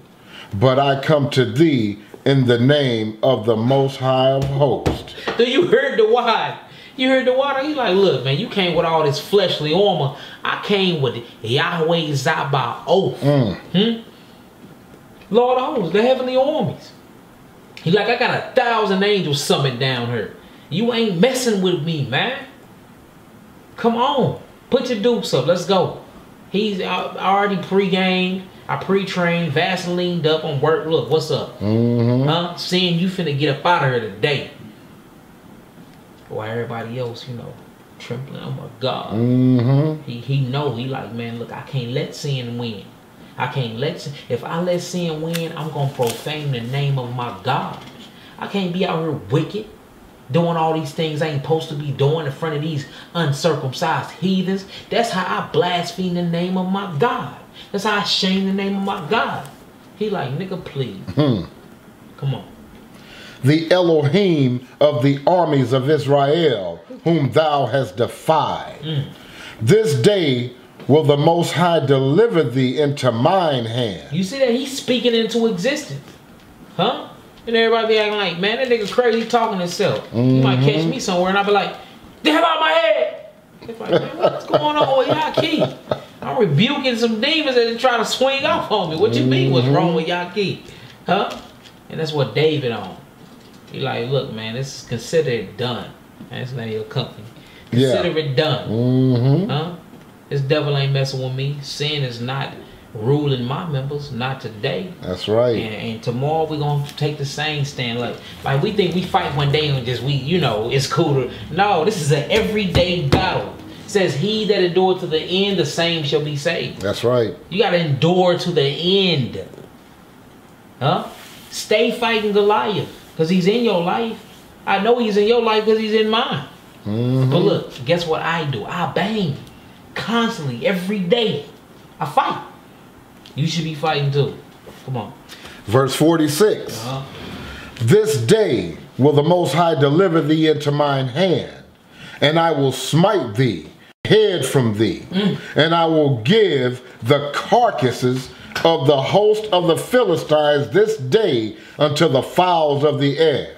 but I come to thee in the name of the Most High of Hosts." So you heard the why. You heard the water. He's like, look, man, you came with all this fleshly armor. I came with Yahweh Zabaoth. Lord of hosts, the heavenly armies. He's like, I got 1,000 angels summoned down here. You ain't messing with me, man. Come on. Put your dukes up. Let's go. He's already pre-gamed. I pre-trained, Vaselined up on work. Look, what's up? Seeing you finna get up out of here today. While everybody else, you know, trembling. Oh my God. He know. He like, man, look, I can't let sin win. I can't let sin. If I let sin win, I'm gonna profane the name of my God. I can't be out here wicked, doing all these things I ain't supposed to be doing in front of these uncircumcised heathens. That's how I blaspheme the name of my God. That's how I shame the name of my God. He like, nigga, please. Come on. "The Elohim of the armies of Israel, whom thou hast defied. This day will the Most High deliver thee into mine hand." You see that? He's speaking into existence. Huh? And everybody be acting like, man, that nigga crazy talking himself. You might catch me somewhere and I'll be like, the hell out of my head. It's like, man, what's going on with Yah'ki? I'm rebuking some demons that are trying to swing off on me. What you mean? What's wrong with Yah'ki? Huh? And that's what David on. He like, look, man, this is considered done. That's the name of your company. Consider it done. Huh? This devil ain't messing with me. Sin is not ruling my members, not today. That's right. And tomorrow we're gonna take the same stand. Like we think we fight one day and just you know, it's cool to, no, this is an everyday battle. It says, he that endured to the end, the same shall be saved. That's right. You gotta endure to the end. Huh? Stay fighting Goliath. Because he's in your life. I know he's in your life because he's in mine. But look, guess what I do? I bang. Constantly, every day. I fight. You should be fighting too. Come on. Verse 46. "This day will the Most High deliver thee into mine hand, and I will smite thee, head from thee, and I will give the carcasses of the host of the Philistines this day unto the fowls of the air,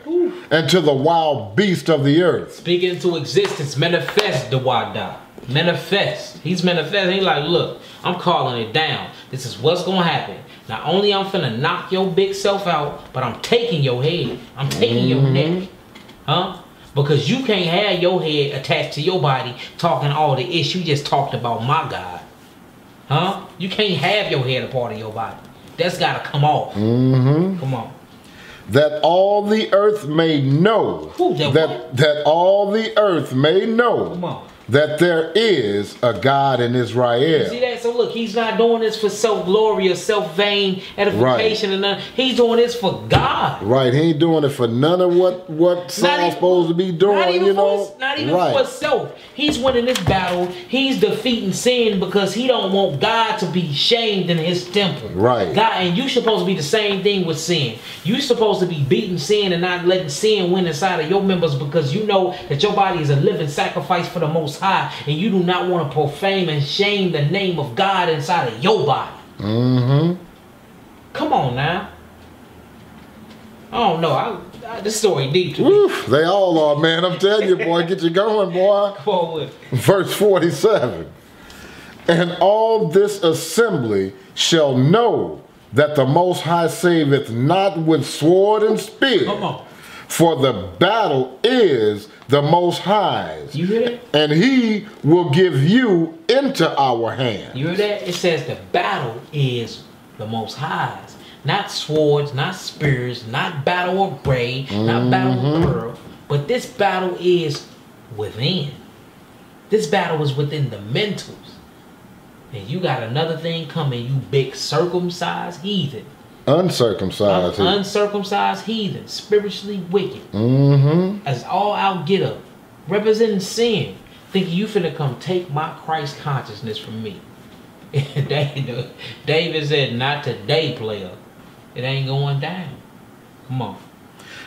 and to the wild beast of the earth." Speaking into existence, manifest the Wada. Manifest. He's manifesting. He's like, look, I'm calling it down. This is what's going to happen. Not only I'm finna knock your big self out, but I'm taking your head. I'm taking your neck. Huh? Because you can't have your head attached to your body talking all the ish you just talked about my God. Huh? You can't have your head a part of your body. That's got to come off. Come on. "That all the earth may know." That all the earth may know. Come on. "That there is a God in Israel." You see that? So look, he's not doing this for self-glory or self-vain edification and none. He's doing this for God. Right. He ain't doing it for none of what Saul's supposed to be doing, you know. Not even for self. He's winning this battle. He's defeating sin because he don't want God to be shamed in his temple. Right. God, and you supposed to be the same thing with sin. You supposed to be beating sin and not letting sin win inside of your members because you know that your body is a living sacrifice for the Most High, and you do not want to profane and shame the name of God inside of your body. Come on now. don't know. This story deep to me. Woof, they all are, man. I'm telling you, boy. Get you going, boy. Come on with it. Verse 47. And all this assembly shall know that the Most High saveth not with sword and spear. Come on. For the battle is the Most High's. You hear that? And he will give you into our hand. You hear that? It says the battle is the Most High's. Not swords, not spears, not battle of braid, not battle of pearl. But this battle is within. This battle is within the mentals. And you got another thing coming, you big circumcised heathen. Uncircumcised. Uncircumcised heathen, spiritually wicked. As all out get up, representing sin, thinking you finna come take my Christ consciousness from me. David said, not today, player. It ain't going down. Come on.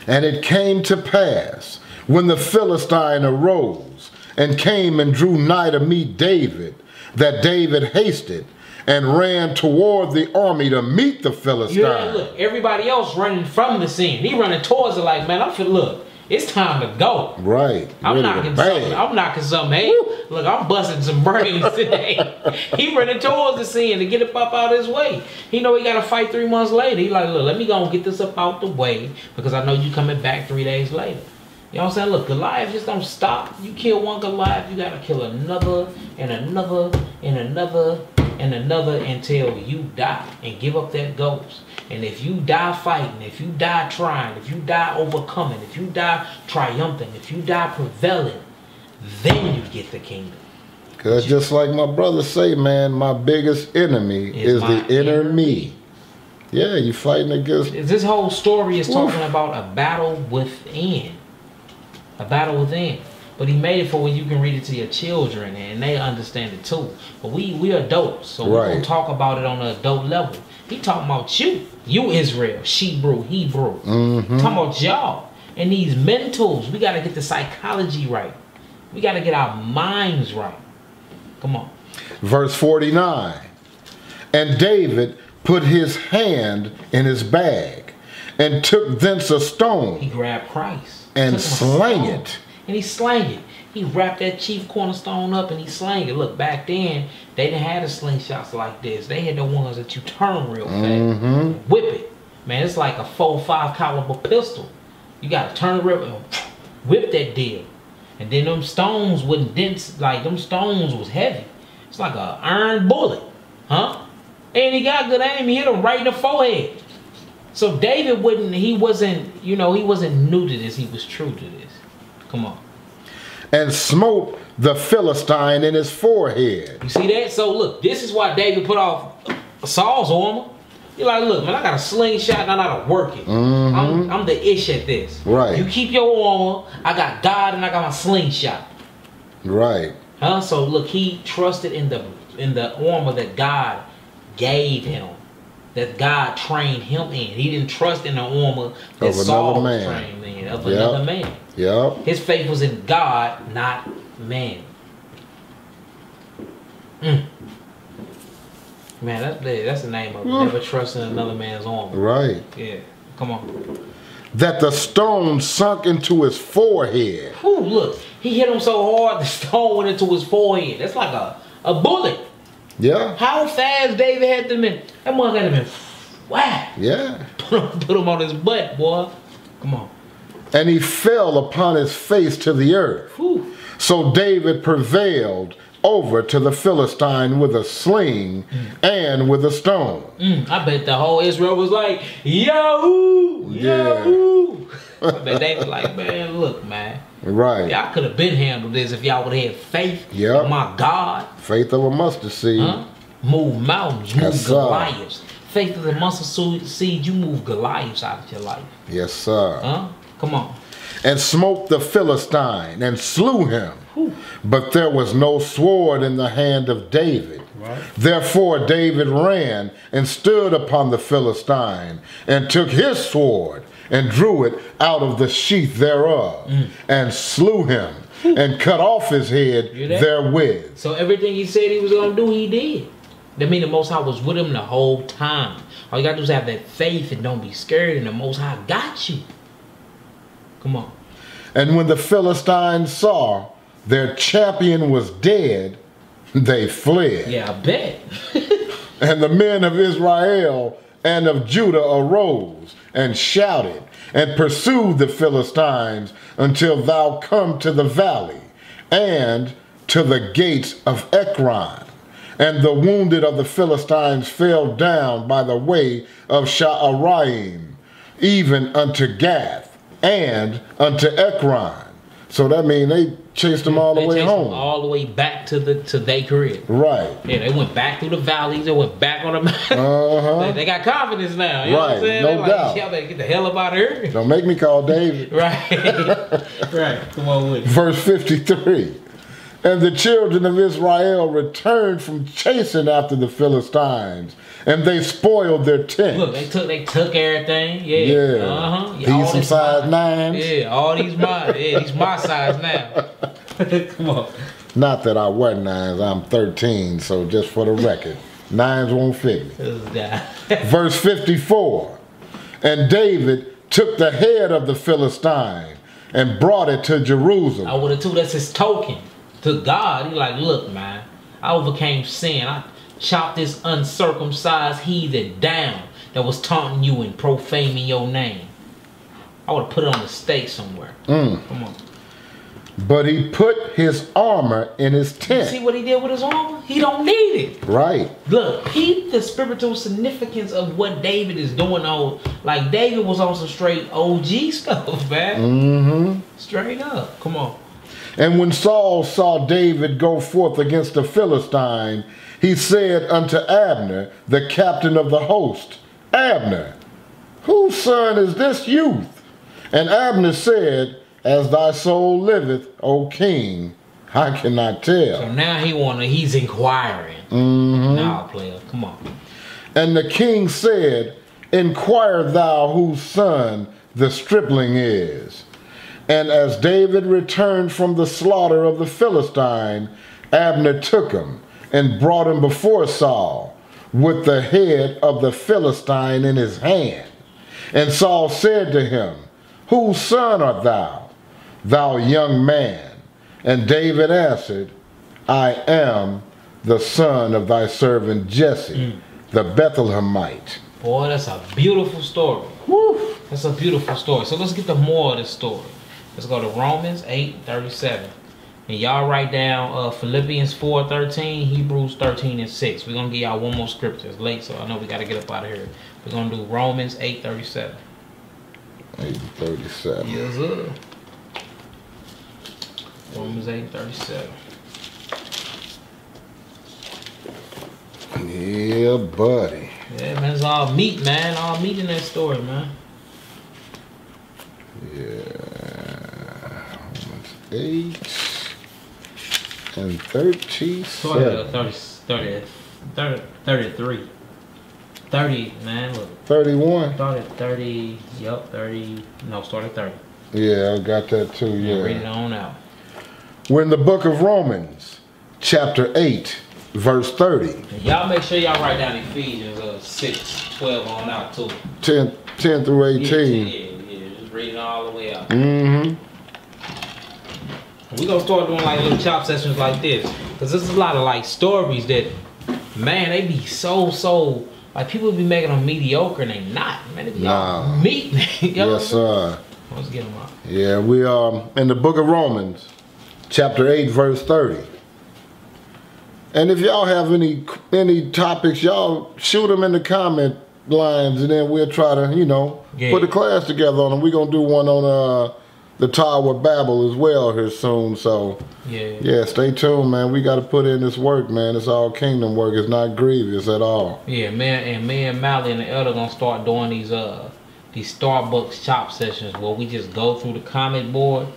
And it came to pass, when the Philistine arose and came and drew nigh to meet David, that David hasted and ran toward the army to meet the Philistine. Yeah, look, everybody else running from the scene. He running towards it like, man, I'm finna look. It's time to go. Right. I'm knocking something. Hey, look, I'm busting some brains today. He running towards the scene to get it up out his way. He know he got to fight 3 months later. He like, look, let me go and get this up out the way because I know you coming back 3 days later. You know what I'm saying? Look, Goliath just don't stop. You kill one Goliath, you got to kill another and another and another and another until you die and give up that ghost. And if you die fighting, if you die trying, if you die overcoming, if you die triumphant, if you die prevailing, then you get the kingdom. Because just like my brother say, man, my biggest enemy is the inner me. Yeah, you fighting against... This whole story is talking about a battle within. A battle within. But he made it for when you can read it to your children and they understand it too. But we adults, so we're going to talk about it on an adult level. He talking about you. You Israel, Shebrew, Hebrew. Talking about y'all. And these mentals, we got to get the psychology right. We got to get our minds right. Come on. Verse 49. And David put his hand in his bag and took thence a stone. He grabbed Christ. And slang it. And he slang it. He wrapped that chief cornerstone up and he slang it. Look, back then, they didn't have the slingshots like this. They had the ones that you turn real fast. Whip it. Man, it's like a 4.5 caliber pistol. You got to turn it real and whip that deal. And then them stones wouldn't dent, like them stones was heavy. It's like an iron bullet. Huh? And he got good aim. He hit him right in the forehead. So David wasn't new to this. He was true to this. Come on. And smote the Philistine in his forehead. You see that? So look, this is why David put off Saul's armor. You're like, look, man, I got a slingshot and I know how to work it. I'm the ish at this. Right. You keep your armor. I got God and I got my slingshot. Right. Huh? So look, he trusted in the armor that God gave him. That God trained him in. He didn't trust in the armor that Saul was trained in of another man. Yep. His faith was in God, not man. Man, that's the name of it. Never trusting another man's armor. Right. Yeah. Come on. That the stone sunk into his forehead. Whew, look. He hit him so hard the stone went into his forehead. That's like a bullet. Yeah. How fast David had to been? That mug had to been whack. Yeah. Put him on his butt, boy. Come on. And he fell upon his face to the earth. Whew. So David prevailed over to the Philistine with a sling and with a stone. I bet the whole Israel was like, Yahoo! Yahoo! I bet they was like, man, look, man. Right. Y'all could have been handled this if y'all would have had faith in my God. Faith of a mustard seed. Huh? Move mountains, move Goliaths. Faith of the mustard seed, you move Goliaths out of your life. Yes, sir. Huh? Come on. And smote the Philistine and slew him. But there was no sword in the hand of David. Right. Therefore David ran and stood upon the Philistine and took his sword and drew it out of the sheath thereof and slew him and cut off his head therewith. So everything he said he was going to do, he did. That means the Most High was with him the whole time. All you gotta do is have that faith and don't be scared, and the Most High got you. Come on. And when the Philistines saw their champion was dead, they fled. Yeah, I bet. And the men of Israel and of Judah arose and shouted and pursued the Philistines until thou come to the valley and to the gates of Ekron. And the wounded of the Philistines fell down by the way of Sha'araim, even unto Gath and unto Ekron. So that means they chased them all the way home. All the way back to their crib. Right. Yeah, they went back through the valleys. They went back on the mountain. They got confidence now. You know what I'm saying? No doubt. Y'all better get the hell up out of here. Don't make me call David. Right. Right. Come on with it. Verse 53. And the children of Israel returned from chasing after the Philistines, and they spoiled their tents. Look, they took everything. Yeah. These some size 9s. Yeah, all these my these my size now. Come on. Not that I wear 9s, I'm 13, so just for the record, 9s won't fit me. Verse 54. And David took the head of the Philistine and brought it to Jerusalem. I would have too. That's his token to God. He like, look, man, I overcame sin. I chopped this uncircumcised heathen down that was taunting you and profaning your name. I would have put it on the stake somewhere. Come on. But he put his armor in his tent. You see what he did with his armor? He don't need it. Right. Look, peep the spiritual significance of what David is doing on. Like, David was on some straight OG stuff, man. Straight up. Come on. And when Saul saw David go forth against the Philistine, he said unto Abner, the captain of the host, Abner, whose son is this youth? And Abner said, as thy soul liveth, O king, I cannot tell. So now he's inquiring. Now, player, come on. And the king said, inquire thou whose son the stripling is. And as David returned from the slaughter of the Philistine, Abner took him and brought him before Saul with the head of the Philistine in his hand. And Saul said to him, whose son art thou, thou young man? And David answered, I am the son of thy servant Jesse, the Bethlehemite. Boy, that's a beautiful story. Woo! That's a beautiful story. So let's get the more of this story. Let's go to Romans 8:37. And y'all write down Philippians 4:13, Hebrews 13:6. We're going to give y'all one more scripture. It's late, so I know we got to get up out of here. We're going to do Romans 8:37. 8:37. Yes, sir. Romans 8:37. Yeah, buddy. Yeah, man, it's all meat, man. All meat in that story, man. Yeah. 8 and 37. 33. 30, man. Look. 31. Start at 30. Yup, 30. No, start at 30. Yeah, I got that too. Yeah. Read it on out. We're in the book of Romans, chapter 8, verse 30. Y'all make sure y'all write down Ephesians 6:12 on out too. 10 through 18. Yeah. Just read it all the way out. We're going to start doing like little chop sessions like this. Because there's a lot of like stories that, man, they be so, like people be making them mediocre and they not. Man, they be all meat. Yes, sir. Let's get them out. Yeah, we are in the book of Romans, chapter 8, verse 30. And if y'all have any topics, y'all shoot them in the comment lines and then we'll try to, put a class together on them. We're going to do one on the Tower of Babel as well here soon. So, yeah, stay tuned, man. We got to put in this work, man. It's all kingdom work. It's not grievous at all. Yeah, man. And me and Mally and the elder going to start doing these Starbucks chop sessions where we just go through the comment board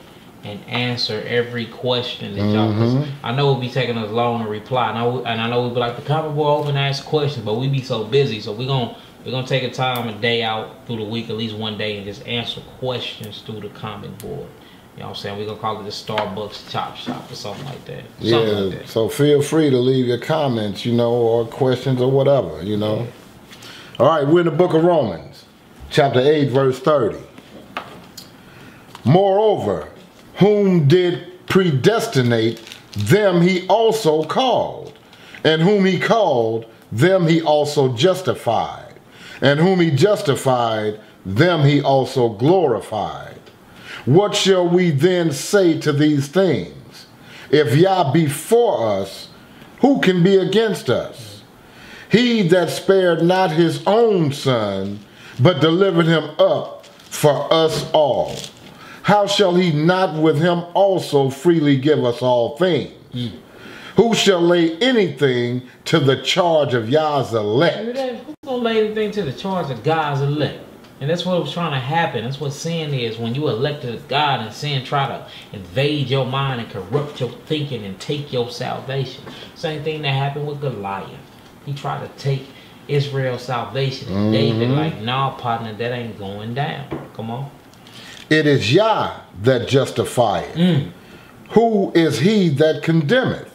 and answer every question that y'all. I know it'll be taking us long to reply, and I know we'll be like the comment board open, ask questions, but we be so busy, so we're gonna take a day out through the week, at least one day, and just answer questions through the comment board. You know what I'm saying? We're going to call it the Starbucks Chop Shop or something like that. Yeah, like that. So feel free to leave your comments, you know, or questions or whatever, you know. All right, we're in the book of Romans, chapter 8, verse 30. Moreover, whom did predestinate, them he also called. And whom he called, them he also justified. And whom he justified, them he also glorified. What shall we then say to these things? If Yah be for us, who can be against us? He that spared not his own son, but delivered him up for us all, how shall he not with him also freely give us all things? Who shall lay anything to the charge of Yah's elect? Who's going to lay anything to the charge of God's elect? And that's what was trying to happen. That's what sin is. When you elected God and sin try to invade your mind and corrupt your thinking and take your salvation. Same thing that happened with Goliath. He tried to take Israel's salvation. And David like, nah, partner, that ain't going down. Come on. It is Yah that justifieth. Who is he that condemneth?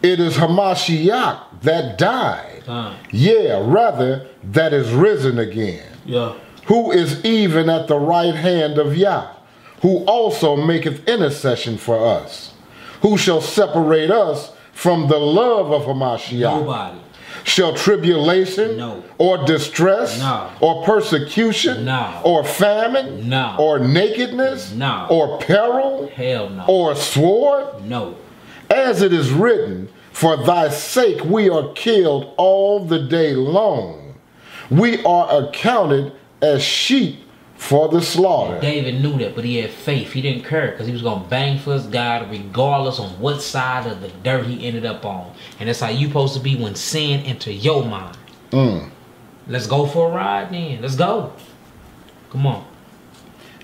It is Hamashiach that died. Yeah, rather, that is risen again. Yeah. Who is even at the right hand of Yah, who also maketh intercession for us. Who shall separate us from the love of Hamashiach? Nobody. Shall tribulation, no, or distress, no, or persecution, no, or famine, no, or nakedness, no, or peril, hell no, or sword? No. As it is written, for thy sake we are killed all the day long. We are accounted as sheep for the slaughter. David knew that, but he had faith. He didn't care because he was going to bang for his God regardless on what side of the dirt he ended up on. And that's how you supposed to be when sin enter your mind. Let's go for a ride then. Let's go. Come on.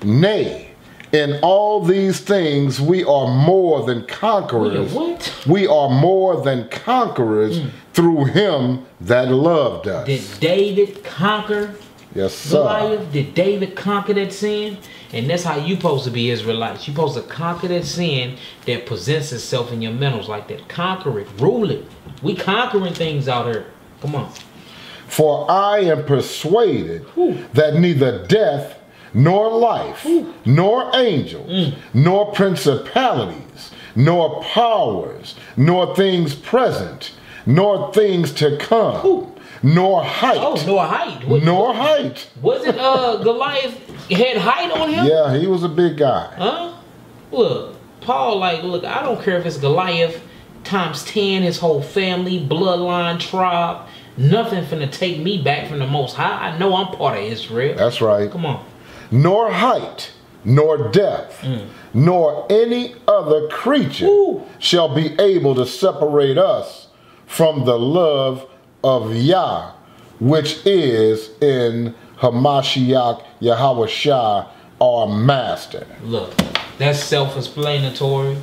Nay, in all these things we are more than conquerors. What? We are more than conquerors through him that loved us. Did David conquer Yes, sir. Goliath? Did David conquer that sin? And that's how you supposed to be Israelites. You supposed to conquer that sin that presents itself in your mentals like that. Conquer it. Rule it. We conquering things out here. Come on. For I am persuaded that neither death, nor life, nor angels, nor principalities, nor powers, nor things present, nor things to come, nor height. Oh, nor height. Nor height. Was it Goliath had height on him? Yeah, he was a big guy. Huh? Look, Paul like, look, I don't care if it's Goliath times 10, his whole family, bloodline, tribe. Nothing finna take me back from the Most High. I know I'm part of Israel. That's right. Come on. Nor height, nor depth, nor any other creature shall be able to separate us from the love of Yah, which is in Hamashiach Yahawashah, our master. Look, that's self-explanatory.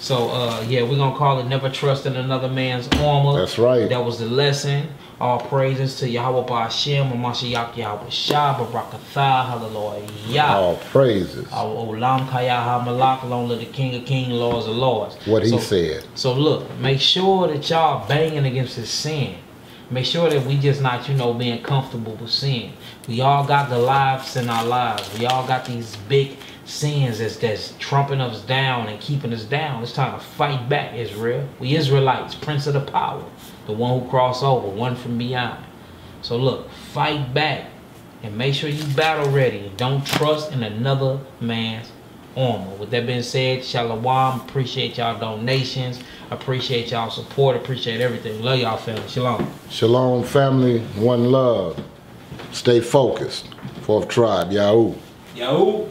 So, yeah, we're going to call it never trust in another man's armor. That's right. That was the lesson. All praises to Yahweh Ba'ashem, Hamashiach Yahawashah, Barakatah, Hallelujah. All praises. Olam Kaya HaMalak, long live the King of Kings, Lords of Lords. What he said. So look, make sure that y'all banging against this sin. Make sure that we just not, you know, being comfortable with sin. We all got Goliaths in our lives. We all got these big sins that's trumping us down and keeping us down. It's time to fight back, Israel. We Israelites, Prince of the Power, the one who crossed over, one from beyond. So look, fight back and make sure you battle ready. And don't trust in another man's armor. With that being said, Shalom. Appreciate y'all donations. Appreciate y'all support. Appreciate everything. Love y'all, family. Shalom. Shalom, family. One love. Stay focused. Fourth tribe. Yahoo. Yahoo.